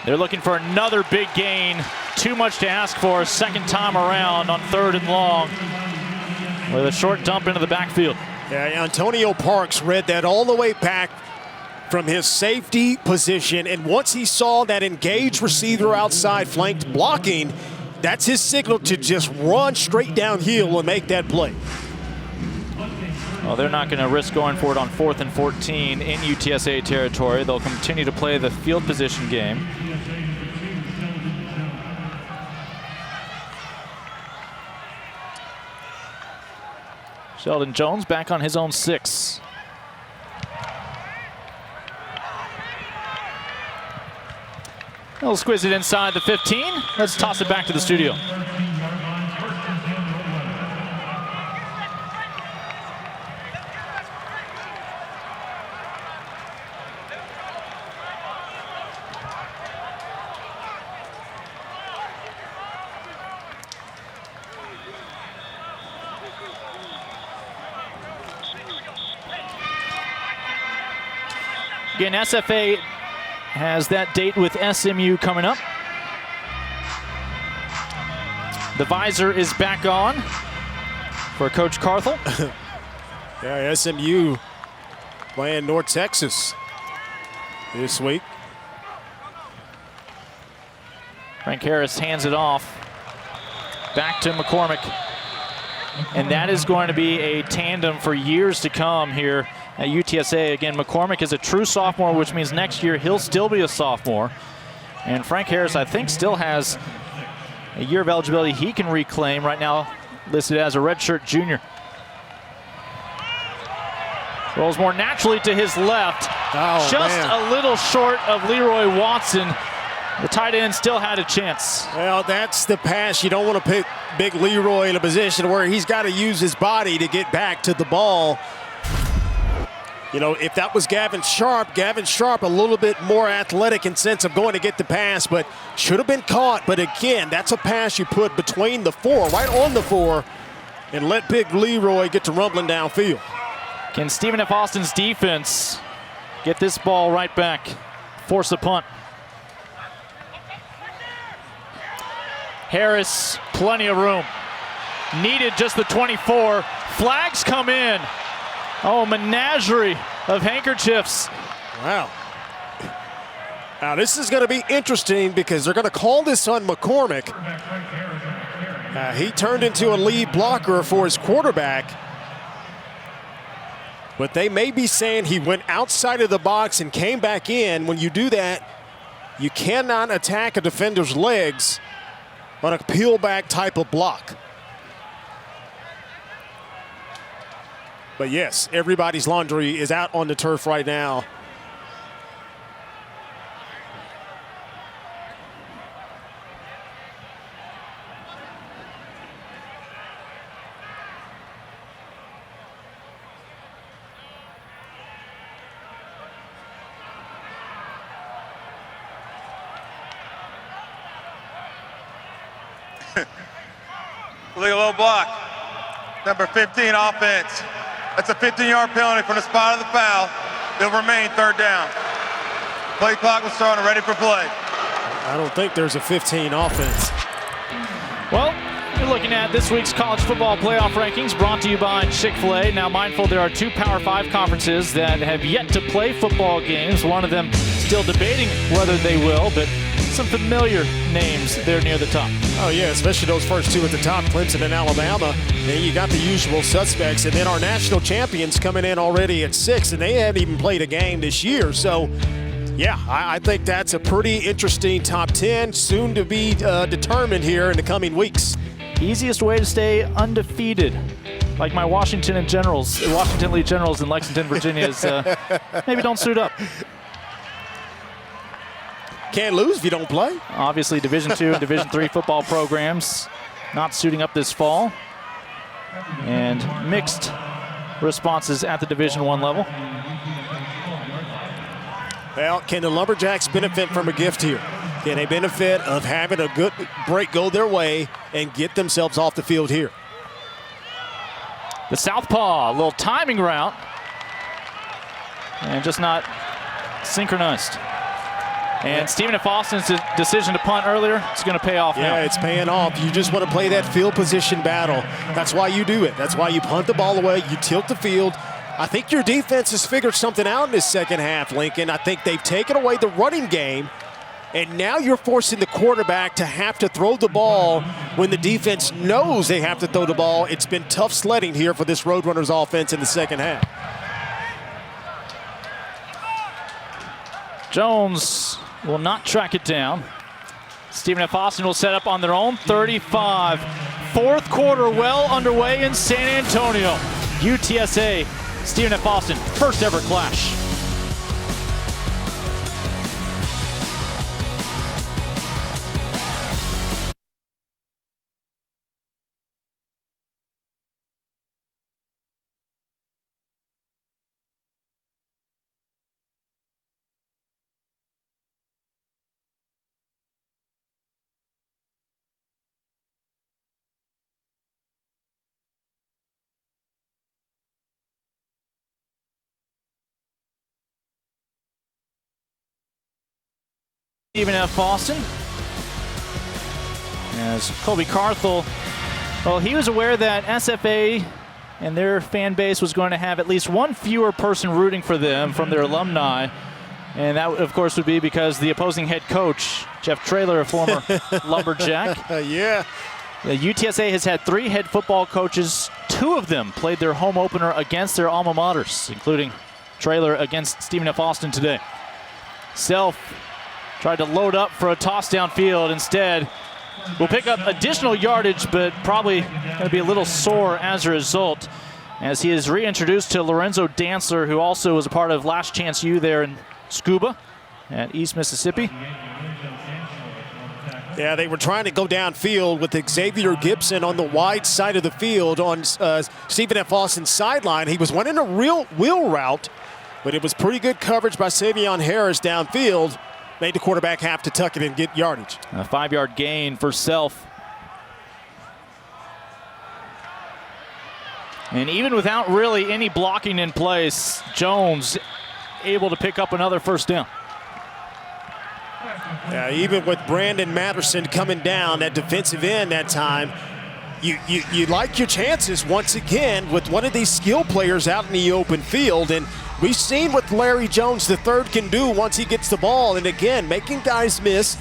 They're looking for another big gain. Too much to ask for a second time around on 3rd and long with a short dump into the backfield.
Yeah, Antonio Parks read that all the way back from his safety position, and once he saw that engaged receiver outside flanked blocking, that's his signal to just run straight downhill and make that play.
Well, they're not going to risk going for it on 4th and 14 in UTSA territory. They'll continue to play the field position game. Sheldon Jones back on his own 6. They'll squeeze it inside the 15. Let's toss it back to the studio. Again, SFA has that date with SMU coming up. The visor is back on for Coach Carthel.
Yeah, SMU playing North Texas this week.
Frank Harris hands it off back to McCormick. And that is going to be a tandem for years to come here at UTSA. Again, McCormick is a true sophomore, which means next year he'll still be a sophomore. And Frank Harris, I think, still has a year of eligibility he can reclaim, right now listed as a redshirt junior. Rolls more naturally to his left. A little short of Leroy Watson. The tight end still had a chance.
Well, that's the pass. You don't want to put big Leroy in a position where he's got to use his body to get back to the ball. You know, if that was Gavin Sharp a little bit more athletic in sense of going to get the pass, but should have been caught. But again, that's a pass you put between the 4, right on the 4, and let big Leroy get to rumbling downfield.
Can Stephen F. Austin's defense get this ball right back? Force a punt. Harris, plenty of room. Needed just the 24. Flags come in. Oh, menagerie of handkerchiefs.
Wow. Now this is going to be interesting because they're going to call this on McCormick. He turned into a lead blocker for his quarterback. But they may be saying he went outside of the box and came back in. When you do that, You cannot attack a defender's legs on a peel back type of block. But yes, everybody's laundry is out on the turf right now.
Legal low block. Number 15 offense. That's a 15-yard penalty from the spot of the foul. It'll remain third down. Play clock will start and ready for play.
I don't think there's a 15 offense.
Well, you're looking at this week's college football playoff rankings brought to you by Chick-fil-A. Now, mindful there are 2 Power 5 conferences that have yet to play football games. One of them still debating whether they will, but some familiar names there near the top.
Oh, yeah, especially those first 2 at the top, Clemson and Alabama. Then you got the usual suspects. And then our national champions coming in already at 6, and they haven't even played a game this year. So, yeah, I think that's a pretty interesting top 10, soon to be determined here in the coming weeks.
Easiest way to stay undefeated, like my Washington Lee Generals in Lexington, Virginia, is maybe don't suit up.
Can't lose if you don't play.
Obviously, Division II and Division III football programs not suiting up this fall. And mixed responses at the Division I level.
Well, can the Lumberjacks benefit from a gift here? Can they benefit of having a good break go their way and get themselves off the field here?
The southpaw, a little timing route, and just not synchronized. And Stephen F. Austin's decision to punt earlier, it's going to pay off now.
Yeah, it's paying off. You just want to play that field position battle. That's why you do it. That's why you punt the ball away, you tilt the field. I think your defense has figured something out in this second half, Lincoln. I think they've taken away the running game, and now you're forcing the quarterback to have to throw the ball when the defense knows they have to throw the ball. It's been tough sledding here for this Roadrunners offense in the second half.
Jones will not track it down. Stephen F. Austin will set up on their own 35. Fourth quarter well underway in San Antonio. UTSA, Stephen F. Austin, first ever clash. Stephen F. Austin. As Colby Carthel, well, he was aware that SFA and their fan base was going to have at least one fewer person rooting for them from their alumni. And that, of course, would be because the opposing head coach, Jeff Traylor, a former Lumberjack.
Yeah.
The UTSA has had 3 head football coaches. 2 of them played their home opener against their alma maters, including Traylor against Stephen F. Austin today. Self tried to load up for a toss downfield. Instead, will pick up additional yardage, but probably going to be a little sore as a result, as he is reintroduced to Lorenzo Dantzler, who also was a part of Last Chance U there in Scuba at East Mississippi.
Yeah, they were trying to go downfield with Xavier Gibson on the wide side of the field on Stephen F. Austin's sideline. He was running a real wheel route, but it was pretty good coverage by Savion Harris downfield. Made the quarterback have to tuck it and get yardage.
A 5-yard gain for Self. And even without really any blocking in place, Jones able to pick up another first down.
Yeah, even with Brandon Matterson coming down at defensive end that time, you like your chances once again with one of these skill players out in the open field. And we've seen what Larry Jones III can do once he gets the ball. And again, making guys miss,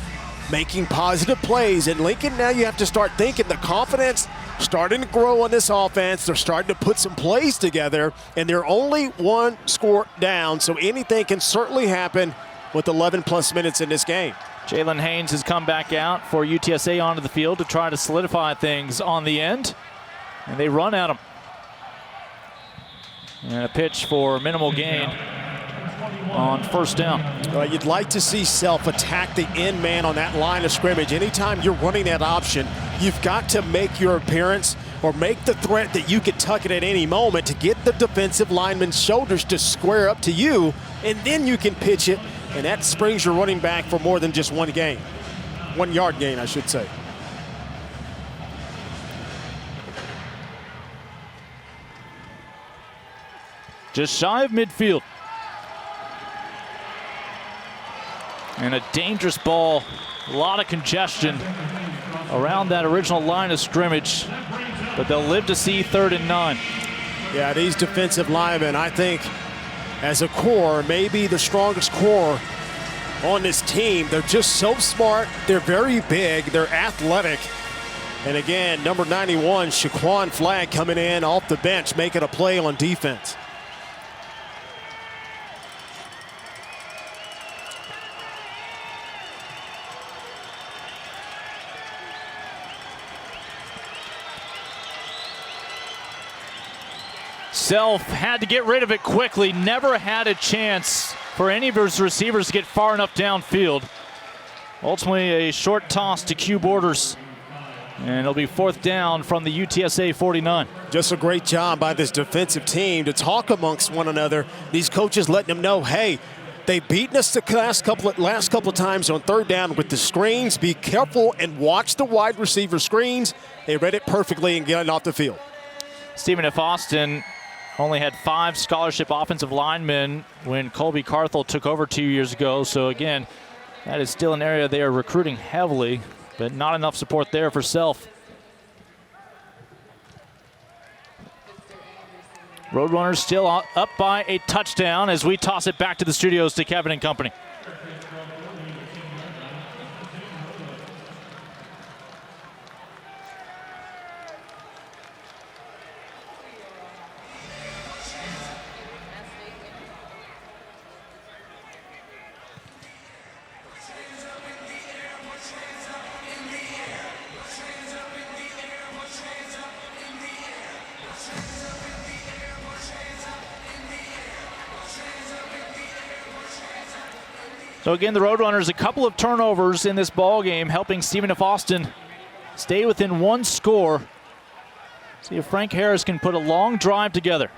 making positive plays. And Lincoln, now you have to start thinking the confidence starting to grow on this offense. They're starting to put some plays together, and they're only 1 score down, so anything can certainly happen with 11+ minutes in this game.
Jalen Haynes has come back out for UTSA onto the field to try to solidify things on the end. And they run at him. And a pitch for minimal gain on first down.
You'd like to see Self attack the end man on that line of scrimmage. Anytime you're running that option, you've got to make your appearance or make the threat that you could tuck it at any moment to get the defensive lineman's shoulders to square up to you, and then you can pitch it, and that springs your running back for more than just 1 gain. 1 yard gain, I should say.
Just shy of midfield. And a dangerous ball. A lot of congestion around that original line of scrimmage. But they'll live to see 3rd and 9.
Yeah, these defensive linemen, I think, as a core, maybe the strongest core on this team. They're just so smart. They're very big. They're athletic. And again, number 91, Shaquan Flagg, coming in off the bench, making a play on defense.
Self had to get rid of it quickly. Never had a chance for any of his receivers to get far enough downfield. Ultimately, a short toss to Q Borders. And it'll be 4th down from the UTSA 49.
Just a great job by this defensive team to talk amongst one another. These coaches letting them know, hey, they've beaten us the last couple of times on 3rd down with the screens. Be careful and watch the wide receiver screens. They read it perfectly and getting off the field.
Stephen F. Austin only had 5 scholarship offensive linemen when Colby Carthel took over 2 years ago. So again, that is still an area they are recruiting heavily, but not enough support there for Self. Roadrunners still up by a touchdown as we toss it back to the studios to Kevin and company. So again, the Roadrunners, a couple of turnovers in this ball game, helping Stephen F. Austin stay within 1 score. See if Frank Harris can put a long drive together.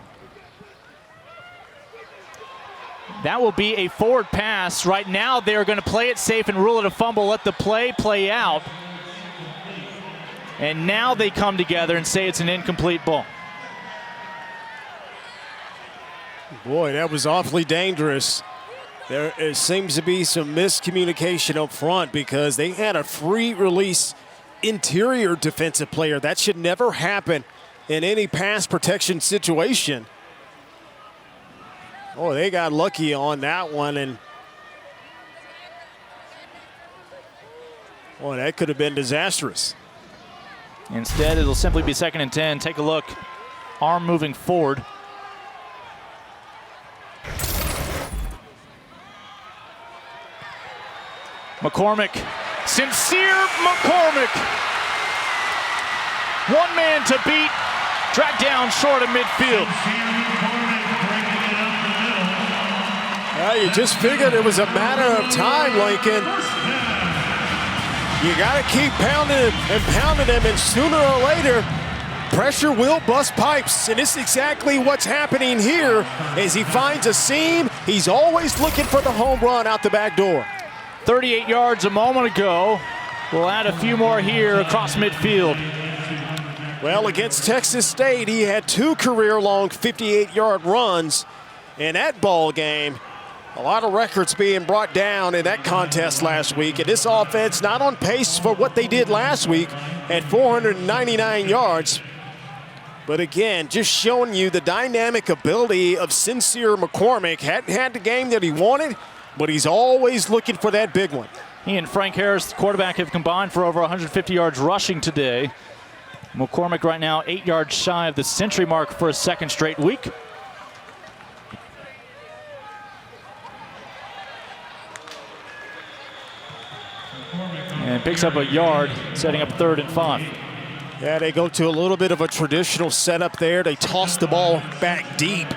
That will be a forward pass. Right now, they're going to play it safe and rule it a fumble, let the play out. And now they come together and say it's an incomplete ball.
Boy, that was awfully dangerous. There seems to be some miscommunication up front because they had a free release interior defensive player. That should never happen in any pass protection situation. Oh, they got lucky on that one, and boy, that could have been disastrous.
Instead, it'll simply be 2nd and 10. Take a look. Arm moving forward. McCormick, Sincere McCormick. 1 man to beat, dragged down short of midfield.
Well, you just figured it was a matter of time, Lincoln. You got to keep pounding him and pounding him, and sooner or later, pressure will bust pipes. And this is exactly what's happening here as he finds a seam. He's always looking for the home run out the back door.
38 yards a moment ago. We'll add a few more here across midfield.
Well, against Texas State, he had 2 career-long 58-yard runs in that ball game. A lot of records being brought down in that contest last week. And this offense not on pace for what they did last week at 499 yards. But again, just showing you the dynamic ability of Sincere McCormick. Hadn't had the game that he wanted, but he's always looking for that big one.
He and Frank Harris, the quarterback, have combined for over 150 yards rushing today. McCormick right now 8 yards shy of the century mark for a 2nd straight week. and picks up a yard, setting up 3rd and 5.
Yeah, they go to a little bit of a traditional setup there. They toss the ball back deep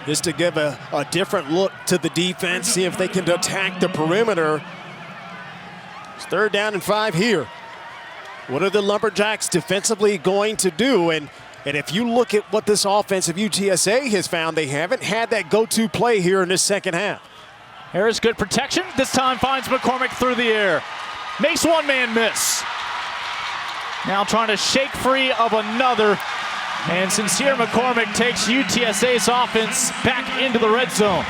just to give a different look to the defense, see if they can attack the perimeter. It's 3rd down and 5 here. What are the Lumberjacks defensively going to do? And if you look at what this offense of UTSA has found, they haven't had that go-to play here in this second half.
Harris, good protection. This time finds McCormick through the air. Makes one man miss. Now trying to shake free of another. And Sincere McCormick takes UTSA's offense back into the red zone.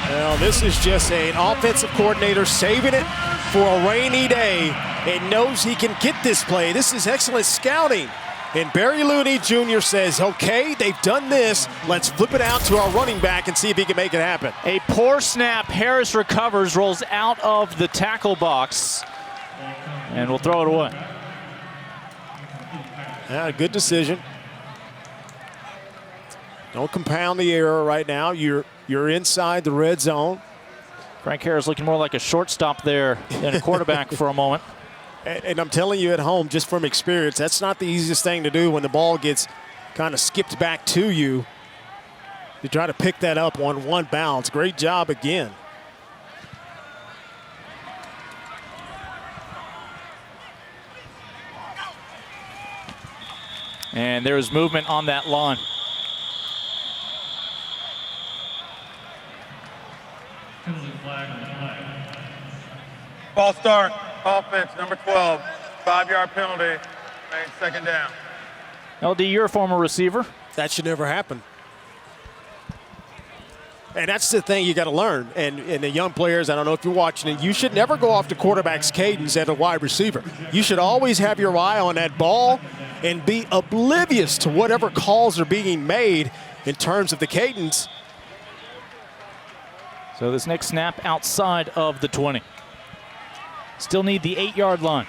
Well, this is just an offensive coordinator saving it for a rainy day and knows he can get this play. This is excellent scouting. And Barry Looney Jr. says, okay, they've done this. Let's flip it out to our running back and see if he can make it happen.
A poor snap. Harris recovers, rolls out of the tackle box, and will throw it away.
Yeah, good decision. Don't compound the error right now. You're inside the red zone.
Frank Harris looking more like a shortstop there than a quarterback for a moment.
And I'm telling you at home, just from experience, that's not the easiest thing to do when the ball gets kind of skipped back to you. You try to pick that up on one bounce. Great job again.
And there is movement on that line.
Ball start, offense, number 12, 5-yard penalty, made 2nd down.
LD, you're a former receiver.
That should never happen. And that's the thing you got to learn. And the young players, I don't know if you're watching it, you should never go off the quarterback's cadence as a wide receiver. You should always have your eye on that ball and be oblivious to whatever calls are being made in terms of the cadence.
So this next snap outside of the 20. Still need the 8-yard line.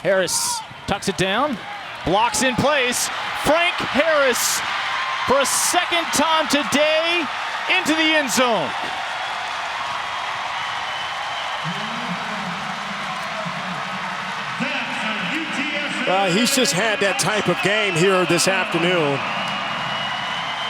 Harris tucks it down, blocks in place. Frank Harris for a 2nd time today into the end zone.
He's just had that type of game here this afternoon.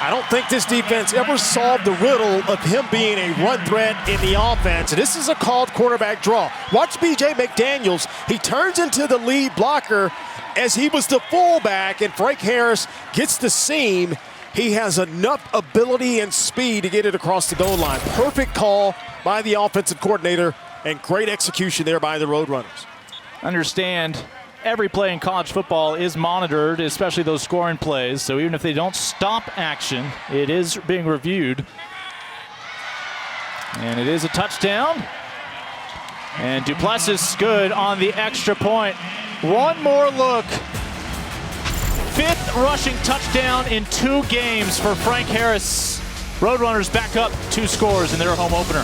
I don't think this defense ever solved the riddle of him being a run threat in the offense. This is a called quarterback draw. Watch B.J. McDaniels. He turns into the lead blocker as he was the fullback, and Frank Harris gets the seam. He has enough ability and speed to get it across the goal line. Perfect call by the offensive coordinator and great execution there by the Roadrunners.
Understand, every play in college football is monitored, especially those scoring plays. So even if they don't stop action, it is being reviewed. And it is a touchdown. And Duplessis good on the extra point. One more look. 5th rushing touchdown in 2 games for Frank Harris. Roadrunners back up 2 scores in their home opener.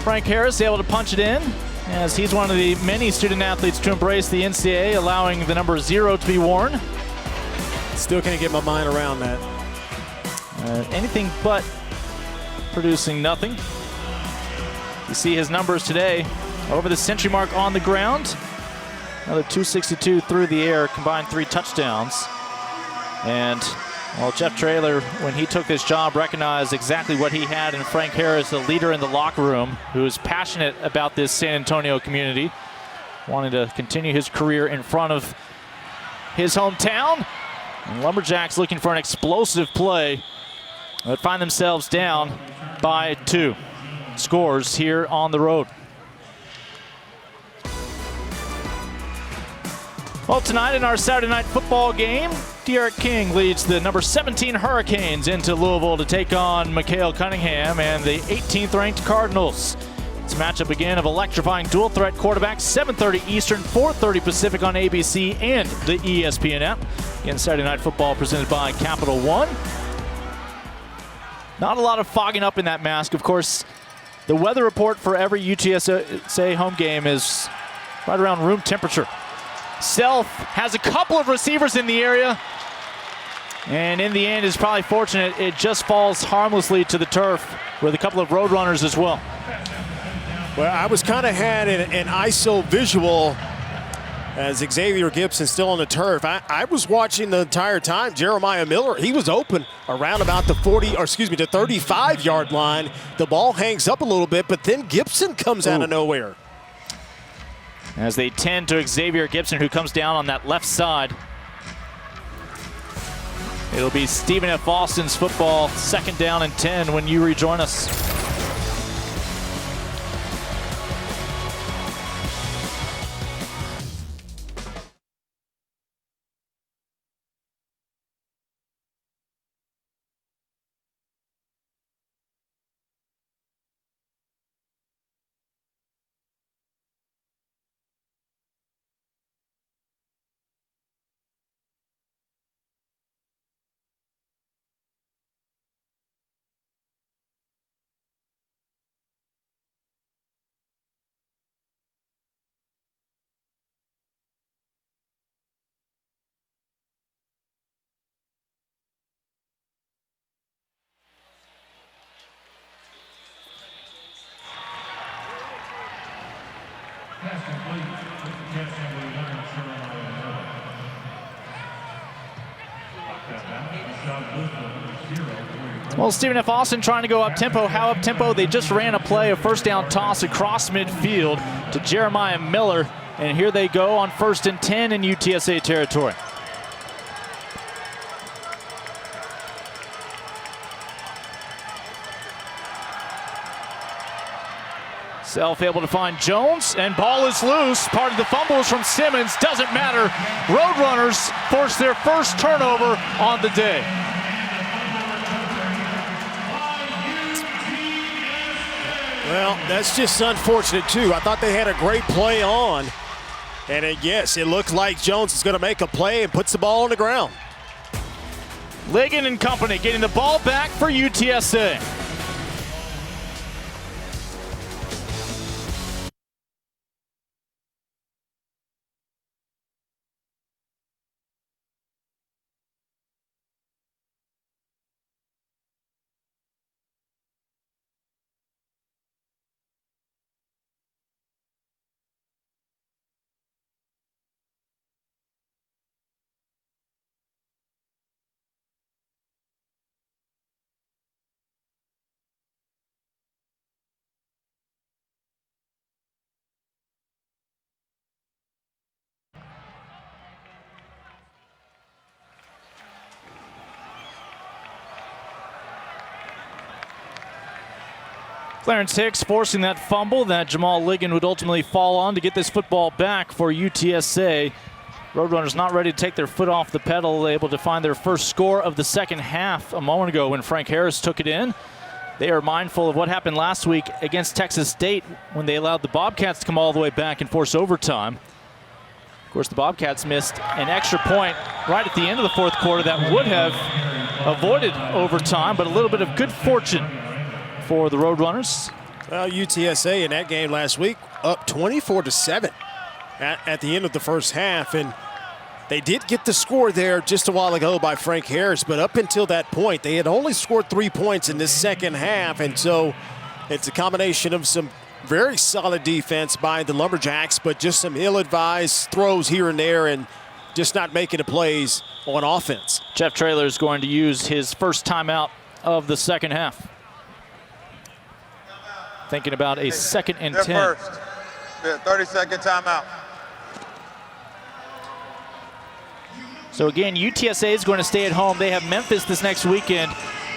Frank Harris able to punch it in, as he's one of the many student athletes to embrace the NCAA, allowing the number 0 to be worn.
Still can't get my mind around that.
Anything but producing nothing. You see his numbers today over the century mark on the ground. Another 262 through the air, combined 3 touchdowns. And well, Jeff Traylor, when he took this job, recognized exactly what he had in Frank Harris, a leader in the locker room who is passionate about this San Antonio community, wanting to continue his career in front of his hometown. And Lumberjacks looking for an explosive play, but find themselves down by 2 scores here on the road. Well, tonight in our Saturday night football game, De'Aaron King leads the number 17 Hurricanes into Louisville to take on McHale Cunningham and the 18th ranked Cardinals. It's a matchup again of electrifying dual threat quarterbacks, 7:30 Eastern, 4:30 Pacific on ABC and the ESPN app. Again, Saturday night football presented by Capital One. Not a lot of fogging up in that mask. Of course, the weather report for every UTSA home game is right around room temperature. Self has a couple of receivers in the area. And in the end, it's probably fortunate it just falls harmlessly to the turf with a couple of Roadrunners as well.
Well, I was kind of had an ISO visual as Xavier Gibson still on the turf. I was watching the entire time. Jeremiah Miller, he was open around about the 35-yard line. The ball hangs up a little bit, but then Gibson comes out of nowhere.
As they tend to Xavier Gibson, who comes down on that left side. It'll be Stephen F. Austin's football, 2nd down and 10 when you rejoin us. Well, Stephen F. Austin trying to go up-tempo. How up-tempo? They just ran a play, a first down toss across midfield to Jeremiah Miller. And here they go on 1st and 10 in UTSA territory. Self able to find Jones, and ball is loose. Part of the fumble is from Simmons. Doesn't matter. Roadrunners force their first turnover on the day.
Well, that's just unfortunate, too. I thought they had a great play on. And yes, it looked like Jones is going to make a play and puts the ball on the ground.
Ligon and company getting the ball back for UTSA. Clarence Hicks forcing that fumble that Jamal Ligon would ultimately fall on to get this football back for UTSA. Roadrunners not ready to take their foot off the pedal, able to find their first score of the second half a moment ago when Frank Harris took it in. They are mindful of what happened last week against Texas State when they allowed the Bobcats to come all the way back and force overtime. Of course, the Bobcats missed an extra point right at the end of the fourth quarter that would have avoided overtime, but a little bit of good fortune for the Roadrunners.
Well, UTSA in that game last week up 24-7 at the end of the first half, and they did get the score there just a while ago by Frank Harris, but up until that point, they had only scored 3 points in this second half, and so it's a combination of some very solid defense by the Lumberjacks, but just some ill-advised throws here and there and just not making the plays on offense.
Jeff Traylor is going to use his first timeout of the second half. Thinking about a 2nd and 10.
First. 30-second timeout.
So again, UTSA is going to stay at home. They have Memphis this next weekend.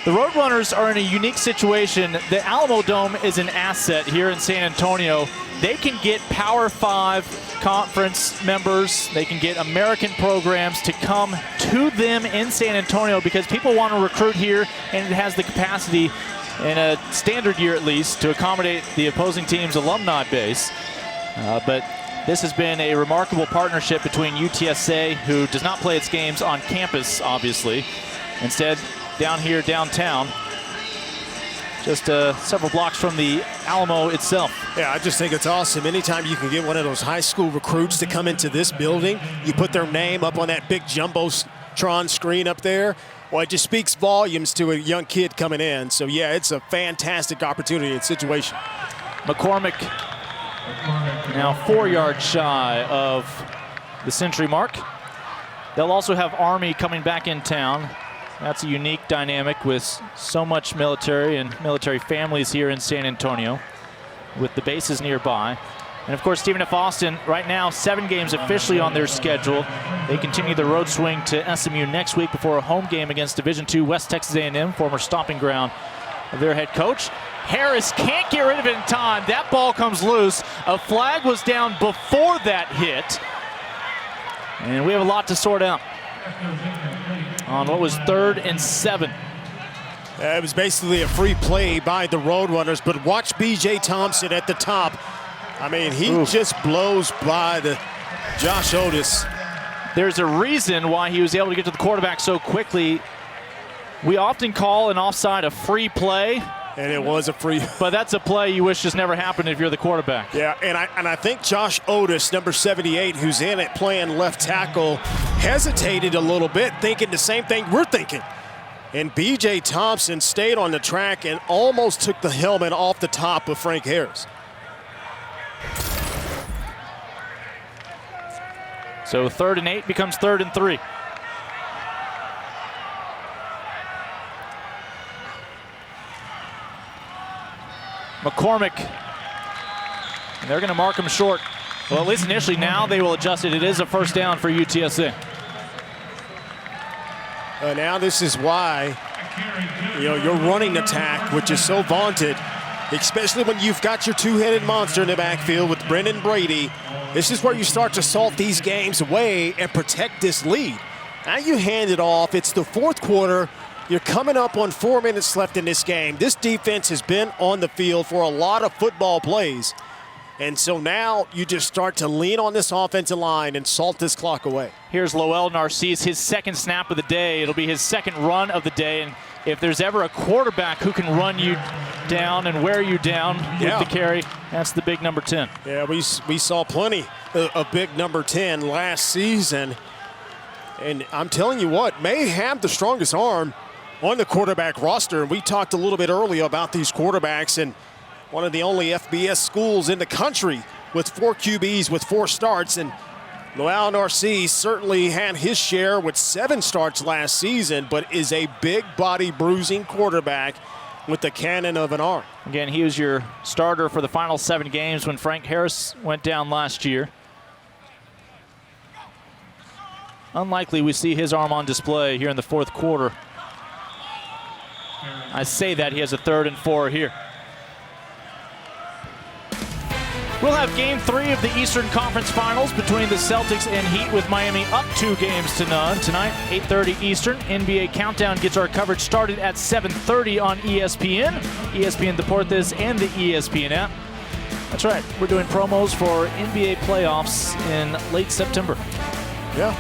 The Roadrunners are in a unique situation. The Alamo Dome is an asset here in San Antonio. They can get Power 5 conference members. They can get American programs to come to them in San Antonio because people want to recruit here, and it has the capacity in a standard year at least to accommodate the opposing team's alumni base. But this has been a remarkable partnership between UTSA, who does not play its games on campus, obviously. Instead, down here downtown, just several blocks from the Alamo itself.
Yeah, I just think it's awesome. Anytime you can get one of those high school recruits to come into this building, you put their name up on that big jumbo Tron screen up there. Well, it just speaks volumes to a young kid coming in. So, yeah, it's a fantastic opportunity and situation.
McCormick now 4 yards shy of the century mark. They'll also have Army coming back in town. That's a unique dynamic with so much military and military families here in San Antonio, with the bases nearby. And of course, Stephen F. Austin, right now, 7 games officially on their schedule. They continue the road swing to SMU next week before a home game against Division II West Texas A&M, former stomping ground of their head coach. Harris can't get rid of it in time. That ball comes loose. A flag was down before that hit. And we have a lot to sort out on what was 3rd and 7.
It was basically a free play by the Roadrunners, but watch B.J. Thompson at the top. I mean, he just blows by the Josh Otis.
There's a reason why he was able to get to the quarterback so quickly. We often call an offside a free play.
And it was a free.
But that's a play you wish just never happened if you're the quarterback.
Yeah, and I think Josh Otis, number 78, who's in it playing left tackle, hesitated a little bit, thinking the same thing we're thinking. And B.J. Thompson stayed on the track and almost took the helmet off the top of Frank Harris.
So 3rd and 8 becomes 3rd and 3. McCormick, and they're going to mark him short. Well, at least initially. Now they will adjust it. It is a first down for UTSA.
Now this is why, your running attack, which is so vaunted, especially when you've got your two-headed monster in the backfield with Brendan Brady. This is where you start to salt these games away and protect this lead. Now you hand it off. It's the 4th quarter. You're coming up on 4 minutes left in this game. This defense has been on the field for a lot of football plays. And so now you just start to lean on this offensive line and salt this clock away.
Here's Lowell Narcisse, his 2nd snap of the day. It'll be his 2nd run of the day. And if there's ever a quarterback who can run you down and wear you down with the carry, that's the big number 10.
Yeah, we saw plenty of big number 10 last season. And I'm telling you what, may have the strongest arm on the quarterback roster. And we talked a little bit earlier about these quarterbacks, and one of the only FBS schools in the country with 4 QBs with 4 starts. And Lowell Narcisse certainly had his share with 7 starts last season, but is a big body bruising quarterback with the cannon of an arm.
Again, he was your starter for the final 7 games when Frank Harris went down last year. Unlikely we see his arm on display here in the 4th quarter. I say that he has a 3rd and 4 here. We'll have Game 3 of the Eastern Conference Finals between the Celtics and Heat, with Miami up 2 games to none. Tonight, 8:30 Eastern. NBA Countdown gets our coverage started at 7:30 on ESPN, ESPN Deportes, and the ESPN app. That's right, we're doing promos for NBA playoffs in late September.
Yeah,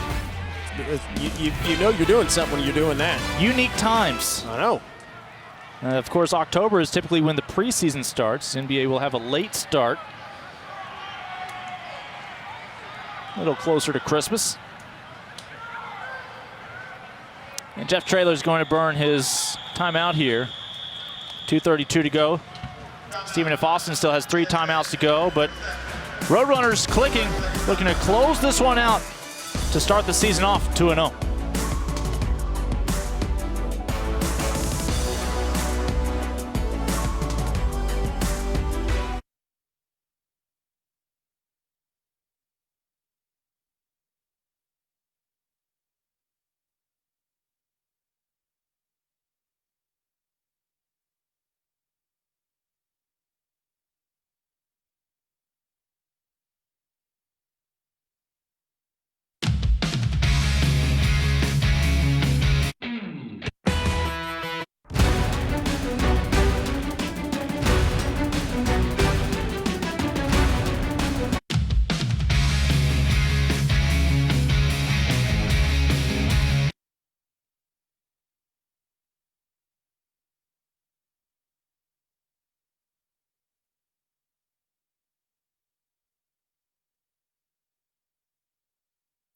you know you're doing something when you're doing that.
Unique times.
I know.
Of course, October is typically when the preseason starts. NBA will have a late start, a little closer to Christmas. And Jeff Traylor's going to burn his timeout here. 2:32 to go. Stephen F. Austin still has 3 timeouts to go, but Roadrunners clicking, looking to close this one out to start the season off 2-0.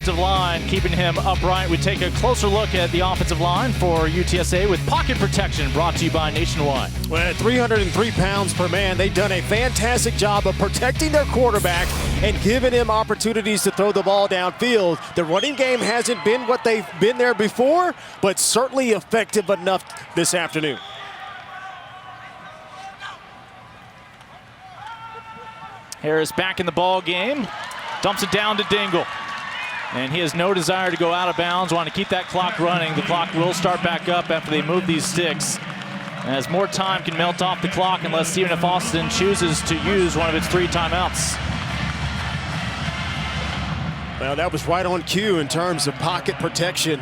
offensive line, keeping him upright. We take a closer look at the offensive line for UTSA with pocket protection, brought to you by Nationwide.
Well, at 303 pounds per man, they've done a fantastic job of protecting their quarterback and giving him opportunities to throw the ball downfield. The running game hasn't been what they've been there before, but certainly effective enough this afternoon.
Harris back in the ball game, dumps it down to Dingle. And he has no desire to go out of bounds, want to keep that clock running. The clock will start back up after they move these sticks, as more time can melt off the clock unless Stephen F. Austin chooses to use one of its 3 timeouts.
Well, that was right on cue in terms of pocket protection.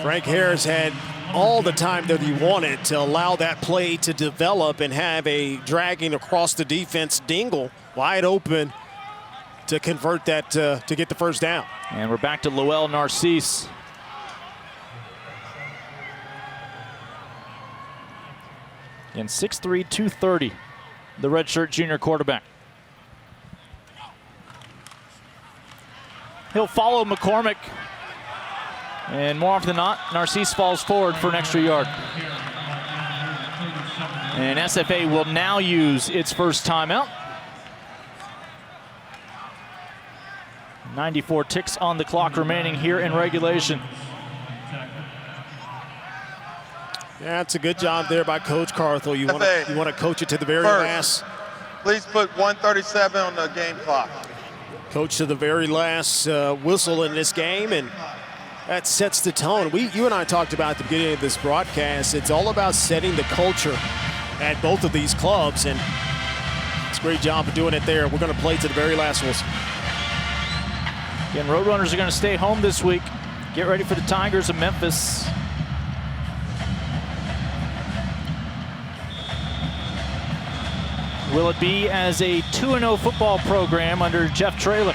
Frank Harris had all the time that he wanted to allow that play to develop and have a dragging across the defense Dingle wide open to convert that to get the first down.
And we're back to Lowell Narcisse. And 6'3", 230, the redshirt junior quarterback. He'll follow McCormick. And more often than not, Narcisse falls forward for an extra yard. And SFA will now use its first timeout. 94 ticks on the clock remaining here in regulation.
Yeah, it's a good job there by Coach Carthel. You want to coach it to the very last.
Please put 1:37 on the game clock.
Coach to the very last whistle in this game, and that sets the tone. You and I talked about at the beginning of this broadcast, it's all about setting the culture at both of these clubs, and it's a great job of doing it there. We're going to play to the very last whistle.
Again, Roadrunners are going to stay home this week. Get ready for the Tigers of Memphis. Will it be as a 2-0 football program under Jeff Traylor?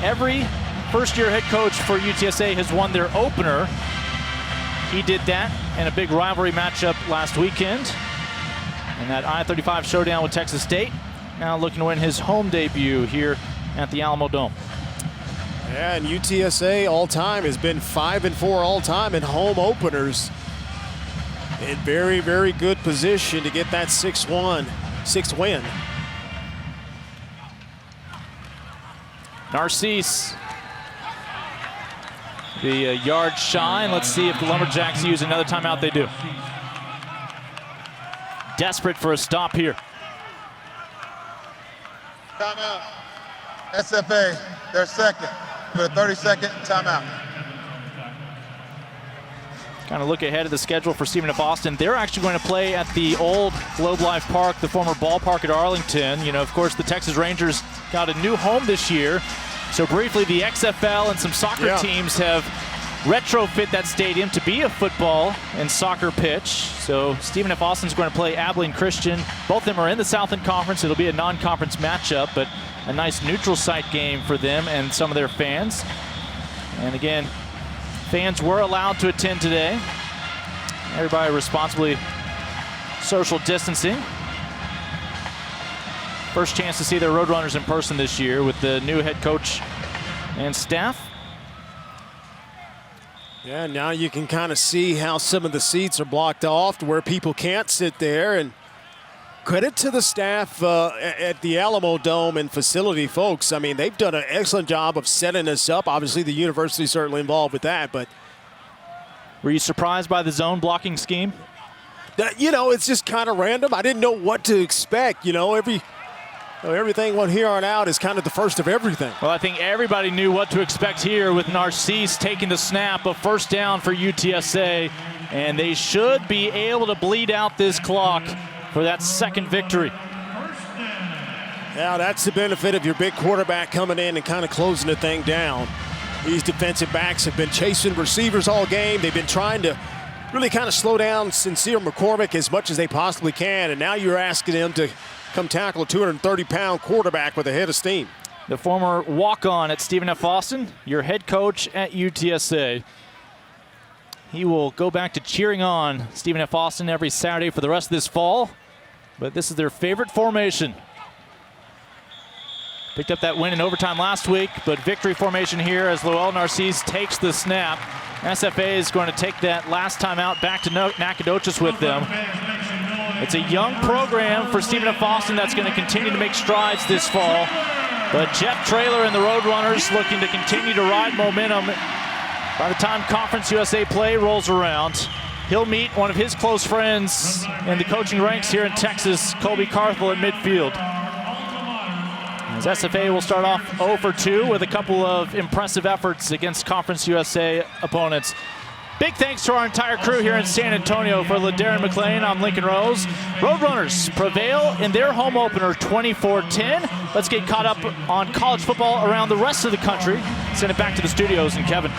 Every first-year head coach for UTSA has won their opener. He did that in a big rivalry matchup last weekend. And that I-35 showdown with Texas State. Now looking to win his home debut here at the Alamo Dome.
Yeah, and UTSA all-time has been 5-4 all-time in home openers. In very, very good position to get that 6th win.
Narcisse, the yard shy, and let's see if the Lumberjacks use another timeout. They do. Desperate for a stop here.
Timeout. SFA, their second. For a 30-second timeout.
Kind of look ahead of the schedule for Stephen F. Austin. They're actually going to play at the old Globe Life Park, the former ballpark at Arlington. You know, of course, the Texas Rangers got a new home this year. So briefly, the XFL and some soccer teams have retrofit that stadium to be a football and soccer pitch. So Stephen F. Austin's going to play Abilene Christian. Both of them are in the Southland Conference. It'll be a non-conference matchup, but a nice neutral site game for them and some of their fans. And again, fans were allowed to attend today. Everybody responsibly social distancing. First chance to see their Roadrunners in person this year with the new head coach and staff.
Yeah, now you can kind of see how some of the seats are blocked off to where people can't sit there. And credit to the staff at the Alamo Dome and facility folks. I mean, they've done an excellent job of setting us up. Obviously, the university is certainly involved with that, but.
Were you surprised by the zone blocking scheme?
You know, it's just kind of random. I didn't know what to expect. You know, everything from here on out is kind of the first of everything.
Well, I think everybody knew what to expect here with Narcisse taking the snap, a first down for UTSA, and they should be able to bleed out this clock for that second victory.
Yeah, that's the benefit of your big quarterback coming in and kind of closing the thing down. These defensive backs have been chasing receivers all game. They've been trying to really kind of slow down Sincere McCormick as much as they possibly can, and now you're asking them to come tackle a 230-pound quarterback with a head of steam.
The former walk-on at Stephen F. Austin, your head coach at UTSA. He will go back to cheering on Stephen F. Austin every Saturday for the rest of this fall, but this is their favorite formation. Picked up that win in overtime last week, but victory formation here as Lowell Narcisse takes the snap. SFA is going to take that last time out back to Nacogdoches with them. It's a young program for Stephen F. Austin that's going to continue to make strides this fall. But Jeff Traylor and the Roadrunners looking to continue to ride momentum. By the time Conference USA play rolls around, he'll meet one of his close friends in the coaching ranks here in Texas, Colby Carthel, at midfield. As SFA will start off 0 for 2 with a couple of impressive efforts against Conference USA opponents. Big thanks to our entire crew here in San Antonio. For LaDarren McClain, I'm Lincoln Rose. Roadrunners prevail in their home opener 24-10. Let's get caught up on college football around the rest of the country. Send it back to the studios and Kevin.